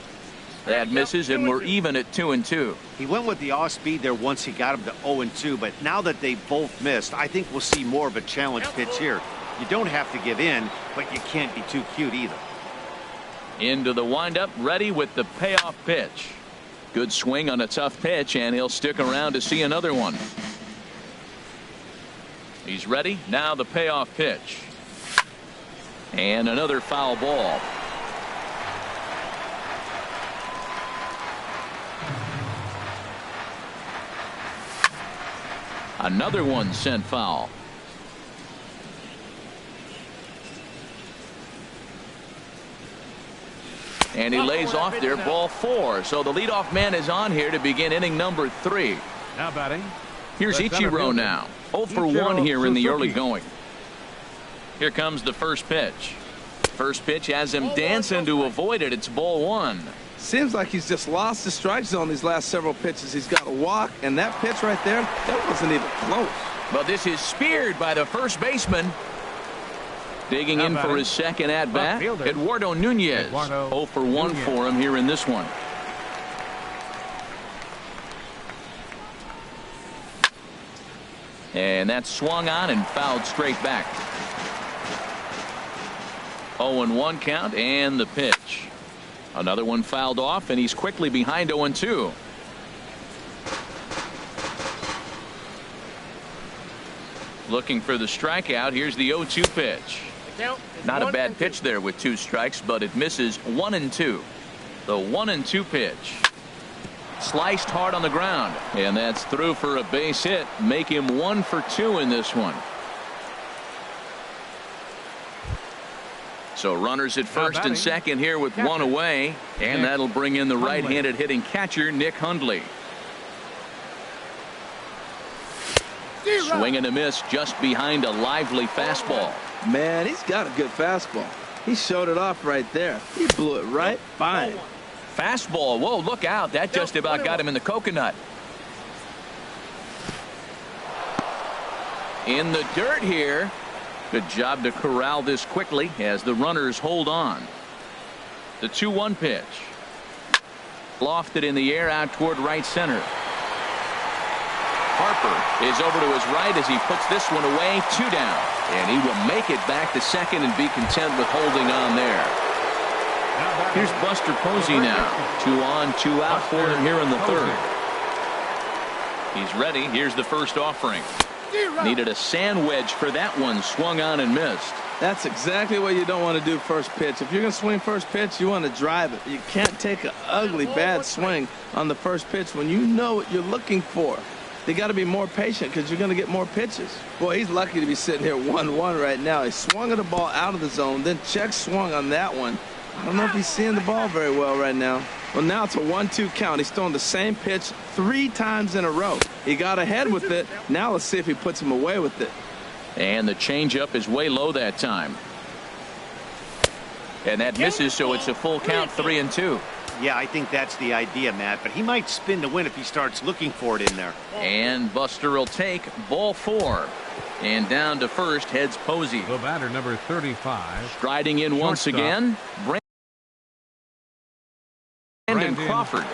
That misses, and we're even at 2-2. He went with the off speed there once he got him to 0-2, but now that they both missed, I think we'll see more of a challenge pitch here. You don't have to give in, but you can't be too cute either. Into the windup, ready with the payoff pitch. Good swing on a tough pitch, and he'll stick around to see another one. He's ready. Now the payoff pitch. And another foul ball. Another one sent foul. And he lays off there, ball 4. So the leadoff man is on here to begin inning number 3. Now batting. Here's Ichiro now. 0 for 1 here in the early going. Here comes the first pitch. First pitch has him dancing to avoid it. It's ball 1. Seems like he's just lost the strike zone these last several pitches. He's got a walk, and that pitch right there, that wasn't even close. But this is speared by the first baseman. Digging in for his second at-bat, Eduardo Nunez. 0 for 1 for him here in this one. And that's swung on and fouled straight back. 0-1 count, and the pitch. Another one fouled off, and he's quickly behind 0-2. Looking for the strikeout. Here's the 0-2 pitch. Not a bad pitch there with 2 strikes, but it misses 1-2. The 1-2 pitch. Sliced hard on the ground, and that's through for a base hit. Make him 1 for 2 in this one. So runners at first and second here with 1 away, and that'll bring in the right-handed hitting catcher, Nick Hundley. Swing and a miss just behind a lively fastball. Man, he's got a good fastball. He showed it off right there. He blew it right by him. Fastball. Whoa, look out. That just about got him in the coconut. In the dirt here. Good job to corral this quickly as the runners hold on. The 2-1 pitch. Lofted in the air out toward right center. Harper is over to his right as he puts this one away. 2 down. And he will make it back to second and be content with holding on there. Here's Buster Posey now. 2 on, 2 out for him here in the third. He's ready. Here's the first offering. Needed a sand wedge for that one. Swung on and missed. That's exactly what you don't want to do first pitch. If you're going to swing first pitch, you want to drive it. You can't take an ugly, bad swing on the first pitch when you know what you're looking for. They got to be more patient because you're going to get more pitches. Boy, he's lucky to be sitting here 1-1 right now. He swung at the ball out of the zone, then check swung on that one. I don't know if he's seeing the ball very well right now. Well, now it's a 1-2 count. He's throwing the same pitch 3 times in a row. He got ahead with it. Now let's see if he puts him away with it. And the changeup is way low that time. And that misses, so it's a full count, 3-2. Yeah, I think that's the idea, Matt, but he might spin to win if he starts looking for it in there. And Buster will take ball 4. And down to first heads Posey. The batter, number 35. Striding in once again, Brandon Crawford.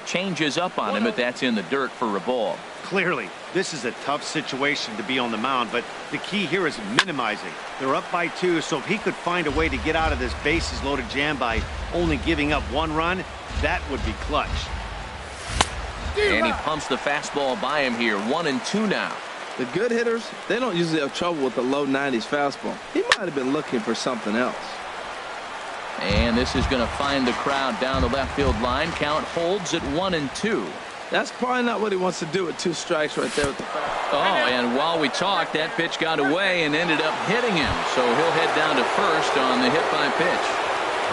Changes up on him, but that's in the dirt for a ball. Clearly, this is a tough situation to be on the mound, but the key here is minimizing. They're up by 2, so if he could find a way to get out of this bases loaded jam by only giving up 1 run, that would be clutch. And he pumps the fastball by him here. 1-2 now. The good hitters, they don't usually have trouble with the low 90s fastball. He might have been looking for something else. And this is going to find the crowd down the left field line. Count holds at 1-2. That's probably not what he wants to do with 2 strikes right there with the fastball. Oh, and while we talked, that pitch got away and ended up hitting him. So he'll head down to first on the hit by pitch.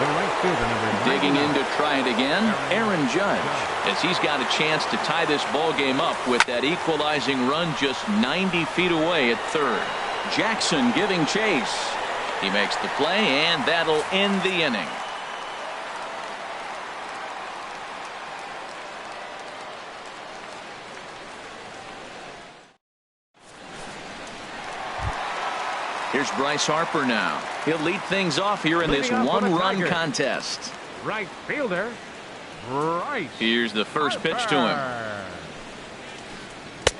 The right fielder, number Digging in to try it again, Aaron Judge, as he's got a chance to tie this ball game up with that equalizing run just 90 feet away at third. Jackson giving chase. He makes the play, and that'll end the inning. Here's Bryce Harper now. He'll lead things off here in this one-run contest. Right fielder, Bryce. Here's the first pitch to him.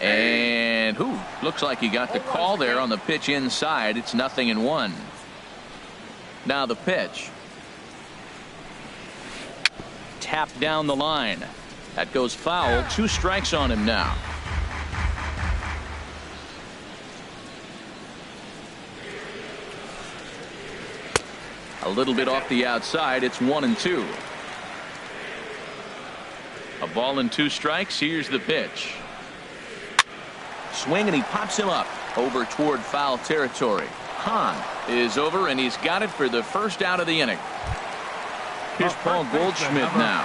And looks like he got the call there on the pitch inside. It's 0-1. Now the pitch. Tapped down the line. That goes foul. 2 strikes on him now. A little bit off the outside. It's 1-2. A ball and 2 strikes. Here's the pitch. Swing, and he pops him up over toward foul territory. Hahn is over, and he's got it for the first out of the inning. Here's Paul Goldschmidt now.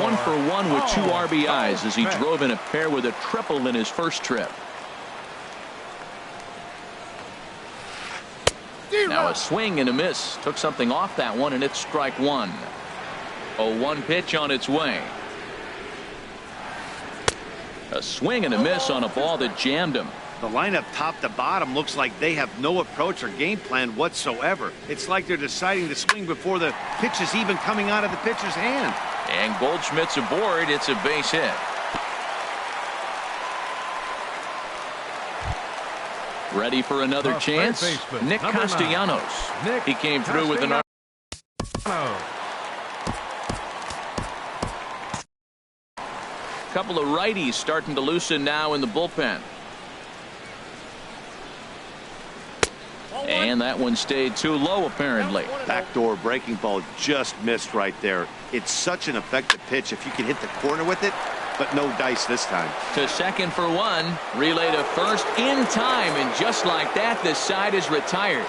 1 for 1 with 2 RBIs as he drove in a pair with a triple in his first trip. Now a swing and a miss. Took something off that one, and it's strike 1. A 1 pitch on its way. A swing and a miss on a ball that jammed him. The lineup top to bottom looks like they have no approach or game plan whatsoever. It's like they're deciding to swing before the pitch is even coming out of the pitcher's hand. And Goldschmidt's aboard. It's a base hit. Ready for another chance? Nick Castellanos. He came through with an couple of righties starting to loosen now in the bullpen. And that one stayed too low, apparently. Backdoor breaking ball just missed right there. It's such an effective pitch if you can hit the corner with it, but no dice this time. To second for 1. Relay to first in time, and just like that, the side is retired.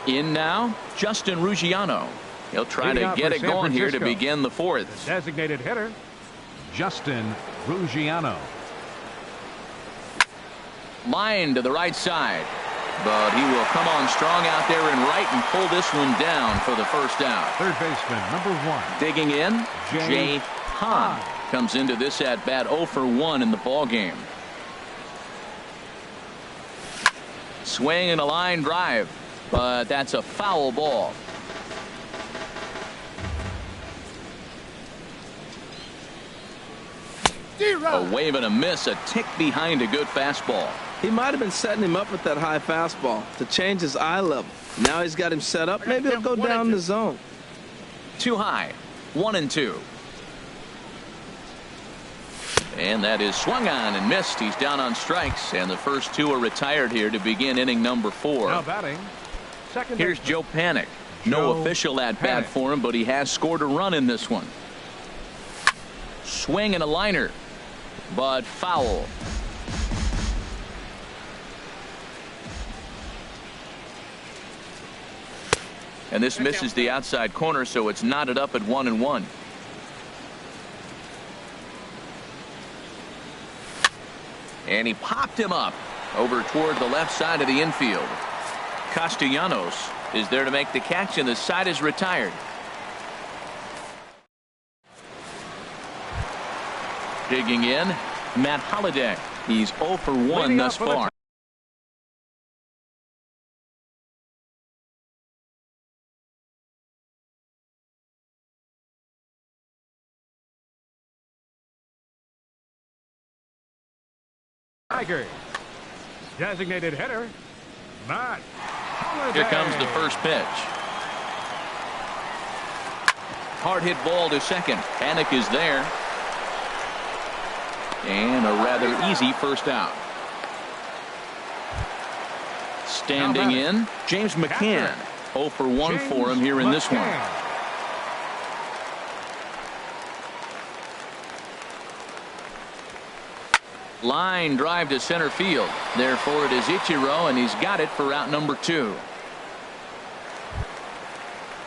In now, Justin Ruggiano. He'll try to get it going here to begin the 4th. The designated hitter, Justin Ruggiano. Line to the right side, but he will come on strong out there in right and pull this one down for the first out. Third baseman, number 1. Digging in, Jay Hahn comes into this at bat 0 for 1 in the ball game. Swing and a line drive, but that's a foul ball. A wave and a miss, a tick behind a good fastball. He might have been setting him up with that high fastball to change his eye level. Now he's got him set up. Maybe he'll go down the zone. Too high. 1-2. And that is swung on and missed. He's down on strikes, and the first 2 are retired here to begin inning number 4. Now batting, second. Here's Joe Panik. No official at bat for him, but he has scored a run in this one. Swing and a liner, but foul. And this misses the outside corner, so it's knotted up at 1-1. And he popped him up over toward the left side of the infield. Castellanos is there to make the catch, and the side is retired. Digging in, Matt Holliday. He's 0 for 1 thus far. Tigers. Designated hitter, Matt Holliday. Here comes the first pitch. Hard hit ball to second. Panic is there. And a rather easy first out. Standing in, James McCann. 0 for 1 for him here in this one. Line drive to center field. Therefore it is Ichiro, and he's got it for out number 2.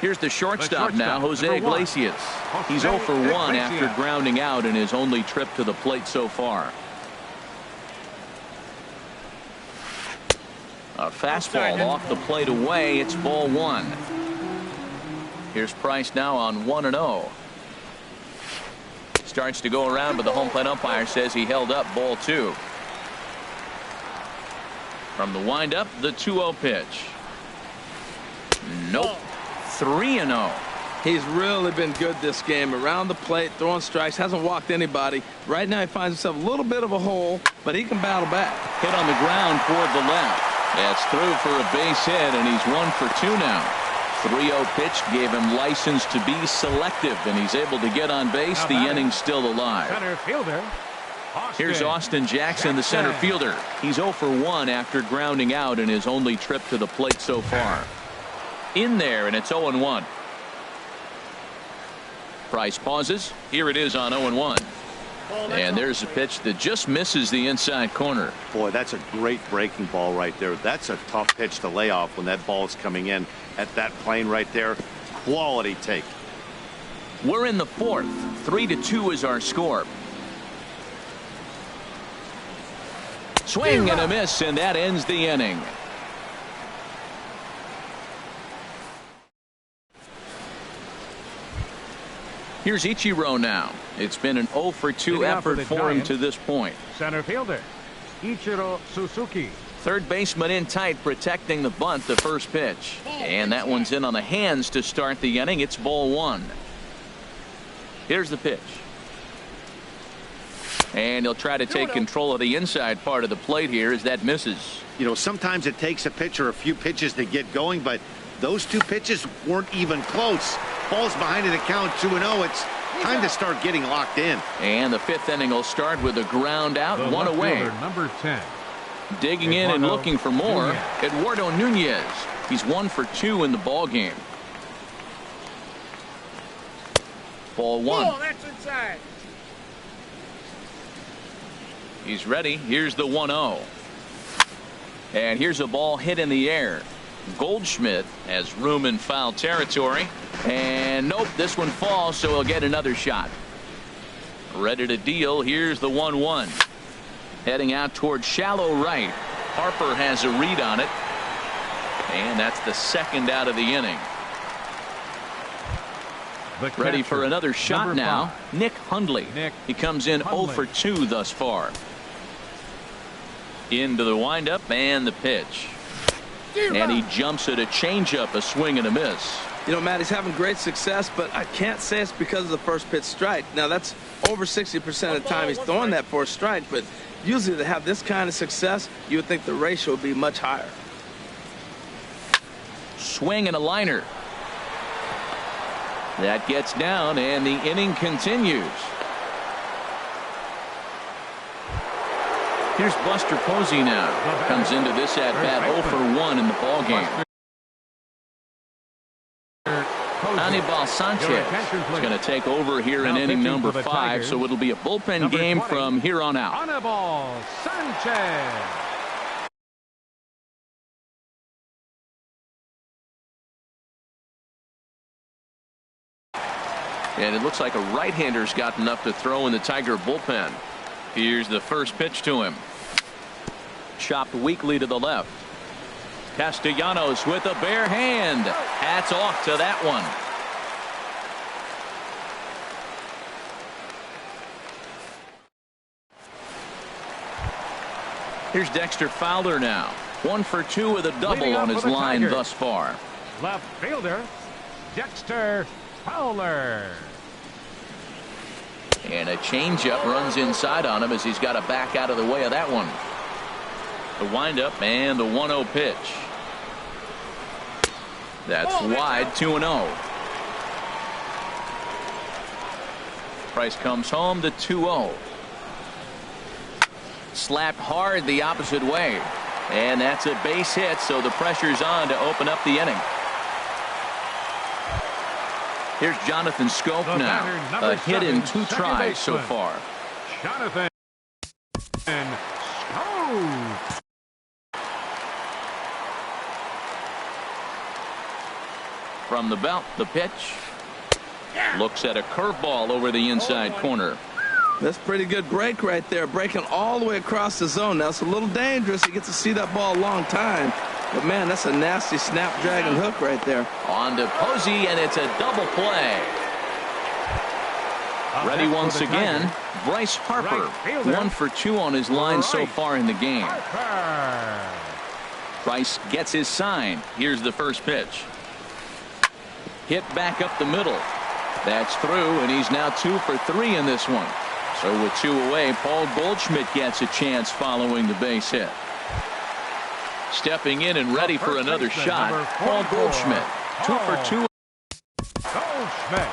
Here's the shortstop now, Jose Iglesias. He's 0 for 1 after grounding out in his only trip to the plate so far. A fastball off the plate away. It's ball 1. Here's Price now on 1-0. Starts to go around, but the home plate umpire says he held up ball 2. From the windup, the 2-0 pitch. Nope. 3-0. He's really been good this game. Around the plate, throwing strikes, hasn't walked anybody. Right now he finds himself a little bit of a hole, but he can battle back. Hit on the ground toward the left. That's through for a base hit, and he's 1 for 2 now. 3-0 pitch gave him license to be selective, and he's able to get on base. The inning's still alive. Center fielder. Here's Austin Jackson, the center fielder. He's 0 for 1 after grounding out in his only trip to the plate so far. In there, and it's 0-1. Price pauses. Here it is on 0-1. And there's a pitch that just misses the inside corner. Boy, that's a great breaking ball right there. That's a tough pitch to lay off when that ball is coming in at that plane right there. Quality take. We're in the 4th. 3-2 is our score. Swing and a miss, and that ends the inning. Here's Ichiro now. It's been an 0 for 2 effort for him to this point. Center fielder, Ichiro Suzuki. Third baseman in tight, protecting the bunt, the first pitch. And that one's in on the hands to start the inning. It's ball 1. Here's the pitch. And he'll try to take control of the inside part of the plate here as that misses. You know, sometimes it takes a pitcher a few pitches to get going, but those 2 pitches weren't even close. Ball's behind in the count, 2-0. It's time to start getting locked in. And the 5th inning will start with a ground out, The 1 away. fielder, number 10. Digging in and looking for more, Eduardo Nunez. He's 1 for 2 in the ball game. Ball 1. Oh, that's inside. He's ready. Here's the 1-0. And here's a ball hit in the air. Goldschmidt has room in foul territory. And nope, this one falls, so he'll get another shot. Ready to deal. Here's the 1-1. Heading out toward shallow right. Harper has a read on it. And that's the 2nd out of the inning. Ready for another shot now. Nick Hundley. He comes in 0 for 2 thus far. Into the windup and the pitch. And he jumps at a changeup, a swing and a miss. You know, Matt, he's having great success, but I can't say it's because of the first pitch strike. Now, that's over 60% of the time he's throwing that for a strike, but usually to have this kind of success, you would think the ratio would be much higher. Swing and a liner. That gets down, and the inning continues. Here's Buster Posey now. Comes into this at bat 0 for 1 in the ball game. Anibal Sanchez is going to take over here in inning number 5, so it'll be a bullpen game from here on out. Anibal Sanchez. And it looks like a right-hander's got enough to throw in the Tiger bullpen. Here's the first pitch to him. chopped weakly to the left. Castellanos with a bare hand. Hats off to that one. Here's Dexter Fowler now. 1 for 2 with a double on his line thus far. Left fielder, Dexter Fowler. And a changeup runs inside on him as he's got to back out of the way of that one. The windup and the 1-0 pitch. That's wide, 2-0. Price comes home to 2-0. Slapped hard the opposite way. And that's a base hit, so the pressure's on to open up the inning. Here's Jonathan Scope now. A hit in 2 tries so far. Jonathan Scope. From the belt, the pitch. Looks at a curveball over the inside corner. That's pretty good break right there, breaking all the way across the zone. Now it's a little dangerous. You get to see that ball a long time. But man, that's a nasty snapdragon hook right there. On to Posey, and it's a double play. Ready once again, Bryce Harper. 1 for 2 on his line so far in the game. Bryce gets his sign. Here's the first pitch. Hit back up the middle. That's through, and he's now 2 for 3 in this one. So with 2 away, Paul Goldschmidt gets a chance following the base hit. Stepping in and ready for another shot, Paul Goldschmidt. 2 for 2. Goldschmidt.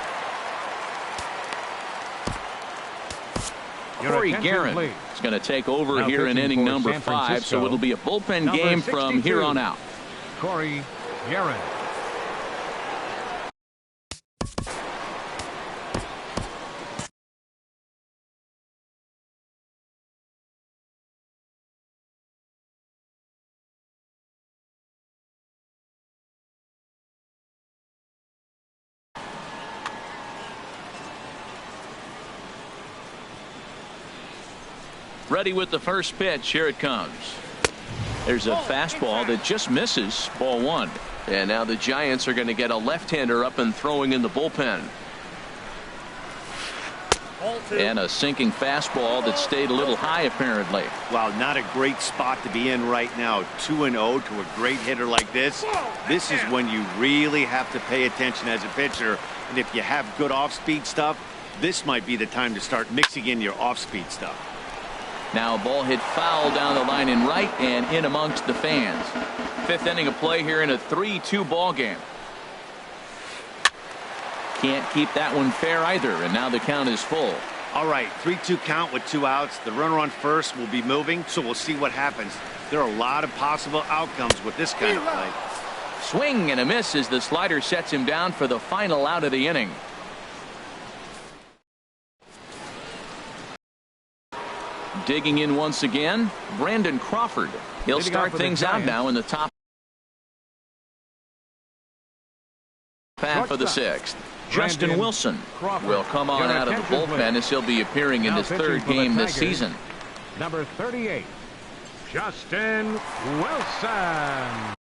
Corey Guerin is going to take over here in inning number 5, so it'll be a bullpen game from here on out. Corey Guerin. Ready with the first pitch. Here it comes. There's a fastball that just misses. Ball 1. And now the Giants are going to get a left-hander up and throwing in the bullpen. And a sinking fastball that stayed a little high apparently. Well, not a great spot to be in right now. 2-0 to a great hitter like this. This is when you really have to pay attention as a pitcher. And if you have good off-speed stuff, this might be the time to start mixing in your off-speed stuff. Now a ball hit foul down the line in right and in amongst the fans. 5th inning of play here in a 3-2 ball game. Can't keep that one fair either, and now the count is full. All right, 3-2 count with 2 outs. The runner on first will be moving, so we'll see what happens. There are a lot of possible outcomes with this kind of play. Swing and a miss as the slider sets him down for the final out of the inning. Digging in once again, Brandon Crawford. He'll start things out now in the top half of the 6th. Justin Wilson will come on out of the bullpen as he'll be appearing in his 3rd game this season. Number 38, Justin Wilson.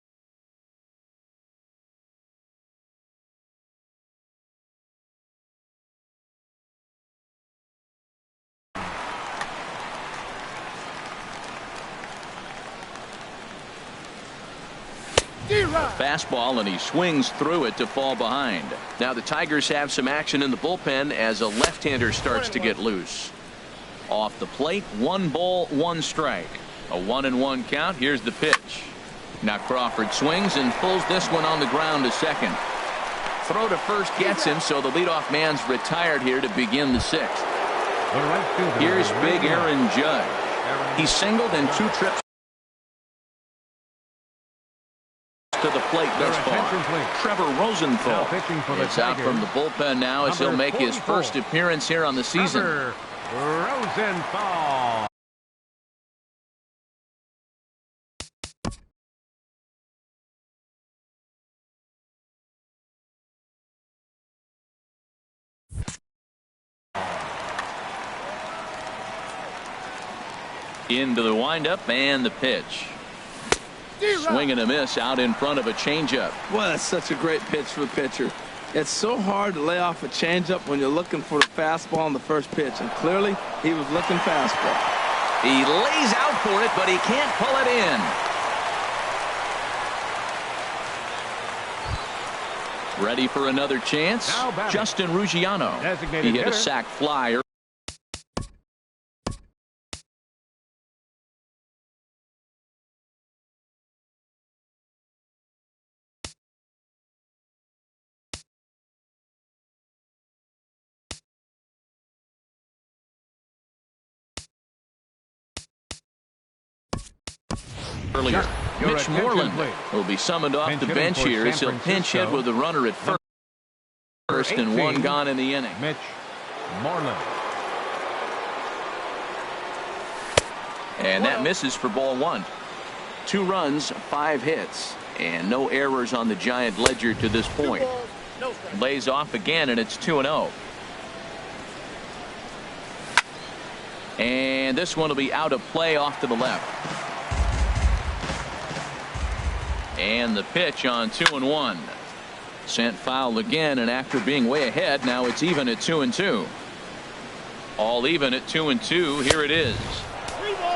Fastball, and he swings through it to fall behind. Now the Tigers have some action in the bullpen as a left-hander starts to get loose. Off the plate, 1 ball, 1 strike. A 1-1 count. Here's the pitch. Now Crawford swings and pulls this one on the ground to second. Throw to first gets him, so the leadoff man's retired here to begin the 6th. Here's big Aaron Judge. He singled in 2 trips to the plate thus far. Trevor Rosenthal is out from the bullpen now as he'll make his first appearance here on the season. Rosenthal. Into the windup and the pitch. Swing and a miss out in front of a changeup. Well, that's such a great pitch for the pitcher. It's so hard to lay off a changeup when you're looking for the fastball on the first pitch, and clearly he was looking fastball. He lays out for it, but he can't pull it in. Ready for another chance. Justin Ruggiano. He hit a sac fly. Earlier. Mitch Moreland will be summoned off the bench here as he'll pinch hit with the runner at first and one gone in the inning. Mitch Moreland. And that misses for ball one. 2 runs, 5 hits, and no errors on the Giant ledger to this point. Lays off again, and it's 2-0. And this one will be out of play off to the left. And the pitch on 2-1. Sent foul again, and after being way ahead, now it's even at 2-2. All even at 2-2. Here it is.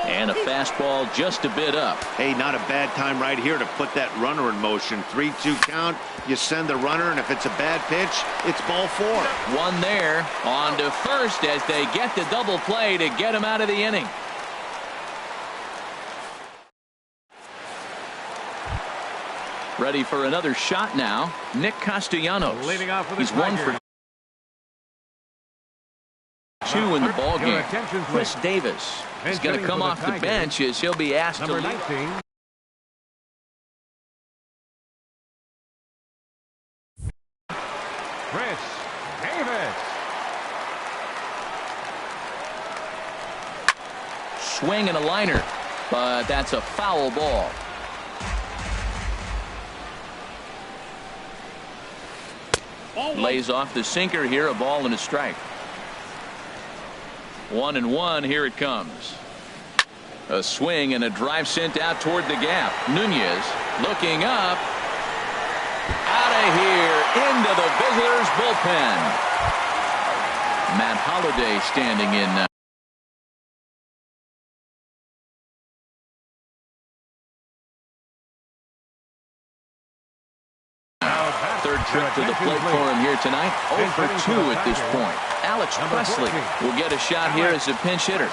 And a fastball just a bit up. Hey, not a bad time right here to put that runner in motion. 3-2 count. You send the runner, and if it's a bad pitch, it's ball 4. One there. On to first as they get the double play to get him out of the inning. Ready for another shot now. Nick Castellanos. Leading off with He's 1 for 2 in the ball game. Chris Davis is going to come off the bench as he'll be asked to leave. 19. Chris Davis. Swing and a liner, but that's a foul ball. Lays off the sinker here, a ball and a strike. 1-1, here it comes. A swing and a drive sent out toward the gap. Nunez looking up. Out of here into the visitors' bullpen. Matt Holliday standing in now. Third trip to the plate for him here tonight. 0 for 2 at this point. Alex Presley will get a shot here as a pinch hitter.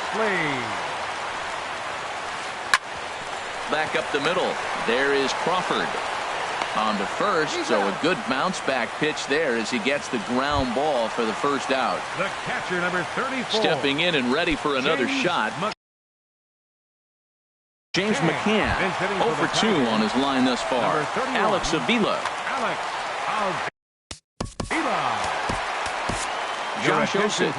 Back up the middle. There is Crawford on to first. So a good bounce back pitch there as he gets the ground ball for the first out. The catcher, number 34. Stepping in and ready for another shot. James McCann 0 for 2 on his line thus far. Alex Avila. Josh Osich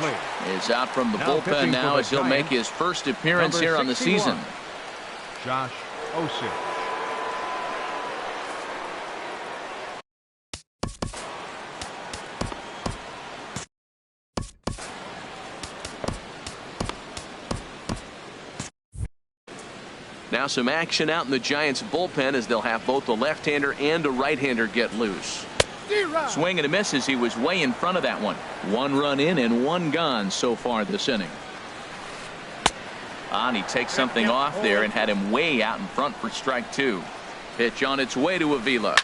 is out from the bullpen now as he'll make his first appearance here on the season. Josh Osich. Now some action out in the Giants bullpen as they'll have both a left-hander and a right-hander get loose. Swing and a miss as he was way in front of that one. 1 run in and 1 gone so far this inning. And he takes something off there and had him way out in front for strike 2. Pitch on its way to Avila.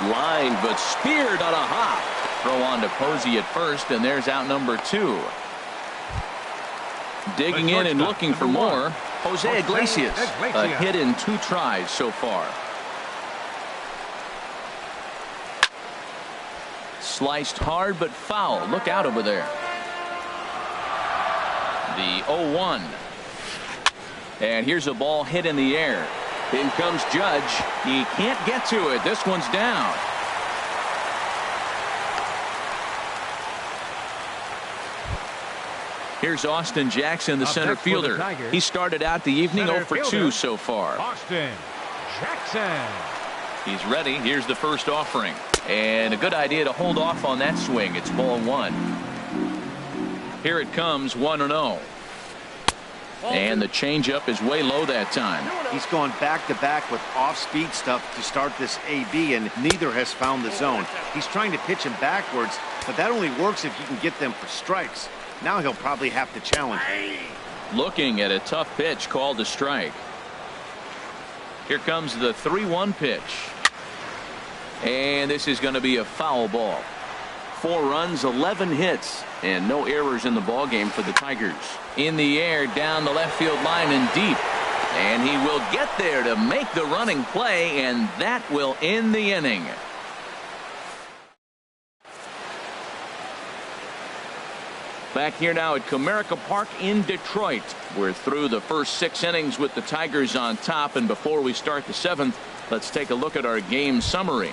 Line but speared on a hop. Throw on to Posey at first, and there's out number 2. Digging in and looking for more. Jose Iglesias. A hit in 2 tries so far. Sliced hard but foul. Look out over there. The 0-1. And here's a ball hit in the air. In comes Judge. He can't get to it. This one's down. Here's Austin Jackson, the center fielder. He started out the evening 0 for 2 so far. Austin Jackson. He's ready. Here's the first offering. And a good idea to hold off on that swing. It's ball 1. Here it comes, 1-0. And the changeup is way low that time. He's going back-to-back with off-speed stuff to start this AB, and neither has found the zone. He's trying to pitch him backwards, but that only works if you can get them for strikes. Now he'll probably have to challenge. Looking at a tough pitch called a strike. Here comes the 3-1 pitch. And this is going to be a foul ball. 4 runs, 11 hits, and no errors in the ball game for the Tigers. In the air, down the left field line and deep. And he will get there to make the running play, and that will end the inning. Back here now at Comerica Park in Detroit. We're through the first 6 innings with the Tigers on top, and before we start the 7th, let's take a look at our game summary.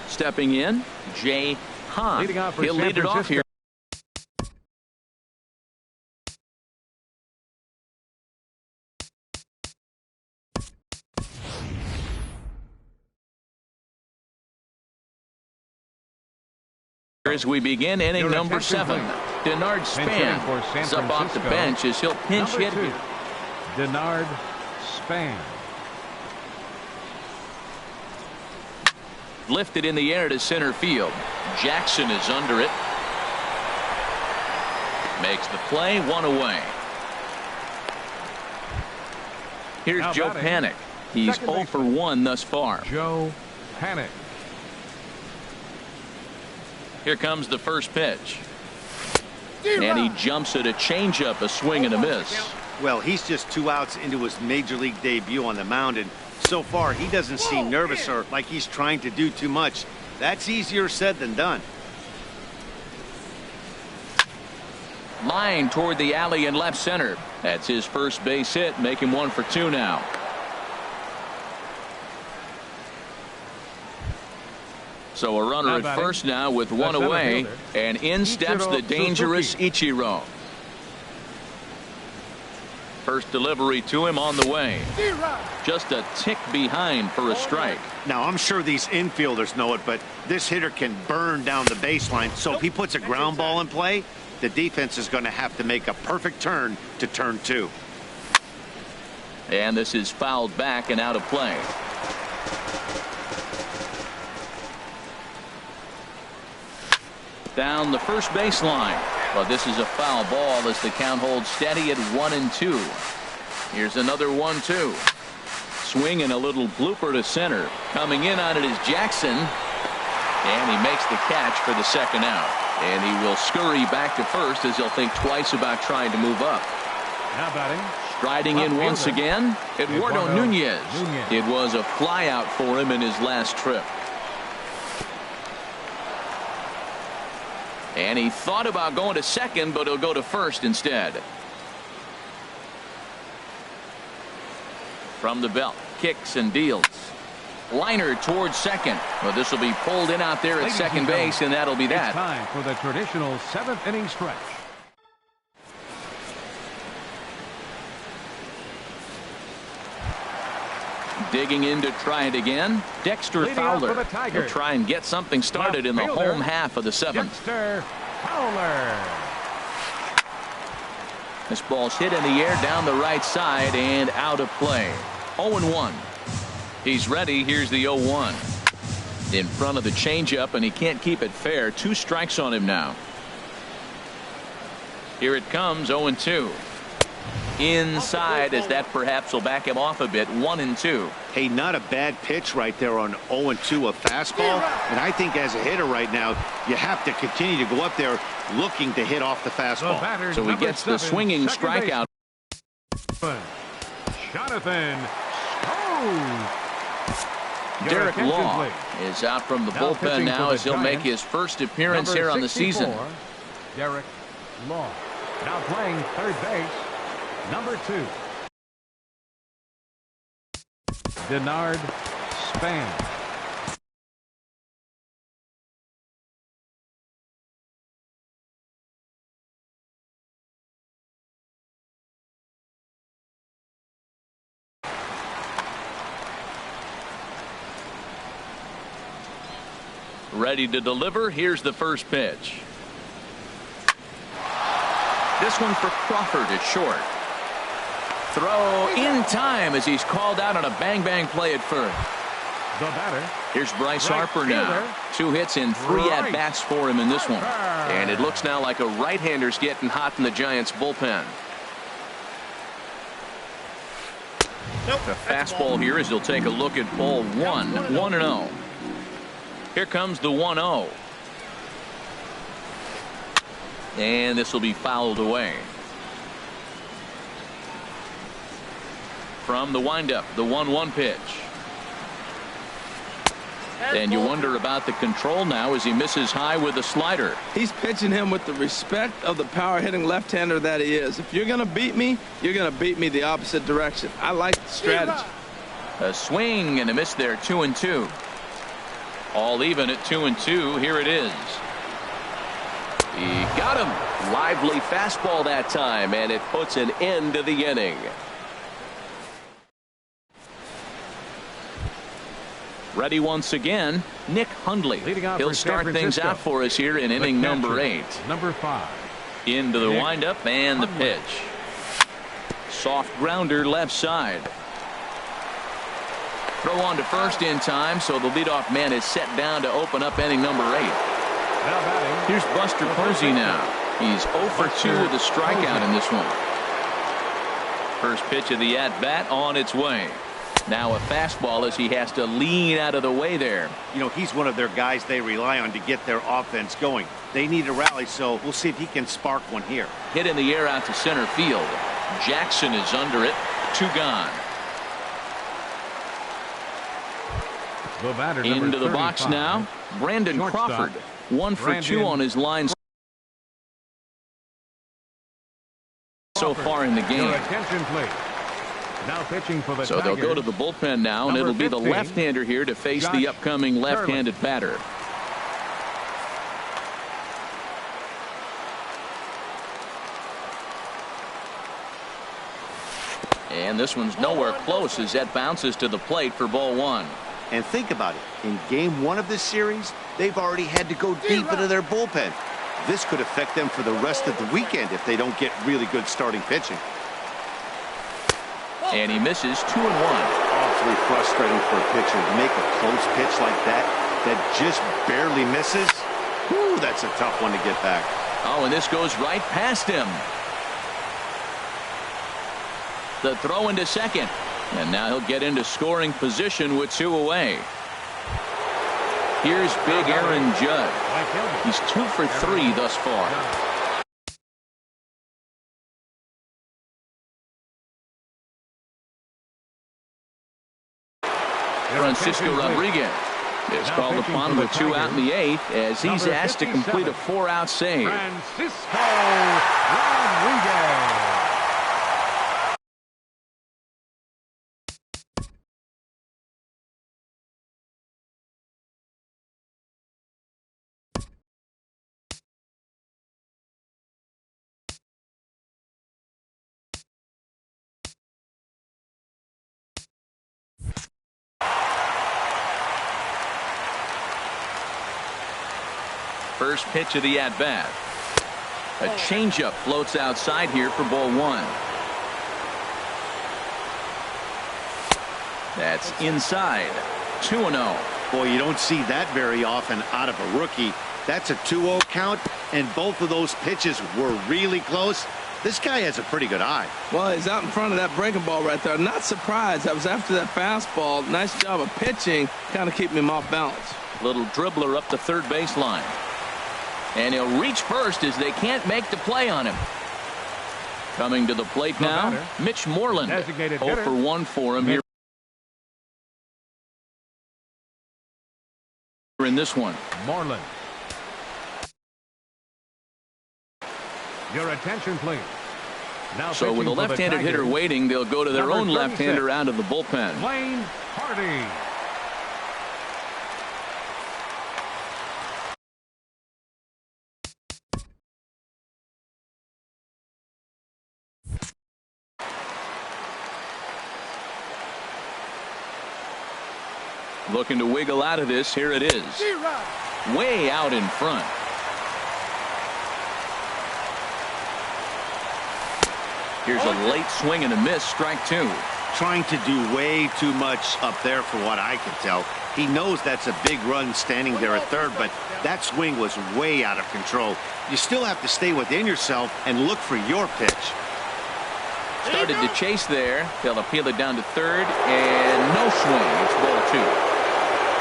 Stepping in, Jay Hahn. He'll lead it off here. As we begin inning number 7, Denard Span is up off the bench as he'll pinch hit. Denard Span. Lifted in the air to center field. Jackson is under it. Makes the play, 1 away. Here's Joe Panik. He's 0 for 1 thus far. Joe Panik. Here comes the first pitch. And he jumps at a changeup, a swing and a miss. Well, he's just 2 outs into his major league debut on the mound, and so far he doesn't seem nervous or like he's trying to do too much. That's easier said than done. Line toward the alley in left center. That's his first base hit, make him 1 for 2 now. So a runner at first now with 1 away, and in steps the dangerous Ichiro. First delivery to him on the way. Just a tick behind for a strike. Now, I'm sure these infielders know it, but this hitter can burn down the baseline. So if he puts a ground ball in play, the defense is going to have to make a perfect turn to turn 2. And this is fouled back and out of play. Down the first baseline. But this is a foul ball as the count holds steady at 1-2. Here's another 1-2. Swing and a little blooper to center. Coming in on it is Jackson. And he makes the catch for the second out. And he will scurry back to first as he'll think twice about trying to move up. Now batting. Striding in once again, Eduardo Nunez. It was a fly out for him in his last trip. And he thought about going to second, but he'll go to first instead. From the belt, kicks and deals. Liner towards second. Well, this will be pulled in out there at second base, and that'll be that. It's time for the traditional 7th inning stretch. Digging in to try it again, Dexter Fowler. He'll try and get something started in the home half of the 7th. Dexter Fowler. This ball's hit in the air down the right side and out of play. 0-1. He's ready. Here's the 0-1. In front of the changeup, and he can't keep it fair. 2 strikes on him now. Here it comes, 0-2. Inside, as that perhaps will back him off a bit. 1-2. Hey, not a bad pitch right there on 0-2, a fastball. And I think as a hitter right now, you have to continue to go up there looking to hit off the fastball. So he gets the swinging strikeout. Jonathan Stone. Derek Law is out from the bullpen now as he'll make his first appearance here on the season. Derek Law now playing third base. Number 2. Denard Span. Ready to deliver. Here's the first pitch. This one for Crawford is short. Throw in time as he's called out on a bang-bang play at first. The batter. Here's Bryce Harper now. 2 hits and 3 at-bats for him in this one. And it looks now like a right-hander's getting hot in the Giants' bullpen. The fastball here as he'll take a look at ball 1. 1-0. Here comes the 1-0. And this will be fouled away. From the windup, the 1-1 pitch. And you wonder about the control now as he misses high with a slider. He's pitching him with the respect of the power-hitting left-hander that he is. If you're going to beat me, you're going to beat me the opposite direction. I like the strategy. A swing and a miss there, 2-2. All even at 2-2. Here it is. He got him. Lively fastball that time, and it puts an end to the inning. Ready once again, Nick Hundley. He'll start things out for us here in inning number 8. Number 5. Into the windup and the pitch. Soft grounder left side. Throw on to first in time, so the leadoff man is set down to open up inning number 8. Here's Buster Posey now. He's 0 for 2 with a strikeout in this one. First pitch of the at-bat on its way. Now a fastball as he has to lean out of the way there. You know, he's one of their guys they rely on to get their offense going. They need a rally, so we'll see if he can spark one here. Hit in the air out to center field. Jackson is under it. 2 gone. The batter, into the box now. Brandon Crawford. 1 for 2 on his line so far in the game. Your attention, please. Now pitching for the so they'll go to the bullpen now, and it'll be the left-hander here to face the upcoming left-handed batter. And this one's nowhere close as that bounces to the plate for ball 1. And think about it. In game 1 of this series, they've already had to go deep into their bullpen. This could affect them for the rest of the weekend if they don't get really good starting pitching. And he misses 2-1. Awfully frustrating for a pitcher to make a close pitch like that just barely misses. Whew, that's a tough one to get back. Oh, and this goes right past him. The throw into second. And now he'll get into scoring position with 2 away. Here's big Aaron Judd. He's 2 for 3 thus far. Francisco Rodriguez is called upon with 2 out in the 8th as he's asked to complete a 4-out save. Francisco Rodriguez. First pitch of the at-bat. A changeup floats outside here for ball 1. That's inside. 2-0. Boy, you don't see that very often out of a rookie. That's a 2-0 count, and both of those pitches were really close. This guy has a pretty good eye. Well, he's out in front of that breaking ball right there. Not surprised. I was after that fastball. Nice job of pitching, kind of keeping him off balance. Little dribbler up the third baseline. And he'll reach first as they can't make the play on him. Coming to the plate now, Mitch Moreland. 0 for 1 for him here in this one. Moreland. Your attention, please. Now so with a left-handed hitter waiting, they'll go to their own left-hander out of the bullpen. Wayne Hardy. Looking to wiggle out of this. Here it is. Way out in front. Here's a late swing and a miss, strike two. Trying to do way too much up there for what I can tell. He knows that's a big run standing there at third, but that swing was way out of control. You still have to stay within yourself and look for your pitch. Started to chase there. They'll appeal it down to third, and no swing. It's ball two.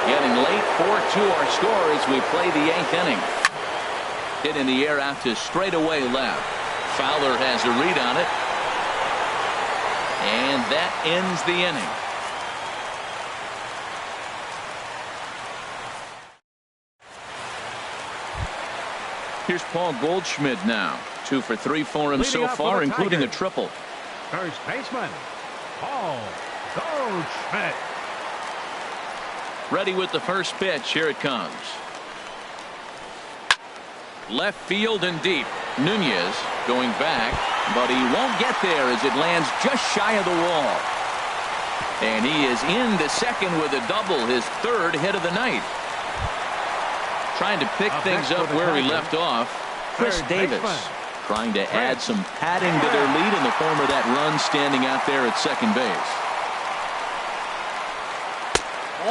Getting late, 4-2 our score as we play the eighth inning. Hit in the air out to straightaway left. Fowler has a read on it. And that ends the inning. Here's Paul Goldschmidt now. 2 for 3 for him so far, including a triple. First baseman, Paul Goldschmidt. Ready with the first pitch. Here it comes. Left field and deep. Nunez going back, but he won't get there as it lands just shy of the wall. And he is into second with a double, his third hit of the night. Trying to pick things up where he left off. Chris Davis trying to add some padding to their lead in the form of that run standing out there at second base.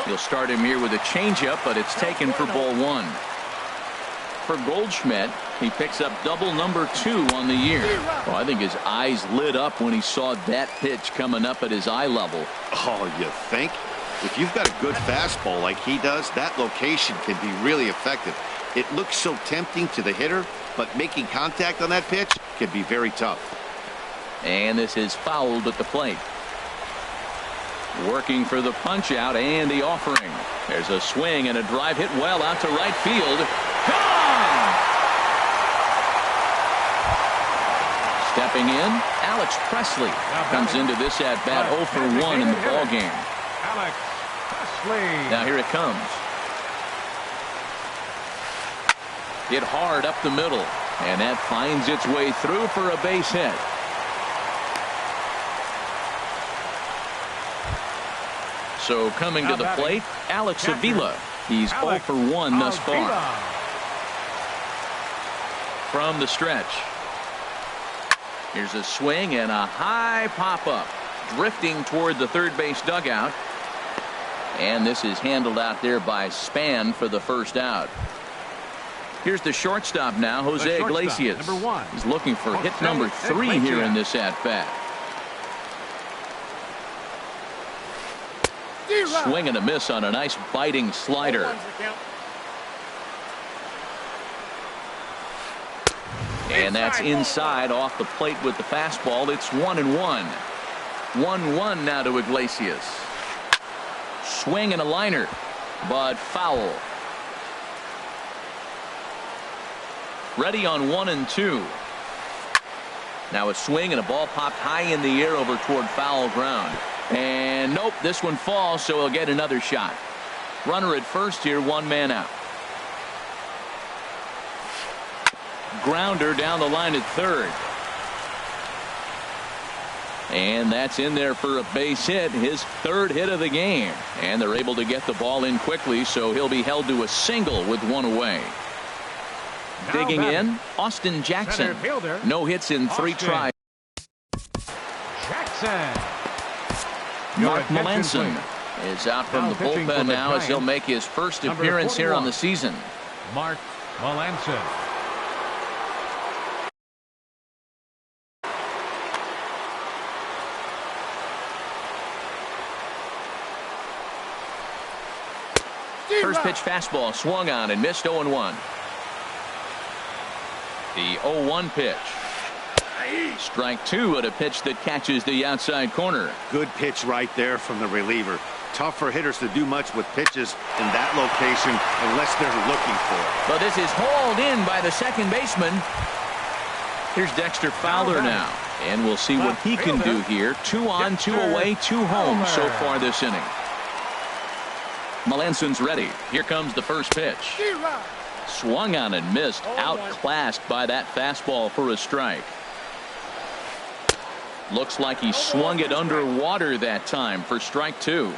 He'll start him here with a changeup, but it's taken for ball one. For Goldschmidt, he picks up double number 2 on the year. Well, I think his eyes lit up when he saw that pitch coming up at his eye level. Oh, you think? If you've got a good fastball like he does, that location can be really effective. It looks so tempting to the hitter, but making contact on that pitch can be very tough. And this is fouled at the plate. Working for the punch out and the offering. There's a swing and a drive hit well out to right field. Gone! Stepping in, Alex Presley comes into this at bat 0 for 1 in the ball game. Alex Presley. Now here it comes. Hit hard up the middle, and that finds its way through for a base hit. So coming to the plate, Alex Avila. He's 0 for 1 thus far. From the stretch. Here's a swing and a high pop-up. Drifting toward the third base dugout. And this is handled out there by Span for the first out. Here's the shortstop now, Jose Iglesias. Number 1. He's looking for hit number 3 here in this at-bat. Swing and a miss on a nice biting slider. And that's inside off the plate with the fastball. It's 1-1. 1-1 now to Iglesias. Swing and a liner, but foul. Ready on 1-2. Now a swing and a ball popped high in the air over toward foul ground. And nope, this one falls, so he'll get another shot. Runner at first here, 1 man out. Grounder down the line at third. And that's in there for a base hit, his 3rd hit of the game. And they're able to get the ball in quickly, so he'll be held to a single with 1 away. Now digging in, Austin Jackson. No hits in 3 tries. Jackson. Mark Melanson is out from the bullpen now as he'll make his first appearance here on the season. Mark Melanson. First pitch fastball swung on and missed 0-1. The 0-1 pitch. Strike 2 at a pitch that catches the outside corner. Good pitch right there from the reliever. Tough for hitters to do much with pitches in that location unless they're looking for it. But this is hauled in by the second baseman. Here's Dexter Fowler now. And we'll see what he can do here. 2 on, 2 away, 2 home so far this inning. Melanson's ready. Here comes the first pitch. Swung on and missed. Outclassed by that fastball for a strike. Looks like he swung it underwater that time for strike 2.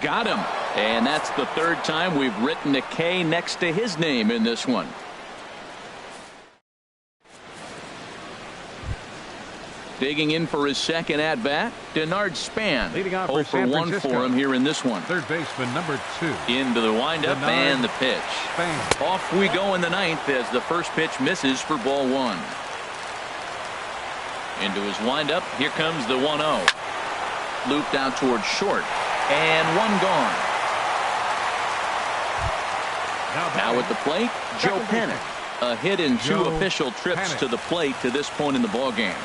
Got him. And that's the 3rd time we've written a K next to his name in this one. Digging in for his second at-bat, Denard Span. Leading off 0 for for San 1 Francisco. for him here in this one. Third baseman number 2. Into the windup and the pitch. Span. Off we go in the ninth as the first pitch misses for ball 1. Into his windup, here comes the 1-0. Looped out towards short, and one gone. Now at the plate, Joe Panic. A hit in 2 official trips to the plate to this point in the ballgame.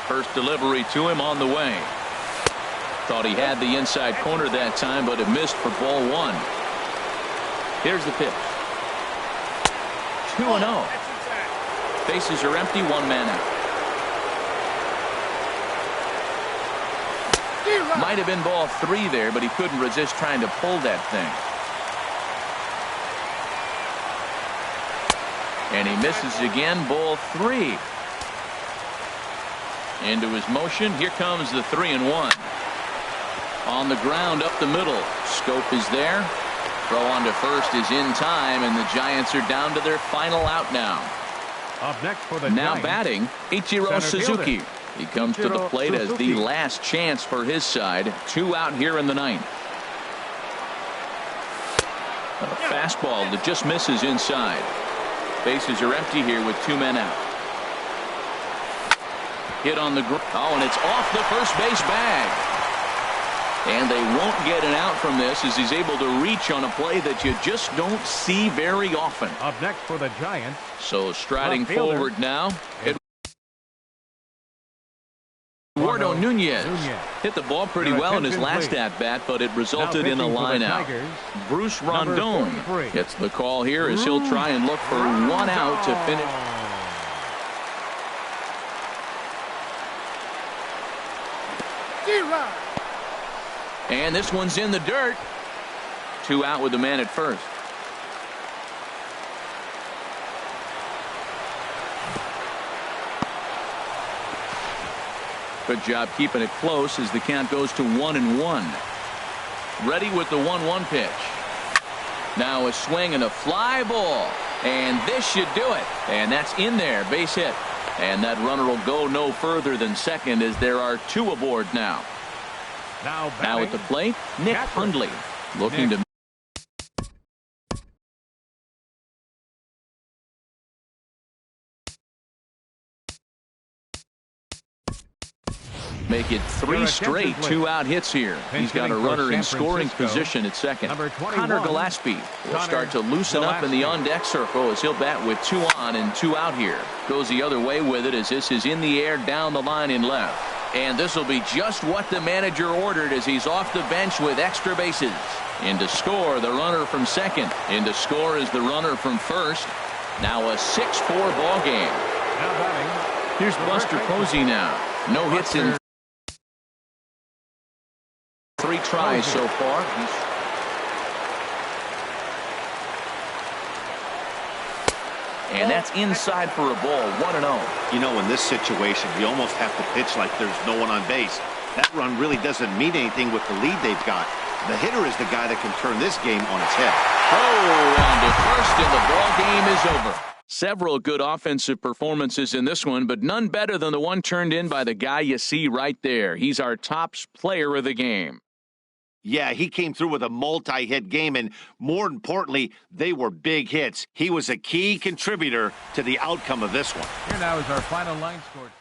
First delivery to him on the way. Thought he had the inside corner that time, but it missed for ball 1. Here's the pitch. 2-0. Bases are empty, 1 man out. Might have been ball 3 there, but he couldn't resist trying to pull that thing. And he misses again, ball 3. Into his motion, here comes the 3-1. On the ground up the middle. Scope is there. Throw on to first is in time, and the Giants are down to their final out now. Up next for the now Giants, batting, Ichiro Suzuki. He comes to the plate as the last chance for his side. 2 out here in the ninth. A fastball that just misses inside. Bases are empty here with 2 men out. Hit on the ground. Oh, and it's off the first base bag. And they won't get an out from this as he's able to reach on a play that you just don't see very often. Up next for the Giants. So striding forward now. Eduardo Nunez hit the ball pretty well in his last at-bat, but it resulted in a line-out. Bruce Rondon gets the call here as he'll try and look for 1 out to finish. And this one's in the dirt. 2 out with the man at first. Good job keeping it close as the count goes to 1-1. Ready with the 1-1 pitch. Now a swing and a fly ball. And this should do it. And that's in there. Base hit. And that runner will go no further than second as there are 2 aboard now. Now at the plate, Nick Hundley looking to make it 3 straight 2-out hits here. He's got a runner in scoring position at second. Connor Gillespie will start to loosen up in the on-deck circle as he'll bat with 2 on and 2 out here. Goes the other way with it as this is in the air down the line in left. And this will be just what the manager ordered as he's off the bench with extra bases. In to score, the runner from second. In to score is the runner from first. Now a 6-4 ball game. Here's Buster Posey now. No hits in 3 tries so far. And that's inside for a ball, 1-0. You know, in this situation, you almost have to pitch like there's no one on base. That run really doesn't mean anything with the lead they've got. The hitter is the guy that can turn this game on its head. Oh, and at first, and the ball game is over. Several good offensive performances in this one, but none better than the one turned in by the guy you see right there. He's our top player of the game. Yeah, he came through with a multi-hit game, and more importantly, they were big hits. He was a key contributor to the outcome of this one. Here now is our final line score.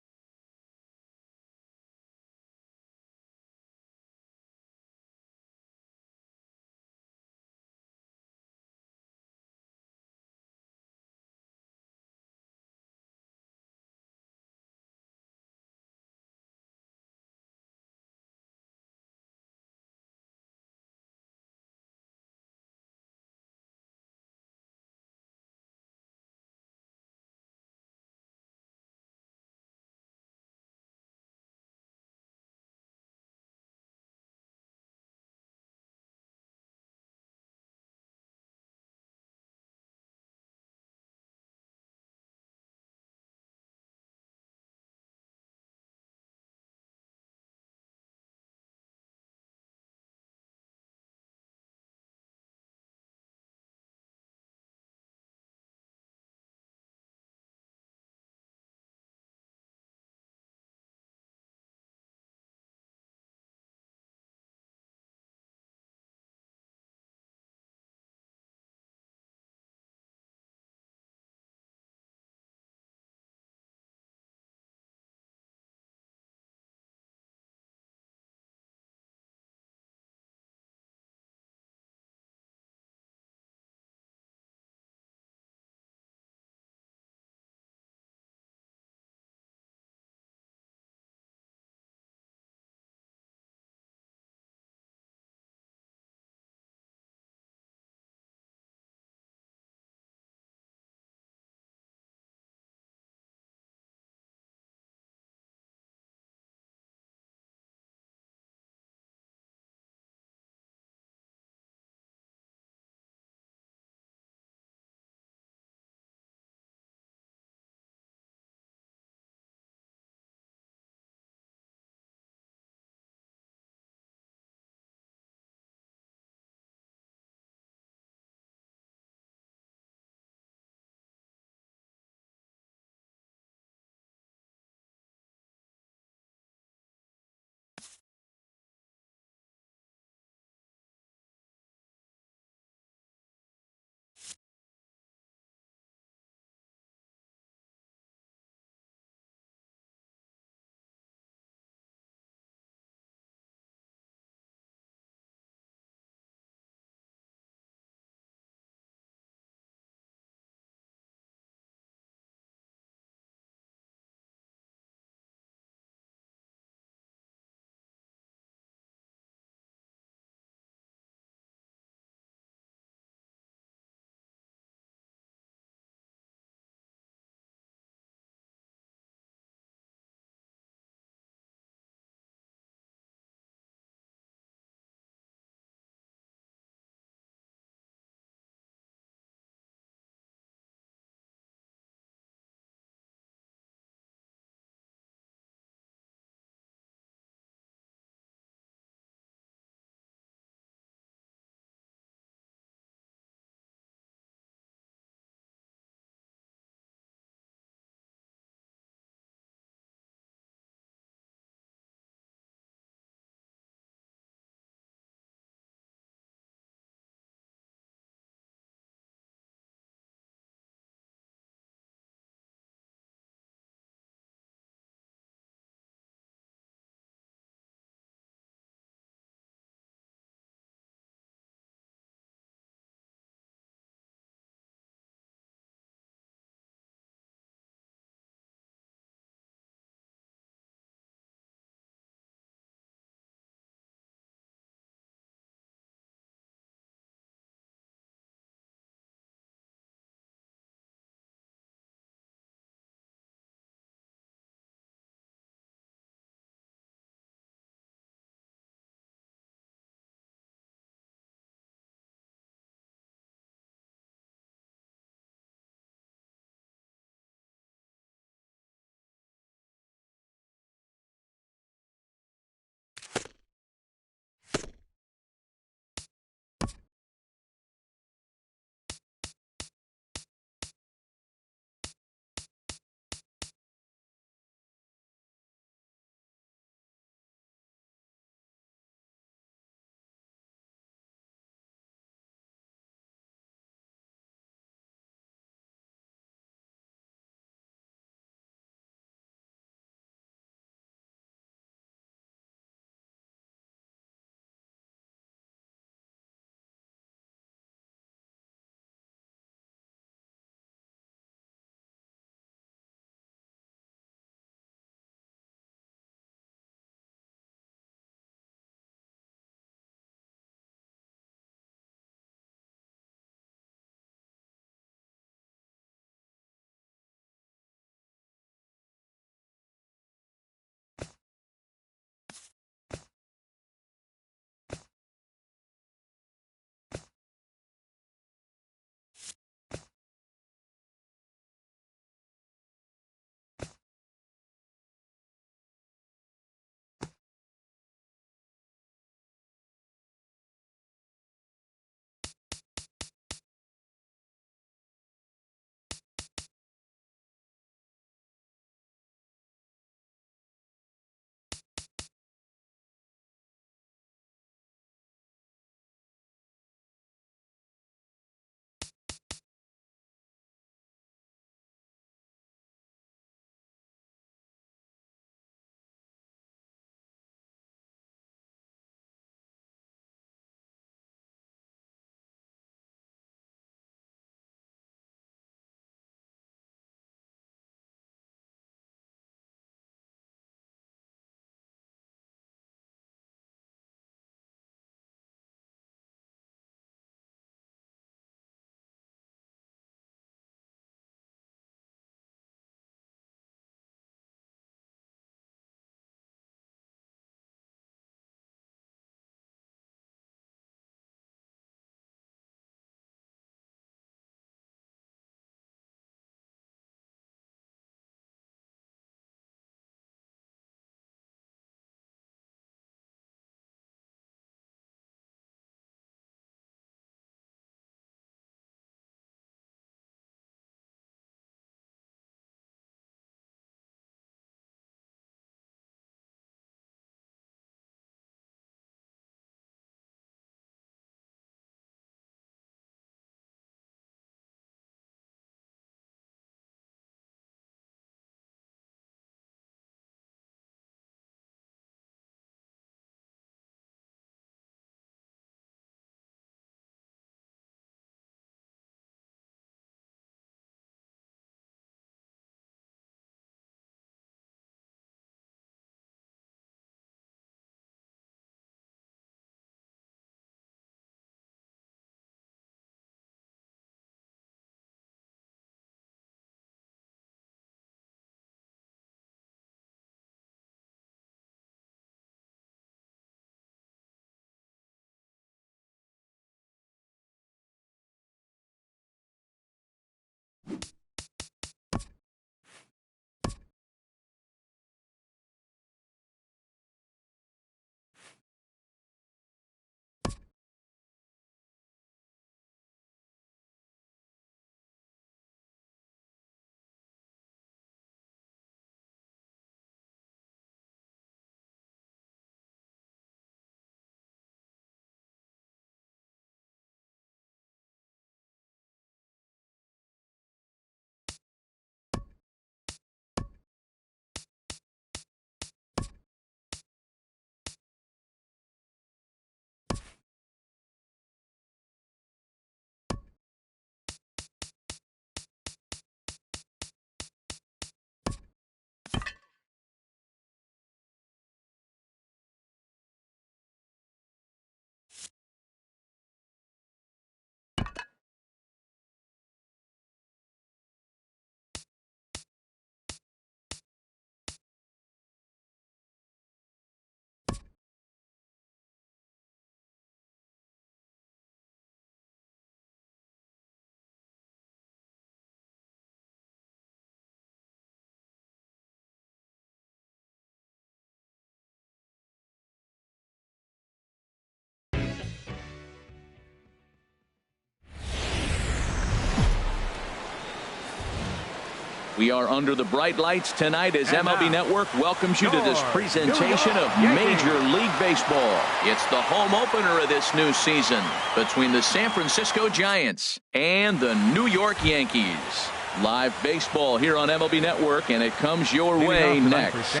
We are under the bright lights tonight as MLB Network welcomes you to this presentation of Major League Baseball. It's the home opener of this new season between the San Francisco Giants and the New York Yankees. Live baseball here on MLB Network, and it comes your way next.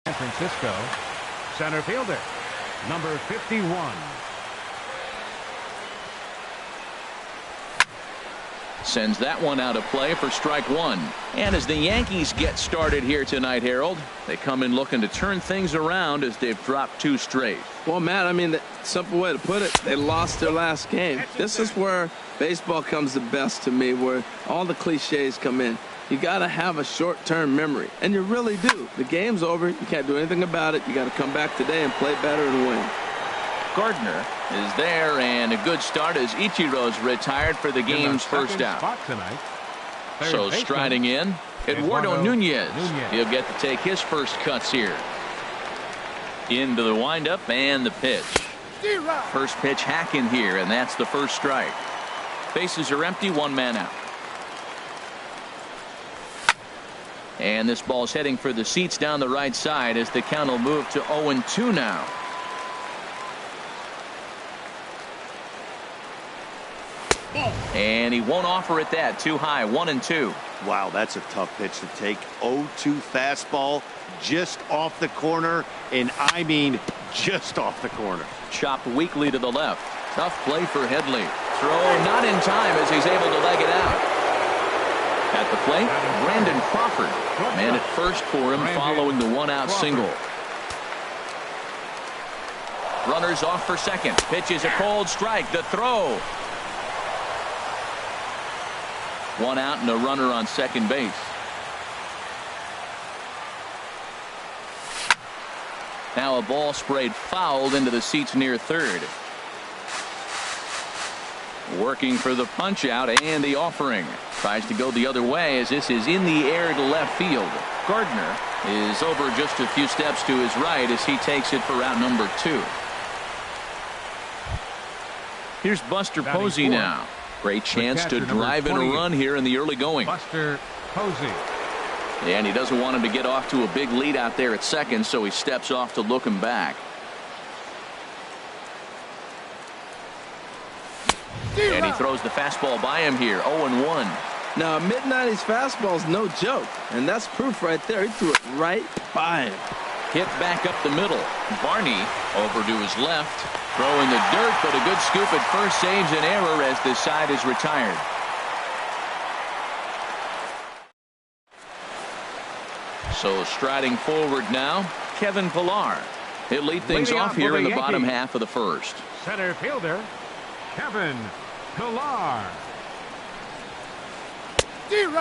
San Francisco, center fielder, number 51. Sends that one out of play for strike one. And as the Yankees get started here tonight, Harold, they come in looking to turn things around as they've dropped 2 straight. Well, Matt, I mean, the simple way to put it, they lost their last game. This is where baseball comes the best to me, where all the cliches come in. You got to have a short-term memory, and you really do. The game's over. You can't do anything about it. You got to come back today and play better and win. Gardner is there, and a good start as Ichiro's retired for the game's first out. So striding in, Eduardo Nunez. He'll get to take his first cuts here. Into the windup and the pitch. First pitch hacking here, and that's the first strike. Bases are empty, 1 man out. And this ball's heading for the seats down the right side as the count will move to 0-2 now. And he won't offer it that. Too high. 1-2. Wow, that's a tough pitch to take. 0-2 fastball just off the corner, and I mean just off the corner. Chopped weakly to the left. Tough play for Headley. Throw not in time as he's able to leg it out. At the plate, Brandon Crawford. Man at first for him following the 1-out single. Runners off for second. Pitch is a cold strike. The throw. 1 out and a runner on second base. Now a ball sprayed foul into the seats near third. Working for the punch out and the offering. Tries to go the other way as this is in the air to left field. Gardner is over just a few steps to his right as he takes it for out number 2. Here's Buster Posey now. Great chance to drive in a run here in the early going. Buster Posey. And he doesn't want him to get off to a big lead out there at second, so he steps off to look him back. And he throws the fastball by him here. 0-1. Now, a mid-90s fastball is no joke, and that's proof right there. He threw it right by him. Hit back up the middle. Barney over to his left. Throw in the dirt, but a good scoop at first saves an error as this side is retired. So striding forward now, Kevin Pillar. He'll lead things off here in the bottom half of the first. Center fielder, Kevin Pillar.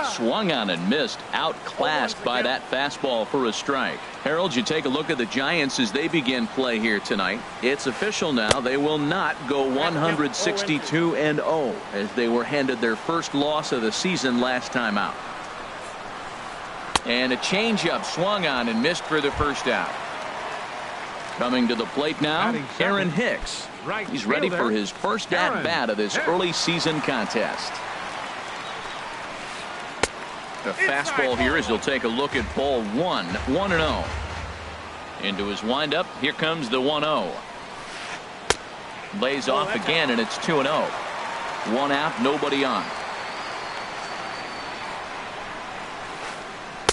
Swung on and missed. Outclassed by that fastball for a strike. Harold, you take a look at the Giants as they begin play here tonight. It's official now. They will not go 162-0 as they were handed their first loss of the season last time out. And a changeup swung on and missed for the first out. Coming to the plate now, Aaron Hicks. He's ready for his first at-bat of this early season contest. A fastball here as he'll take a look at ball 1. 1-0. Into his windup. Here comes the 1-0. Lays off again, and it's 2-0. 1 out, nobody on.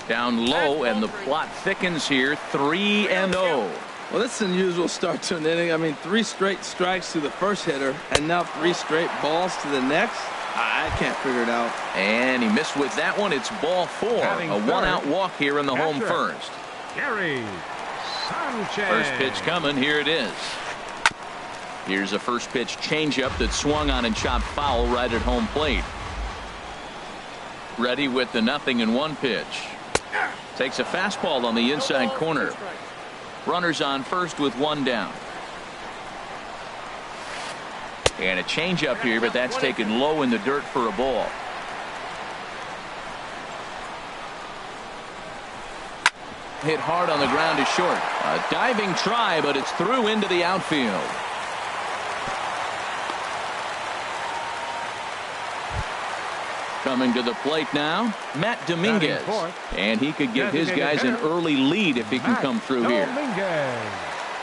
Down low, and the plot thickens here. 3-0. Well, this is an unusual start to an inning. I mean, 3 straight strikes to the first hitter, and now 3 straight balls to the next. I can't figure it out. And he missed with that one. It's ball 4. A 1-out walk here in the home first. Gary Sanchez. First pitch coming. Here it is. Here's a first pitch changeup that swung on and chopped foul right at home plate. Ready with the 0-1 pitch. Takes a fastball on the inside corner. Runners on first with 1 down. And a changeup here, but that's taken low in the dirt for a ball. Hit hard on the ground to short. A diving try, but it's through into the outfield. Coming to the plate now, Matt Dominguez. And he could give his guys an early lead if he can come through here.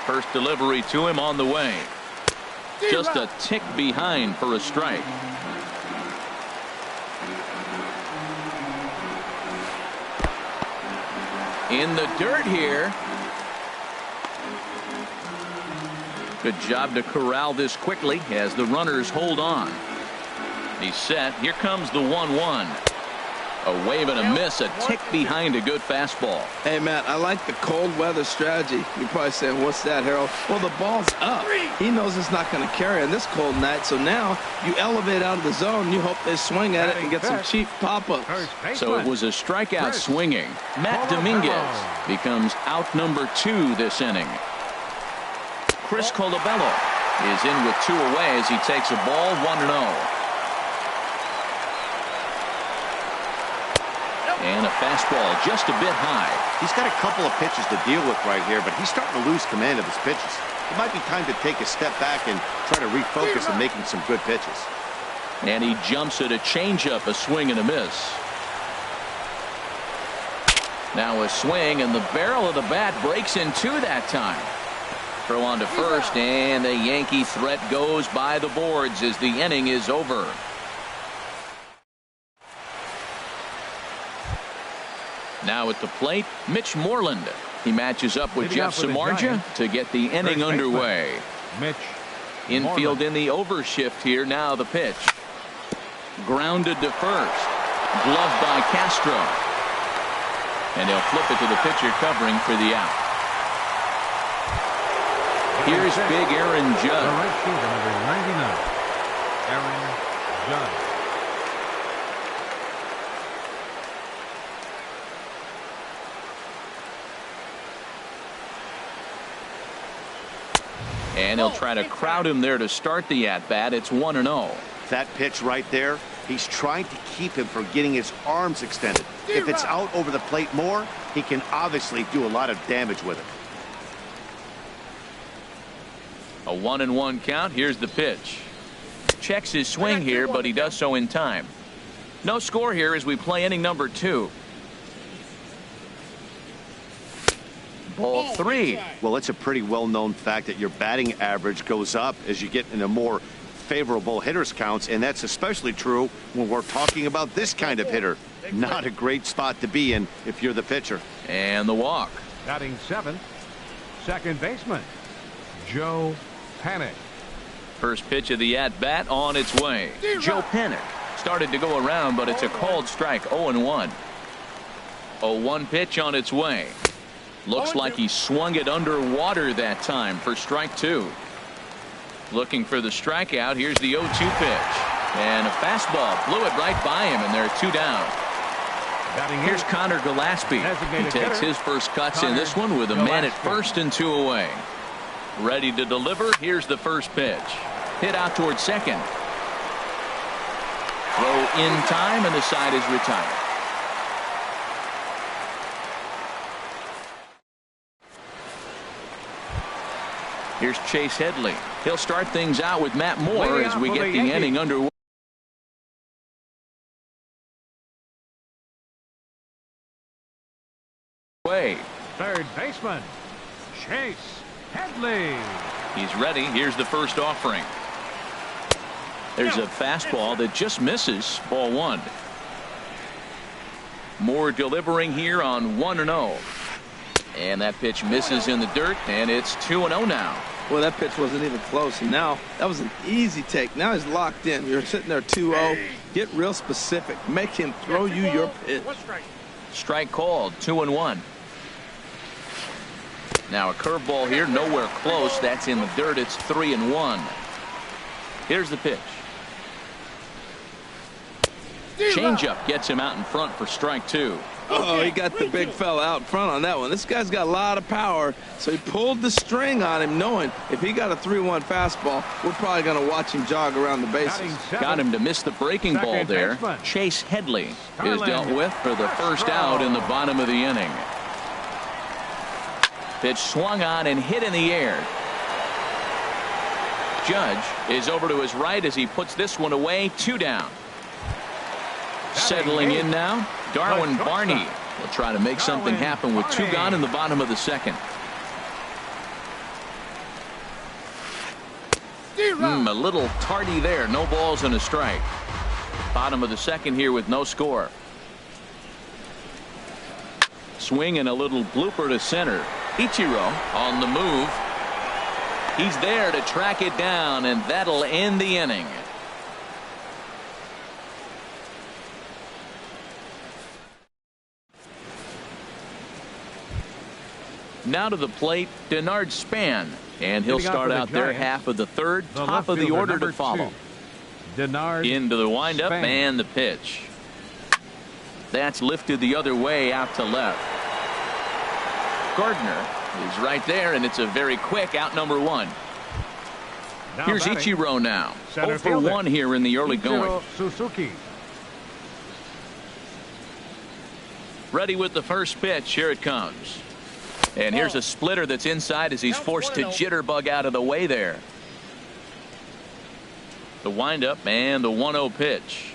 First delivery to him on the way. Just a tick behind for a strike. In the dirt here. Good job to corral this quickly as the runners hold on. He's set. Here comes the 1-1. A wave and a miss, a tick behind a good fastball. Hey, Matt, I like the cold weather strategy. You're probably saying, what's that, Harold? Well, the ball's up. He knows it's not going to carry on this cold night, so now you elevate out of the zone. You hope they swing at it and get some cheap pop-ups. So it was a strikeout swinging. Matt Dominguez becomes out number 2 this inning. Chris Colabello is in with 2 away as he takes a ball 1-0. And a fastball just a bit high. He's got a couple of pitches to deal with right here, but he's starting to lose command of his pitches. It might be time to take a step back and try to refocus on making some good pitches. And he jumps at a changeup, a swing and a miss. Now a swing, and the barrel of the bat breaks in 2 that time. Throw on to first, and the Yankee threat goes by the boards as the inning is over. Now at the plate, Mitch Moreland. He matches up with Jeff Samardzija to get the inning underway. Mitch Infield in the overshift here. Now the pitch. Grounded to first. Gloved by Castro. And he'll flip it to the pitcher covering for the out. Here's big Aaron Judge. Right fielder, number 99, Aaron Judge. And he'll try to crowd him there to start the at-bat. It's 1-0. That pitch right there, he's trying to keep him from getting his arms extended. If it's out over the plate more, he can obviously do a lot of damage with it. A 1-1 count. Here's the pitch. Checks his swing here, but he does so in time. No score here as we play inning number 2. Ball 3. Well, it's a pretty well-known fact that your batting average goes up as you get into more favorable hitters counts, and that's especially true when we're talking about this kind of hitter. Not a great spot to be in if you're the pitcher. And the walk. Batting 7th, second baseman, Joe Panik. First pitch of the at-bat on its way. Joe Panik started to go around, but it's a called strike. 0-1. 0-1 pitch on its way. Looks like he swung it underwater that time for strike 2. Looking for the strikeout. Here's the 0-2 pitch. And a fastball blew it right by him, and there are 2 down. Here's Connor Gillespie. He takes his first cuts in this one with a man at first and 2 away. Ready to deliver. Here's the first pitch. Hit out towards second. Throw in time, and the side is retired. Here's Chase Headley. He'll start things out with Matt Moore as we get the inning underway. Third baseman, Chase Headley. He's ready. Here's the first offering. There's a fastball that just misses. Ball 1. Moore delivering here on 1-0. And that pitch misses in the dirt, and it's 2-0 now. Well, that pitch wasn't even close, and now that was an easy take. Now he's locked in. You're sitting there 2-0. Get real specific. Make him throw you your pitch. Strike called. 2-1. Now a curveball here, nowhere close. That's in the dirt. It's 3-1. Here's the pitch. Changeup gets him out in front for strike 2. Oh, he got the big fella out front on that one. This guy's got a lot of power, so he pulled the string on him, knowing if he got a 3-1 fastball, we're probably going to watch him jog around the bases. Got him to miss the breaking ball there. Chase Headley is dealt with for the first out in the bottom of the inning. Pitch swung on and hit in the air. Judge is over to his right as he puts this one away. 2 down. Settling in now, Darwin Barney will try to make something happen with 2 gone in the bottom of the second. A little tardy there. No balls and a strike. Bottom of the second here with no score. Swing and a little blooper to center. Ichiro on the move. He's there to track it down, and that'll end the inning. Now to the plate, Denard Span, and he'll start out their half of the third, top of the order to follow. Denard into the windup Span. and the pitch. That's lifted the other way out to left. Gardner is right there, and it's a very quick out number 1. Now Here's batting, Ichiro now. center 0 for fielder, 1 here in the early going. Ichiro Suzuki. Ready with the first pitch. Here it comes. And here's a splitter that's inside as he's forced to jitterbug out of the way there. The windup and the 1-0 pitch.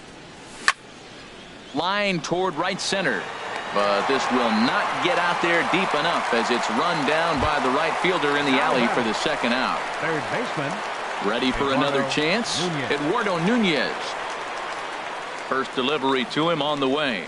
Line toward right center. But this will not get out there deep enough as it's run down by the right fielder in the alley for the second out. Third baseman. Ready for another chance. Eduardo Nunez. First delivery to him on the way.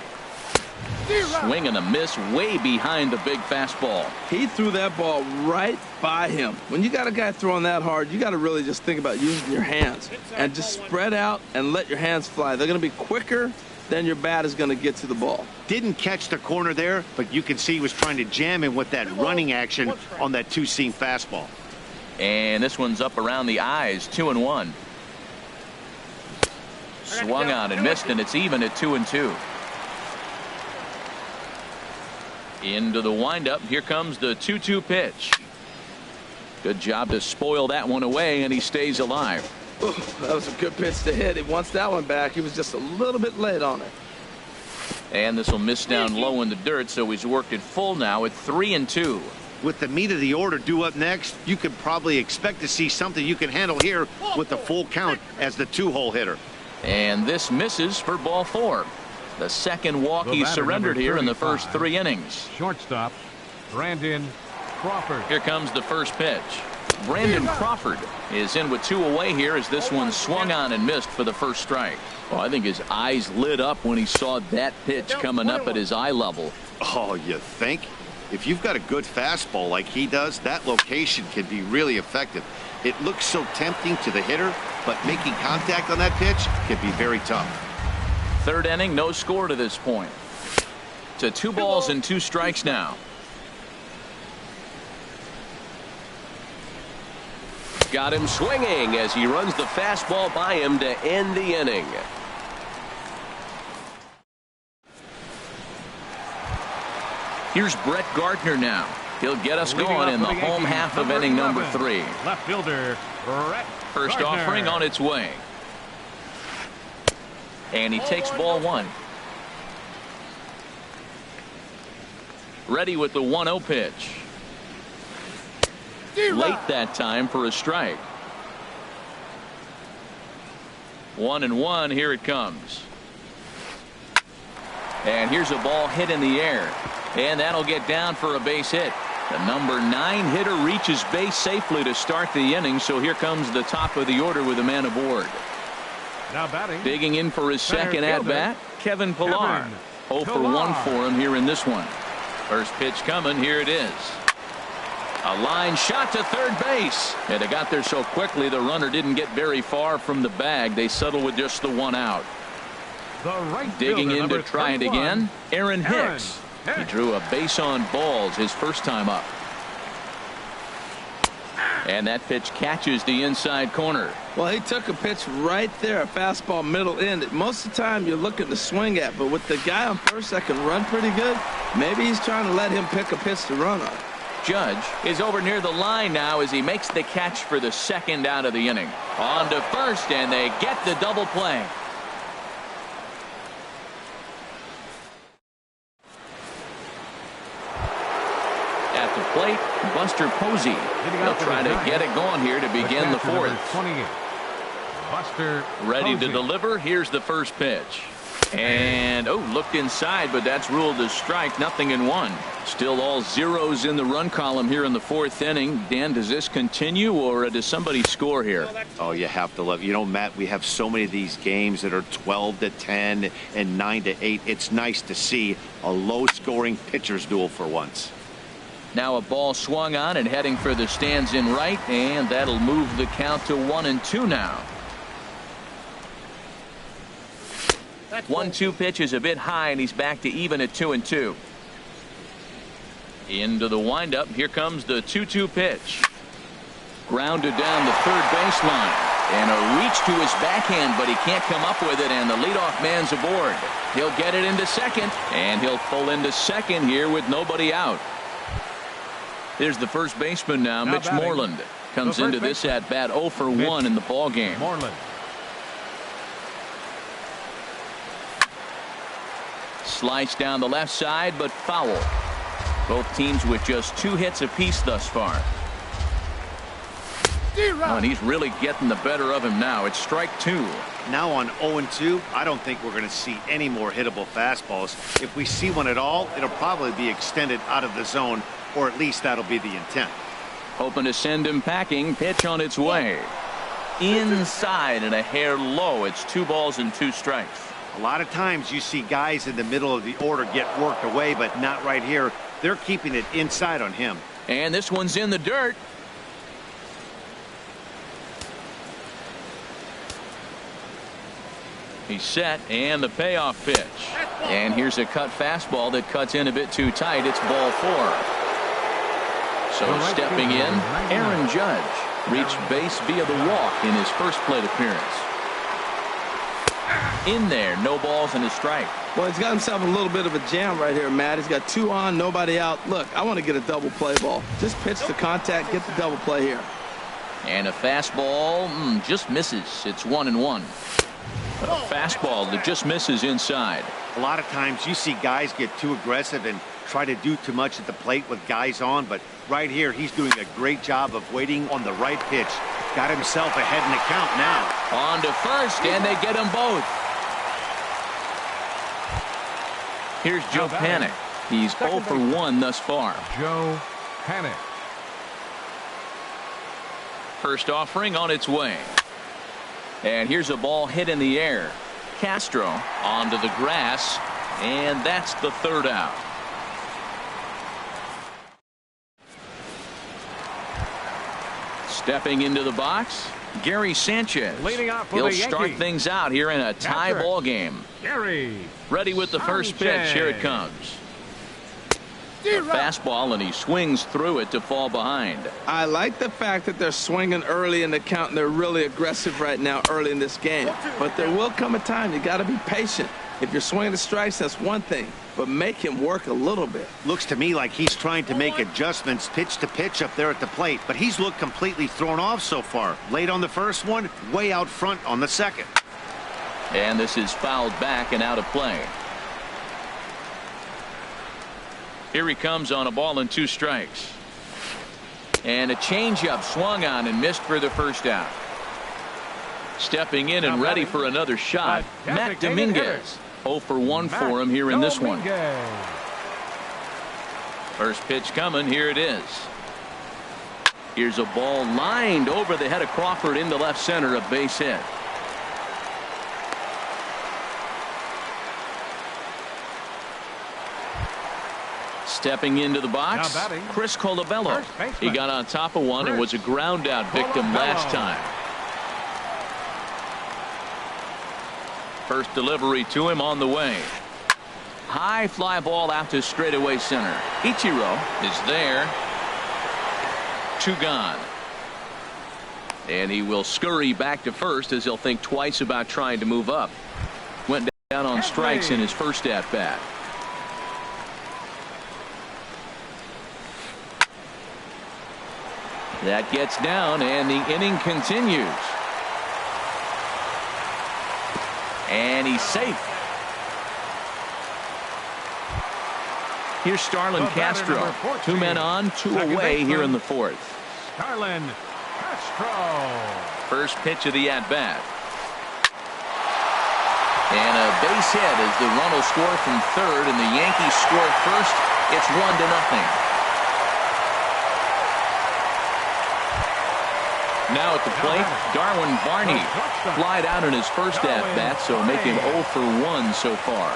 Swing and a miss way behind the big fastball. He threw that ball right by him. When you got a guy throwing that hard, you got to really just think about using your hands and just spread out and let your hands fly. They're going to be quicker than your bat is going to get to the ball. Didn't catch the corner there, but you can see he was trying to jam him with that running action on that 2-seam fastball. And this one's up around the eyes, 2-1. Swung on and missed, and it's even at 2-2. Into the windup. Here comes the 2-2 pitch. Good job to spoil that one away, and he stays alive. Ooh, that was a good pitch to hit. He wants that one back. He was just a little bit late on it. And this will miss down low in the dirt, so he's worked it full now at 3-2. With the meat of the order due up next, you could probably expect to see something you can handle here with the full count as the 2-hole hitter. And this misses for ball 4. The second walk he's surrendered here in the first 3 innings. Shortstop, Brandon Crawford. Here comes the first pitch. Brandon Crawford is in with 2 away here as this one swung on and missed for the first strike. Well, I think his eyes lit up when he saw that pitch coming up at his eye level. Oh, you think? If you've got a good fastball like he does, that location can be really effective. It looks so tempting to the hitter, but making contact on that pitch can be very tough. Third inning, no score to this point. To 2 balls and 2 strikes now. Got him swinging as he runs the fastball by him to end the inning. Here's Brett Gardner now. He'll get us going in the home half of inning number 3. Left fielder, Brett First Gardner. offering on its way. And he takes ball 1. Ready with the 1-0 pitch. Late that time for a strike. 1-1. Here it comes. And here's a ball hit in the air. And that'll get down for a base hit. The number 9 hitter reaches base safely to start the inning. So here comes the top of the order with a man aboard. Now batting. Digging in for his second at-bat, Kevin Pillar. 0 for 1 for him here in this one. First pitch coming. Here it is. A line shot to third base. And they got there so quickly the runner didn't get very far from the bag. They settled with just the 1 out. The right Digging fielder, in to number try it 31, again, Aaron Hicks. He drew a base on balls his first time up. And that pitch catches the inside corner. Well, he took a pitch right there, a fastball middle end. Most of the time you're looking to swing at, but with the guy on first that can run pretty good, maybe he's trying to let him pick a pitch to run on. Judge is over near the line now as he makes the catch for the second out of the inning. On to first, and they get the double play. At the plate, Buster Posey. He'll try to get it going here to begin the 4th. 28. Buster Ready Posey. to deliver. Here's the first pitch. And, oh, looked inside, but that's ruled as strike. 0-1. Still all zeros in the run column here in the 4th inning. Dan, does this continue, or does somebody score here? Oh, you have to love. You know, Matt, we have so many of these games that are 12-10 and 9-8. It's nice to see a low-scoring pitcher's duel for once. Now a ball swung on and heading for the stands in right, and that'll move the count to 1-2 now. 1-2 pitch is a bit high, and he's back to even at 2-2. Into the windup. Here comes the 2-2 pitch. Grounded down the third baseline. And a reach to his backhand, but he can't come up with it, and the leadoff man's aboard. He'll get it into second, and he'll pull into second here with nobody out. Here's the first baseman now, Mitch Moreland. Comes into this at-bat 0 for 1 in the ballgame. Moreland. Slice down the left side, but foul. Both teams with just 2 hits apiece thus far. Oh, and he's really getting the better of him now. It's strike 2. Now on 0-2, I don't think we're going to see any more hittable fastballs. If we see one at all, it'll probably be extended out of the zone, or at least that'll be the intent. Hoping to send him packing. Pitch on its way. Inside and a hair low. It's 2 balls and 2 strikes. A lot of times you see guys in the middle of the order get worked away, but not right here. They're keeping it inside on him. And this one's in the dirt. He's set, and the payoff pitch. And here's a cut fastball that cuts in a bit too tight. It's ball 4. So stepping in, Aaron Judge reached base via the walk in his first plate appearance. In there, no balls and a strike. Well, he's got himself a little bit of a jam right here, Matt. He's got 2 on, nobody out. Look, I want to get a double play ball. Just pitch to contact, get the double play here. And a fastball just misses. It's 1-1. A fastball that just misses inside. A lot of times you see guys get too aggressive and try to do too much at the plate with guys on, but right here he's doing a great job of waiting on the right pitch. Got himself ahead in the count now. On to first, and they get them both. Here's Joe Panik. He's 0 for 1 thus far. Joe Panik. First offering on its way. And here's a ball hit in the air. Castro onto the grass, and that's the 3rd out. Stepping into the box, Gary Sanchez. Leading off for He'll the start Yankees. things out here in a tie ball game. Gary Ready with the first pitch. Here it comes. A fastball, and he swings through it to fall behind. I like the fact that they're swinging early in the count, and they're really aggressive right now early in this game. But there will come a time you got to be patient. If you're swinging the strikes, that's one thing, but make him work a little bit. Looks to me like he's trying to make adjustments pitch to pitch up there at the plate, but he's looked completely thrown off so far. Late on the first one, way out front on the second. And this is fouled back and out of play. Here he comes on a ball and 2 strikes. And a changeup swung on and missed for the first out. Stepping in and ready for another shot, Matt Dominguez. 0 for 1 for him here in this one. First pitch coming. Here it is. Here's a ball lined over the head of Crawford into left center, a base hit. Stepping into the box, Chris Colabello. He got on top of one and was a ground out victim last time. First delivery to him on the way. High fly ball out to straightaway center. Ichiro is there. 2 gone. And he will scurry back to first as he'll think twice about trying to move up. Went down on strikes in his first at bat. That gets down, and the inning continues. And he's safe. Here's Starlin Castro. 2 men on, 2 away here in the 4th. Starlin Castro. First pitch of the at-bat. And a base hit as the run will score from third, and the Yankees score first. It's 1-0. Now at the plate, Darwin Barney flied out in his first at-bat, so make him 0 for 1 so far.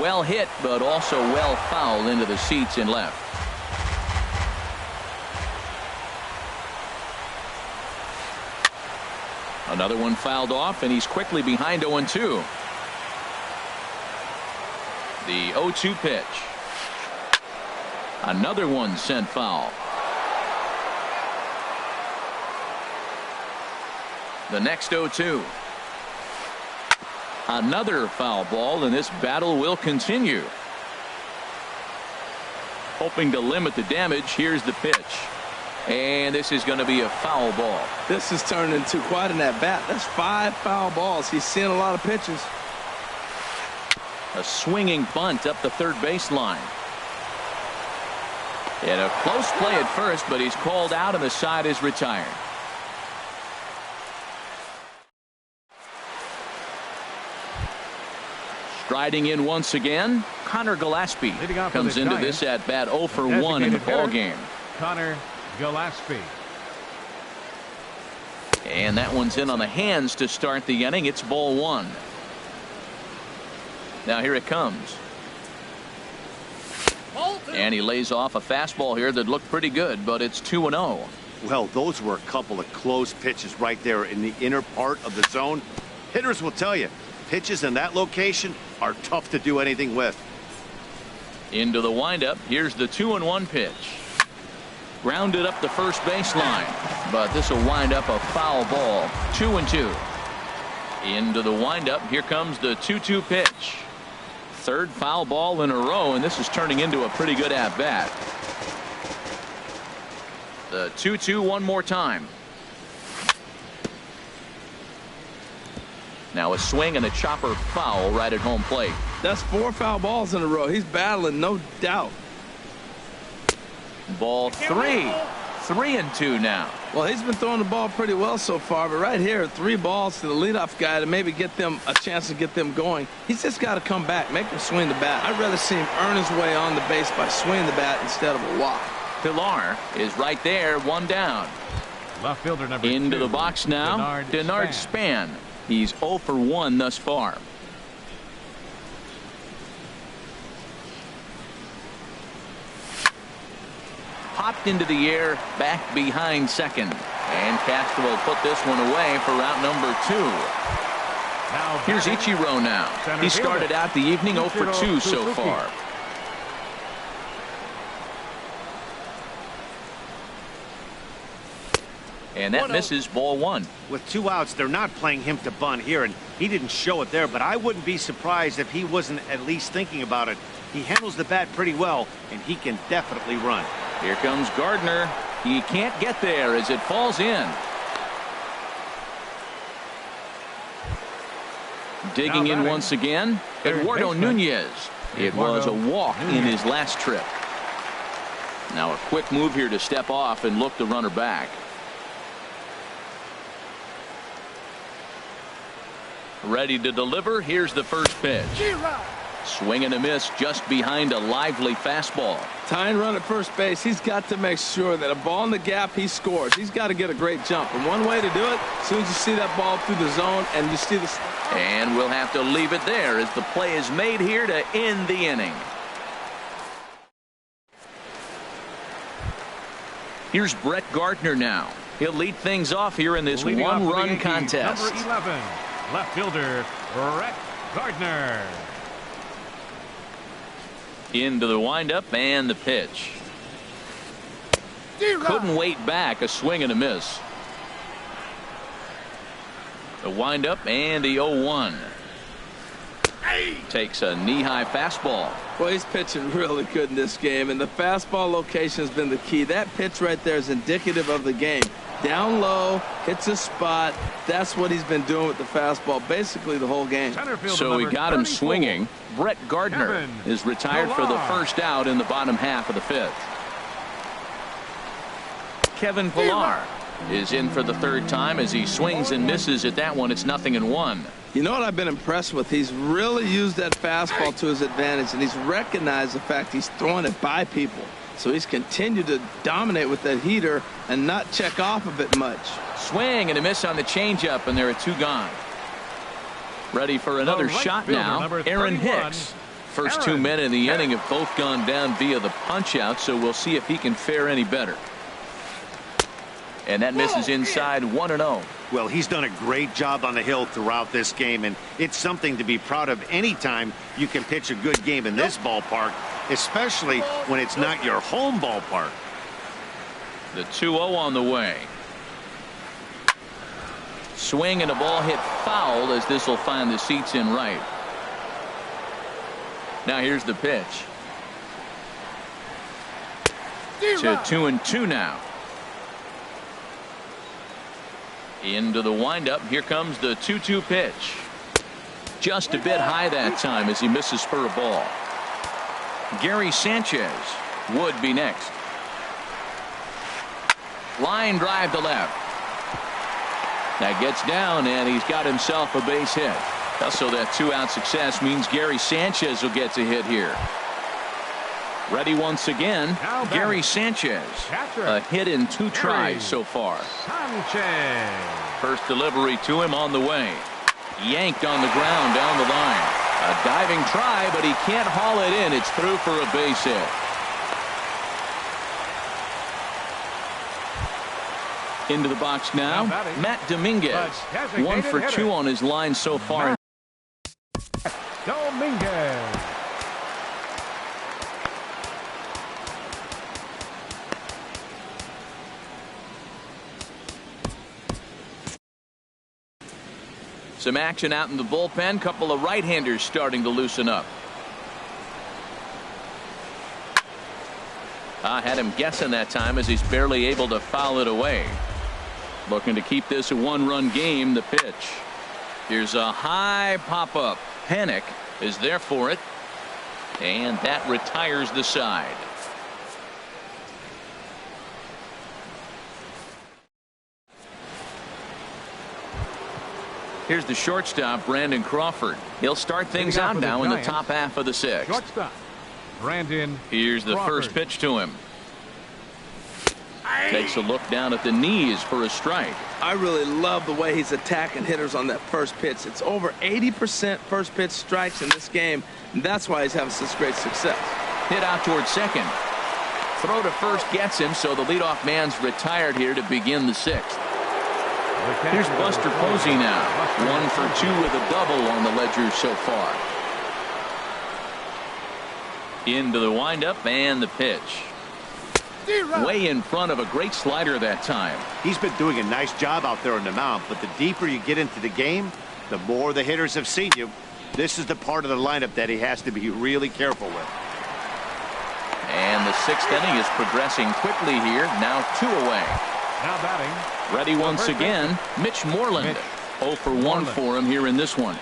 Well hit, but also well fouled into the seats in left. Another one fouled off, and he's quickly behind 0-2. The 0-2 pitch. Another one sent foul. The next 0-2. Another foul ball, and this battle will continue. Hoping to limit the damage, here's the pitch. And this is going to be a foul ball. This has turned into quite an at-bat. That's 5 foul balls. He's seeing a lot of pitches. A swinging bunt up the third baseline. And a close play at first, but he's called out and the side is retired. Striding in once again, Connor Gillespie comes into this at bat 0 for 1 in the ball game. Connor Gillespie. And that one's in on the hands to start the inning. It's ball 1. Now here it comes. And he lays off a fastball here that looked pretty good, but it's 2-0. Well, those were a couple of close pitches right there in the inner part of the zone. Hitters will tell you, pitches in that location are tough to do anything with. Into the windup. Here's the 2-1 pitch. Grounded up the first baseline, but this will wind up a foul ball. 2-2. Into the windup. Here comes the 2-2 pitch. Third foul ball in a row, and this is turning into a pretty good at-bat. The 2-2 one more time. Now a swing and a chopper foul right at home plate. That's 4 foul balls in a row. He's battling, no doubt. Ball 3. 3-2 now. Well, he's been throwing the ball pretty well so far, but right here, 3 balls to the leadoff guy to maybe get them a chance to get them going. He's just got to come back, make him swing the bat. I'd rather see him earn his way on the base by swinging the bat instead of a walk. Pilar is right there, 1 down. Left fielder number Into 2, the box now, Denard Span. He's 0 for 1 thus far. Popped into the air, back behind second. And Castro will put this one away for route number 2. Here's Ichiro now. He started out the evening 0 for 2 so far. And that misses, ball 1. With 2 outs, they're not playing him to bunt here, and he didn't show it there, but I wouldn't be surprised if he wasn't at least thinking about it. He handles the bat pretty well, and he can definitely run. Here comes Gardner. He can't get there as it falls in. Digging in once again, Eduardo Nunez. It was a walk in his last trip. Now a quick move here to step off and look the runner back. Ready to deliver. Here's the first pitch. Swing and a miss just behind a lively fastball. Tying run at first base. He's got to make sure that a ball in the gap, he scores. He's got to get a great jump. And one way to do it, as soon as you see that ball through the zone and you see the... And we'll have to leave it there as the play is made here to end the inning. Here's Brett Gardner now. He'll lead things off here in this one-run contest. Number 11, left fielder Brett Gardner. Into the windup and the pitch. Couldn't wait back. A swing and a miss. The windup and the 0-1. Takes a knee-high fastball. Well, he's pitching really good in this game, and the fastball location has been the key. That pitch right there is indicative of the game. Down low, hits a spot. That's what he's been doing with the fastball basically the whole game. So he got him swinging. Brett Gardner is retired for the first out in the bottom half of the 5th. Kevin Pilar is in for the third time as he swings and misses at that one. It's 0-1. You know what I've been impressed with? He's really used that fastball to his advantage, and he's recognized the fact he's throwing it by people. So he's continued to dominate with that heater and not check off of it much. Swing and a miss on the changeup, and there are 2 gone. Ready for another shot now, Aaron Hicks. First 2 men in the inning have both gone down via the punch-out, so we'll see if he can fare any better. And that misses inside 1-0. Well, he's done a great job on the hill throughout this game, and it's something to be proud of anytime you can pitch a good game in this ballpark, especially when it's not your home ballpark. The 2-0 on the way. Swing and a ball hit foul as this will find the seats in right. Now here's the pitch. To 2-2 now. Into the windup. Here comes the 2-2 pitch. Just a bit high that time as he misses spur of ball. Gary Sanchez would be next. Line drive to left. That gets down, and he's got himself a base hit. Also, that 2-out success means Gary Sanchez will get to hit here. Ready once again, Gary Sanchez. A hit in 2 tries so far. First delivery to him on the way. Yanked on the ground down the line. A diving try, but he can't haul it in. It's through for a base hit. Into the box now, Matt Dominguez. 1 for 2 on his line so far. Dominguez. Some action out in the bullpen. Couple of right-handers starting to loosen up. I had him guessing that time as he's barely able to foul it away. Looking to keep this a 1-run game. The pitch. Here's a high pop-up. Panic is there for it. And that retires the side. Here's the shortstop, Brandon Crawford. He'll start things out now in the top half of the 6th. Shortstop, Brandon. Here's the Crawford. first pitch to him. Takes a look down at the knees for a strike. I really love the way he's attacking hitters on that first pitch. It's over 80% first pitch strikes in this game, and that's why he's having such great success. Hit out towards second. Throw to first gets him, so the leadoff man's retired here to begin the 6th. Here's Buster Posey now. 1 for 2 with a double on the ledger so far. Into the windup and the pitch. Way in front of a great slider that time. He's been doing a nice job out there on the mound, but the deeper you get into the game, the more the hitters have seen you. This is the part of the lineup that he has to be really careful with. And the 6th inning is progressing quickly here. Now 2 away. Now batting. Ready once again, Mitch Moreland. 0 for 1 for him here in this one.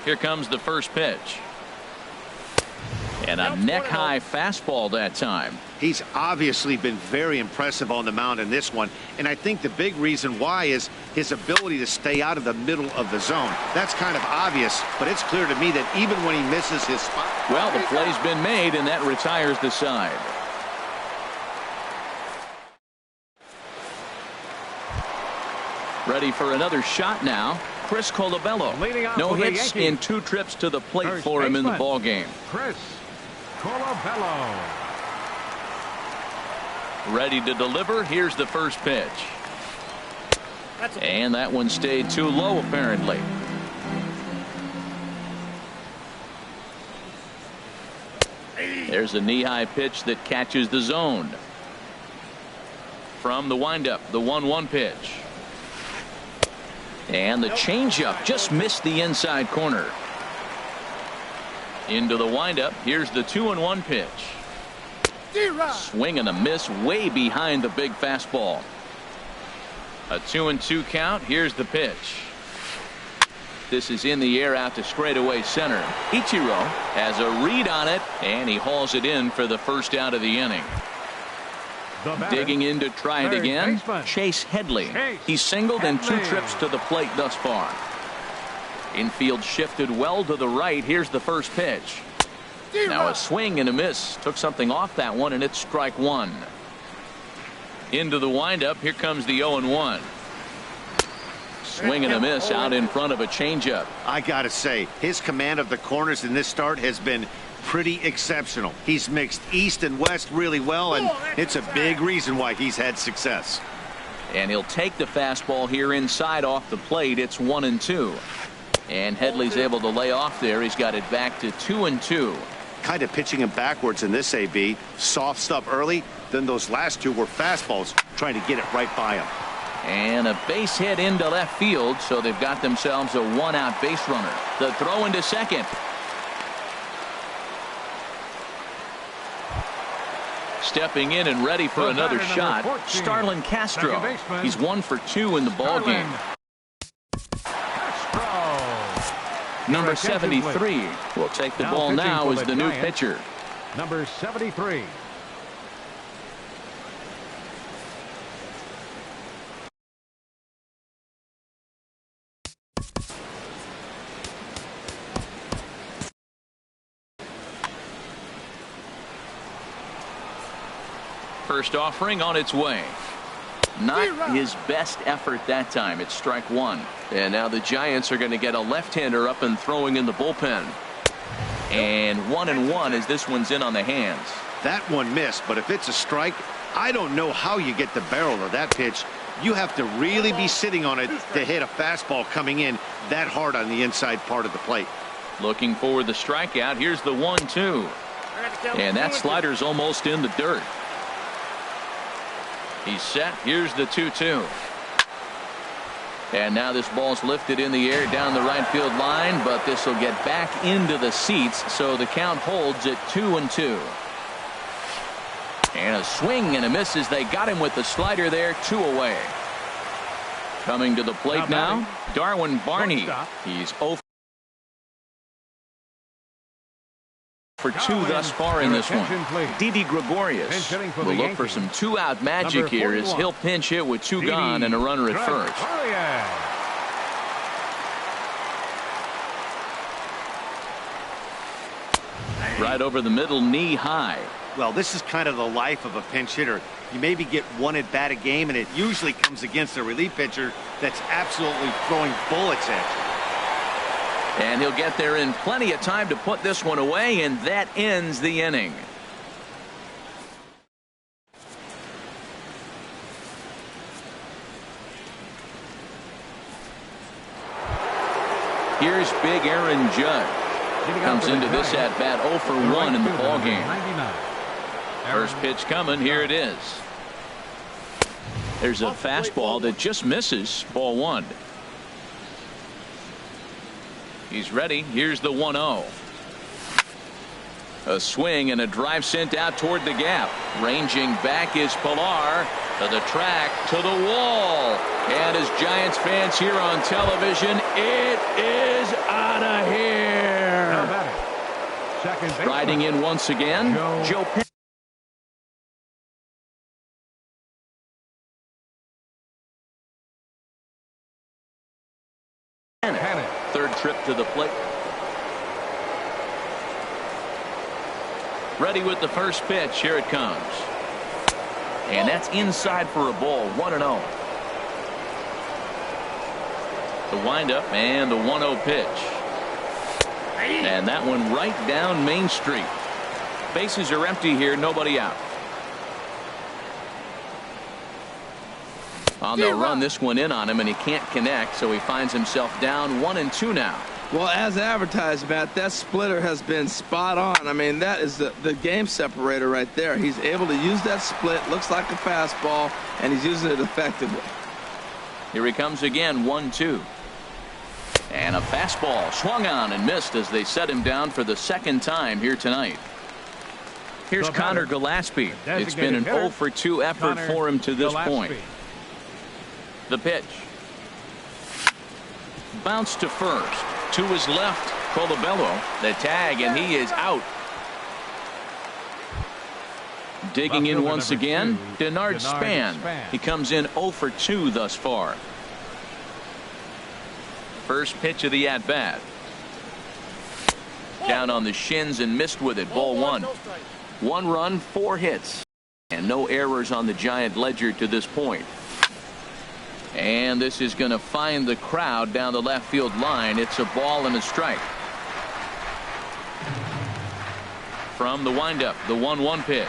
Here comes the first pitch. And a neck-high fastball that time. He's obviously been very impressive on the mound in this one, and I think the big reason why is his ability to stay out of the middle of the zone. That's kind of obvious, but it's clear to me that even when he misses his spot. Well, the play's been made, and that retires the side. Ready for another shot now. Chris Colabello. No hits in 2 trips to the plate for him in the ballgame. Chris Colabello. Ready to deliver. Here's the first pitch. And that one stayed too low, apparently. There's a knee-high pitch that catches the zone. From the windup, the 1-1 pitch. And the changeup just missed the inside corner. Into the windup. Here's the 2-1 pitch. Swing and a miss way behind the big fastball. A 2-2 count. Here's the pitch. This is in the air out to straightaway center. Ichiro has a read on it, and he hauls it in for the first out of the inning. Digging in to try it again, Chase Headley. He's singled in 2 trips to the plate thus far. Infield shifted well to the right. Here's the first pitch. Now a swing and a miss. Took something off that one, and it's strike one. Into the windup. Here comes the 0-1. Swing and a miss out in front of a changeup. I gotta say, his command of the corners in this start has been pretty exceptional. He's mixed east and west really well, and it's a big reason why he's had success. And he'll take the fastball here inside off the plate. It's 1-2. And Headley's able to lay off there. He's got it back to 2-2. Kind of pitching him backwards in this AB. Soft stuff early, then those last 2 were fastballs, trying to get it right by him. And a base hit into left field, so they've got themselves a 1-out base runner. The throw into second. Stepping in and ready for another shot, Starlin Castro. He's 1 for 2 in the ball game. Number 73 will take the ball now as the new pitcher. Number 73. First offering on its way. Not his best effort that time. It's strike one. And now the Giants are going to get a left-hander up and throwing in the bullpen. And 1-1 as this one's in on the hands. That one missed, but if it's a strike, I don't know how you get the barrel of that pitch. You have to really be sitting on it to hit a fastball coming in that hard on the inside part of the plate. Looking for the strikeout. Here's the 1-2. And that slider's almost in the dirt. He's set. Here's the 2-2. And now this ball's lifted in the air down the right field line, but this will get back into the seats, so the count holds at 2-2. And a swing and a miss as they got him with the slider there, 2 away. Coming to the plate now, Darwin Barney. He's 0 for 2 thus far in this one. Didi Gregorius will look for some 2-out magic here as he'll pinch hit with 2 gone and a runner at first. Right over the middle, knee high. Well, this is kind of the life of a pinch hitter. You maybe get 1 at bat a game, and it usually comes against a relief pitcher that's absolutely throwing bullets at you. And he'll get there in plenty of time to put this one away, and that ends the inning. Here's big Aaron Judge. Comes into this at bat 0 for 1 in the ball game. First pitch coming. Here it is. There's a fastball that just misses. Ball 1. He's ready. Here's the 1-0. A swing and a drive sent out toward the gap. Ranging back is Pilar to the track, to the wall. And as Giants fans here on television, it is out of here. Riding in once again, Joe Penn. Third trip to the plate. Ready with the first pitch. Here it comes. And that's inside for a ball. 1-0. The windup and the 1-0 pitch. And that one right down Main Street. Bases are empty here. Nobody out. Well, they'll run this one in on him, and he can't connect, so he finds himself down 1-2 now. Well, as advertised, Matt, that splitter has been spot on. I mean, that is the game separator right there. He's able to use that split, looks like a fastball, and he's using it effectively. Here he comes again, 1-2. And a fastball swung on and missed as they set him down for the second time here tonight. Here's Connor Gillespie. It's been an 0 for 2 effort for him to this point. The pitch. Bounce to first. To his left, Colabello. The tag, and he is out. Digging in once again, Denard Span. He comes in 0 for 2 thus far. First pitch of the at-bat. Down on the shins and missed with it. Ball 1. 1 run, 4 hits. And no errors on the Giant ledger to this point. And this is going to find the crowd down the left field line. It's a ball and a strike. From the windup, the 1-1 pitch.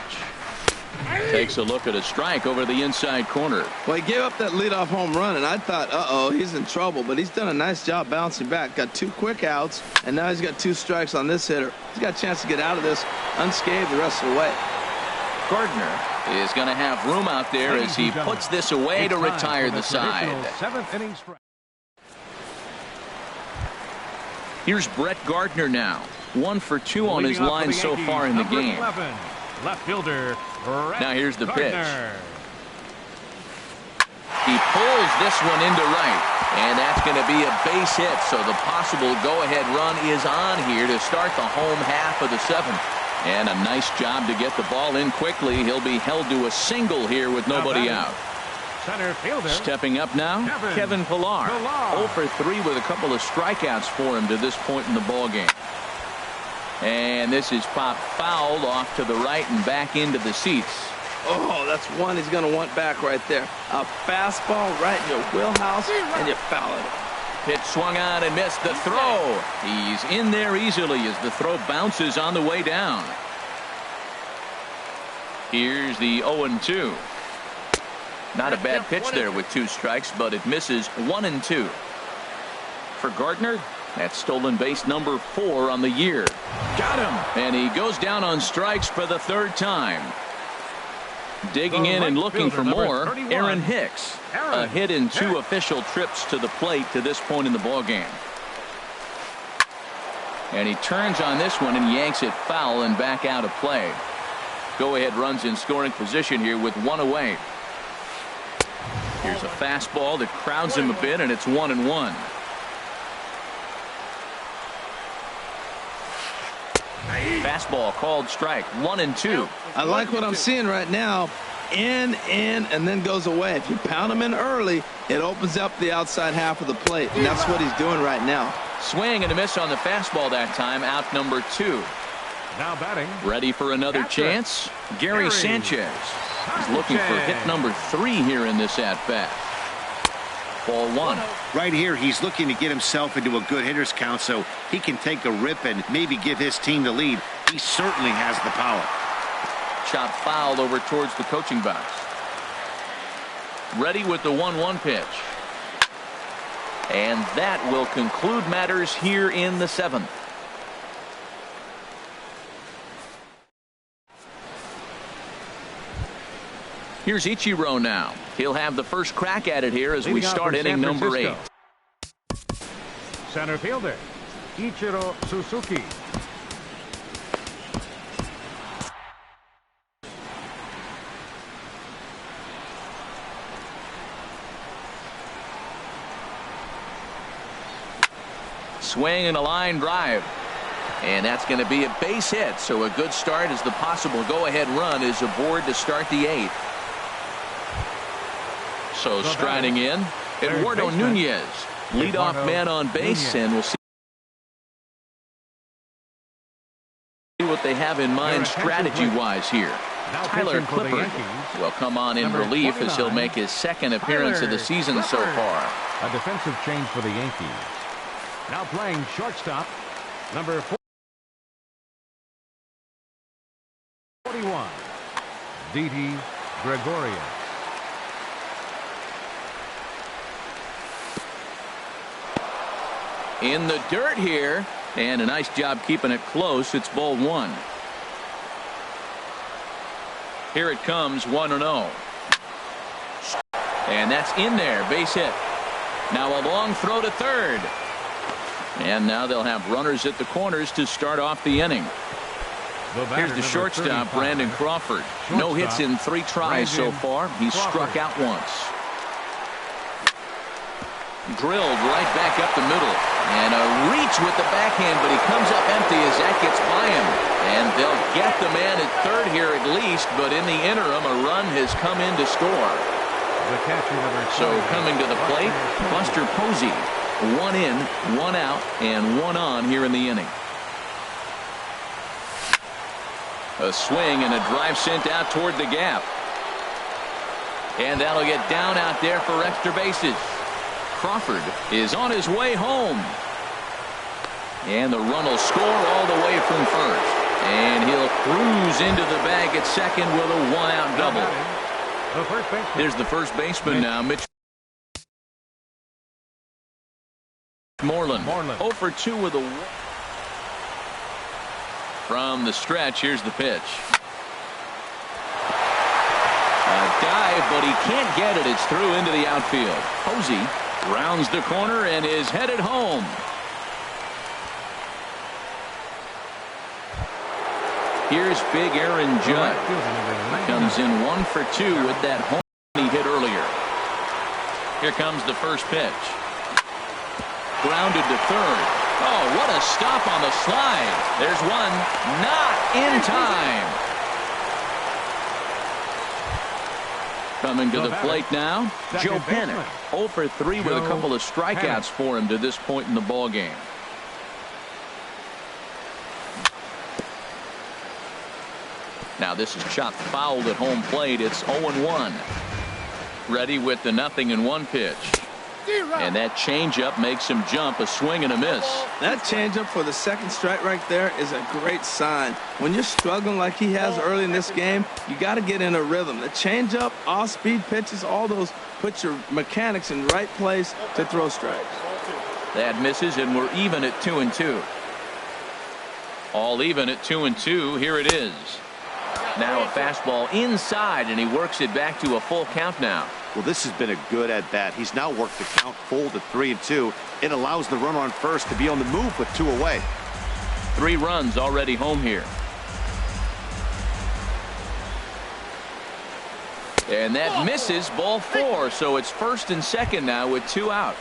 Takes a look at a strike over the inside corner. Well, he gave up that leadoff home run, and I thought, uh-oh, he's in trouble. But he's done a nice job bouncing back. Got 2 quick outs, and now he's got 2 strikes on this hitter. He's got a chance to get out of this unscathed the rest of the way. Gardner is going to have room out there as he puts this away to retire the side. 7th inning strike. Here's Brett Gardner now. 1 for 2 on his line so far in the game. 11, left fielder. Now here's the pitch. Gardner. He pulls this one into right, and that's going to be a base hit. So the possible go-ahead run is on here to start the home half of the 7th. And a nice job to get the ball in quickly. He'll be held to a single here with nobody out. Center fielder. Stepping up now, Kevin Pillar. 0 for 3 with a couple of strikeouts for him to this point in the ballgame. And this is popped foul off to the right and back into the seats. Oh, that's one he's going to want back right there. A fastball right in your wheelhouse, and you foul it. Pitch swung on and missed the throw. He's in there easily as the throw bounces on the way down. Here's the 0-2. Not a bad pitch there with 2 strikes, but it misses 1-2. For Gardner, that's stolen base number 4 on the year. Got him. And he goes down on strikes for the 3rd time. Digging in and looking for more, Aaron Hicks. A hit in 2 official trips to the plate to this point in the ballgame. And he turns on this one and yanks it foul and back out of play. Go-ahead runs in scoring position here with 1 away. Here's a fastball that crowds him a bit, and it's 1-1. Fastball called strike. 1-2. I like what I'm seeing right now. In, and then goes away. If you pound him in early, it opens up the outside half of the plate, and that's what he's doing right now. Swing and a miss on the fastball that time. Out number 2. Now batting. Ready for another chance? Gary Sanchez. He's looking for hit number 3 here in this at-bat. Ball 1. Right here, he's looking to get himself into a good hitter's count so he can take a rip and maybe give his team the lead. He certainly has the power. Chop fouled over towards the coaching box. Ready with the 1-1 pitch. And that will conclude matters here in the 7th. Here's Ichiro now. He'll have the first crack at it here as we start inning number 8. Center fielder, Ichiro Suzuki. Swing and a line drive. And that's going to be a base hit. So a good start as the possible go-ahead run is aboard to start the 8th. So striding in, Eduardo Nunez, leadoff man on base, and we'll see what they have in mind strategy-wise here. Tyler Clippard will come on in relief as he'll make his 2nd appearance of the season so far. A defensive change for the Yankees. Now playing shortstop, number 41, Didi Gregorius. In the dirt here, and a nice job keeping it close. It's ball 1. Here it comes, 1-0. And that's in there, base hit. Now a long throw to third. And now they'll have runners at the corners to start off the inning. Here's the shortstop, Brandon Crawford. No hits in 3 tries so far. He's struck out once. Drilled right back up the middle. And a reach with the backhand, but he comes up empty as that gets by him. And they'll get the man at third here at least, but in the interim, a run has come in to score. The catcher, number 2. So coming to the plate, Buster Posey. 1 in, 1 out, and 1 on here in the inning. A swing and a drive sent out toward the gap. And that'll get down out there for extra bases. Crawford is on his way home. And the run will score all the way from first. And he'll cruise into the bag at second with a 1-out double. Here's the first baseman now, Mitch Moreland. 0 for 2 with a... From the stretch, here's the pitch. A dive, but he can't get it. It's through into the outfield. Posey rounds the corner and is headed home. Here's big Aaron Judge. Comes in 1 for 2 with that home he hit earlier. Here comes the first pitch. Grounded to third. Oh, what a stop on the slide. There's one. Not in time. Coming to the plate now, Joe Penner. 0 for 3 with a couple of strikeouts for him to this point in the ball game. Now this is chopped foul at home plate. It's 0-1. Ready with the 0-1 pitch. And that changeup makes him jump. A swing and a miss. That changeup for the second strike right there is a great sign. When you're struggling like he has early in this game, you got to get in a rhythm. The changeup, off-speed pitches, all those put your mechanics in the right place to throw strikes. That misses, and we're even at 2-2. All even at 2-2. Here it is. Now a fastball inside, and he works it back to a full count now. Well, this has been a good at-bat. He's now worked the count full to 3-2. It allows the runner on first to be on the move with 2 away. 3 runs already home here. And that misses, ball 4. So it's first and second now with 2 out.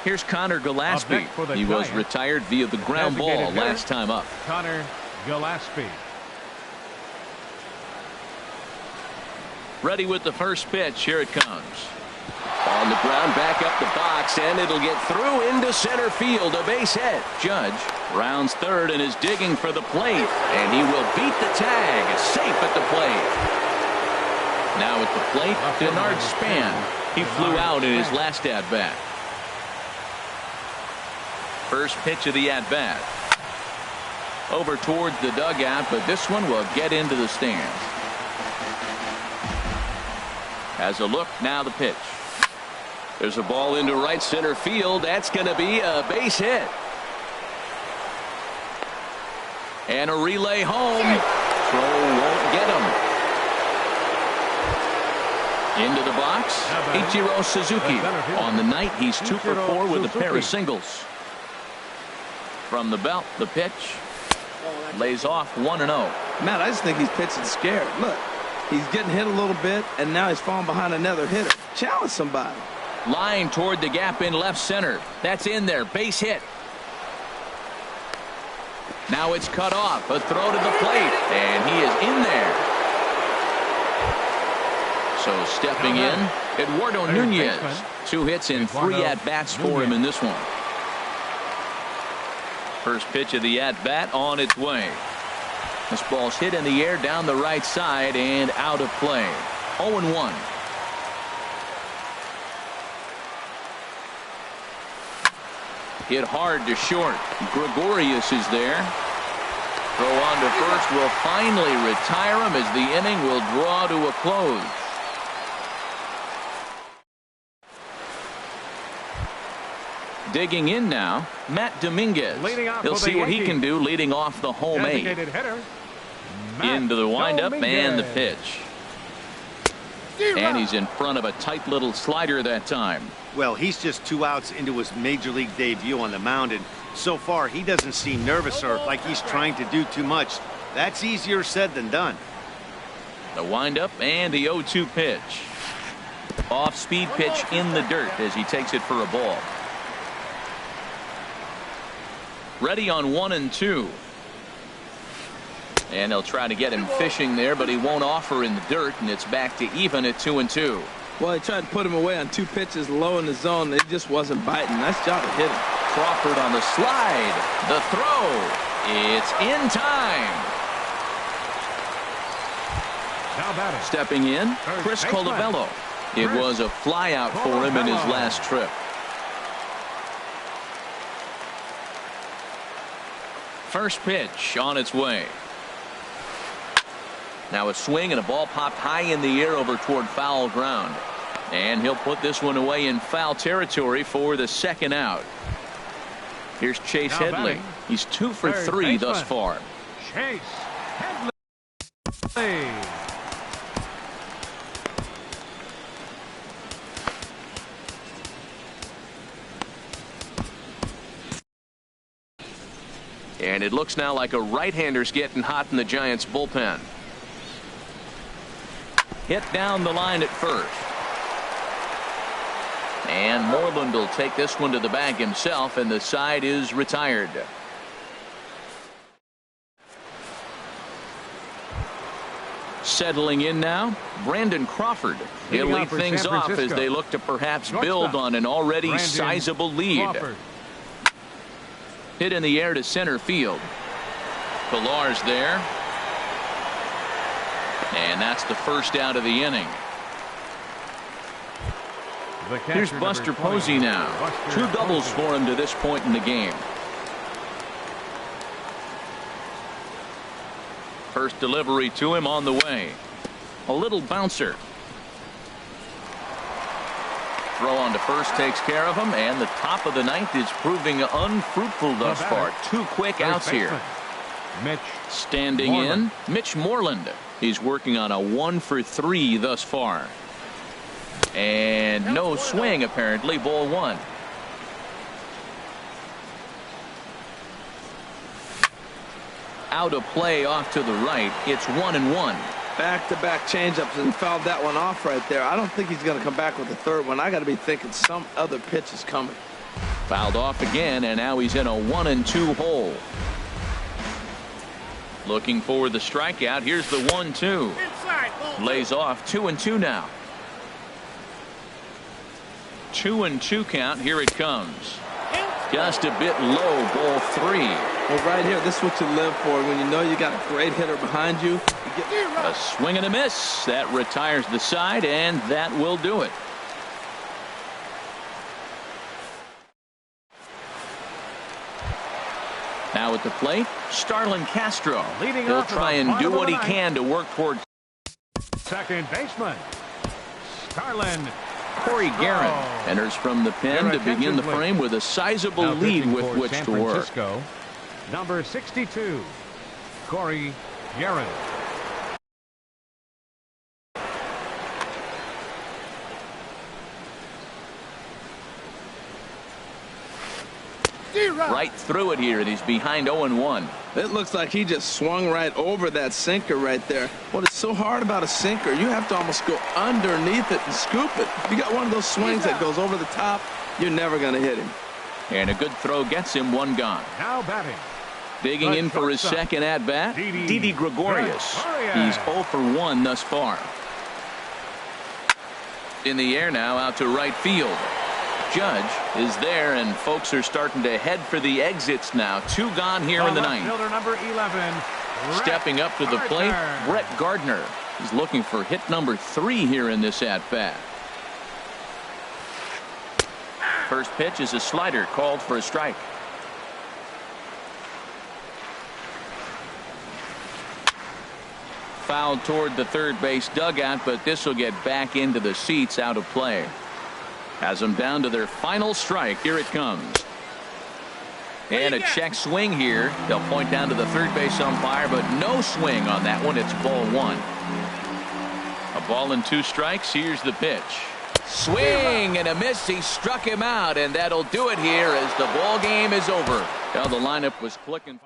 Here's Connor Gillespie. He was retired via the ground ball last time up. Connor Gillespie. Ready with the first pitch. Here it comes. On the ground, back up the box, and it'll get through into center field. A base hit. Judge rounds third and is digging for the plate, and he will beat the tag. Safe at the plate. Now at the plate, Denard Span. He flew out in his last at-bat. First pitch of the at-bat. Over towards the dugout, but this one will get into the stands. As a look, now the pitch. There's a ball into right center field. That's going to be a base hit. And a relay home. Throw won't get him. Into the box, Ichiro Suzuki. On the night, he's 2 for 4 with a pair of singles. From the belt, the pitch. Lays off 1-0. Matt, I just think he's pitching scared. Look. He's getting hit a little bit, and now he's falling behind another hitter. Challenge somebody. Line toward the gap in left center. That's in there. Base hit. Now it's cut off. A throw to the plate, and he is in there. So stepping in, Eduardo Nunez. 2 hits and 3 at-bats for him in this one. First pitch of the at-bat on its way. This ball's hit in the air down the right side and out of play. 0-1. Hit hard to short. Gregorius is there. Throw on to first will finally retire him as the inning will draw to a close. Digging in now, Matt Dominguez. He'll see what he can do leading off the home 8. Into the windup and the pitch. And he's in front of a tight little slider that time. Well, he's just 2 outs into his major league debut on the mound, and so far he doesn't seem nervous or like he's trying to do too much. That's easier said than done. The windup and the 0-2 pitch. Off-speed pitch in the dirt as he takes it for a ball. Ready on 1-2. And they'll try to get him fishing there, but he won't offer in the dirt, and it's back to even at 2-2. Well, he tried to put him away on 2 pitches low in the zone. He just wasn't biting. Nice job of hitting. Crawford on the slide. The throw. It's in time. Now batting. Stepping in, Chris Colabello. It was a flyout for him in his last trip. First pitch on its way. Now a swing and a ball popped high in the air over toward foul ground. And he'll put this one away in foul territory for the second out. Here's Chase Headley. He's 2 for 3 thus far. Chase Headley. And it looks now like a right-hander's getting hot in the Giants bullpen. Hit down the line at first. And Moreland will take this one to the bag himself, and the side is retired. Settling in now, Brandon Crawford. He'll lead things off as they look to perhaps build on an already sizable lead. Hit in the air to center field. Pillar's there. And that's the first out of the inning. Here's Buster Posey now. 2 doubles for him to this point in the game. First delivery to him on the way. A little bouncer. Throw on to first takes care of him, and the top of the ninth is proving unfruitful thus far. 2 quick outs here. Standing in, Mitch Moreland. He's working on a 1 for 3 thus far. And no swing, apparently. Ball 1. Out of play off to the right. It's 1-1. Back-to-back changeups, and fouled that one off right there. I don't think he's going to come back with the third one. I got to be thinking some other pitch is coming. Fouled off again, and now he's in a 1-2 hole. Looking for the strikeout. Here's the 1-2. Lays off. 2-2 now. 2-2 count. Here it comes. Just a bit low. Ball 3. Well, right here, this is what you live for. When you know you got a great hitter behind you. A swing and a miss. That retires the side, and that will do it. Now at the plate, Starlin Castro. He'll try and do what he can to work toward second baseman. Starlin. Corey Guerin enters from the pen to begin the frame with a sizable lead with which to work. Number 62, Corey Guerin. Right through it here, and he's behind 0-1. It looks like he just swung right over that sinker right there. What is so hard about a sinker, you have to almost go underneath it and scoop it. If you got one of those swings that goes over the top, you're never going to hit him. And a good throw gets him 1 gone. Now batting. Digging in for his second at-bat, Didi Gregorius. He's 0 for 1 thus far. In the air now, out to right field. Judge is there, and folks are starting to head for the exits now. 2 gone here in the ninth. Fielder number 11. Stepping up to the plate, Brett Gardner. He's looking for hit number 3 here in this at-bat. First pitch is a slider called for a strike. Fouled toward the third base dugout, but this will get back into the seats, out of play. Has them down to their final strike. Here it comes. And a check swing here. They'll point down to the third base umpire, but no swing on that one. It's ball 1. A ball and 2 strikes. Here's the pitch. Swing and a miss. He struck him out, and that'll do it here as the ball game is over. Well, the lineup was clicking.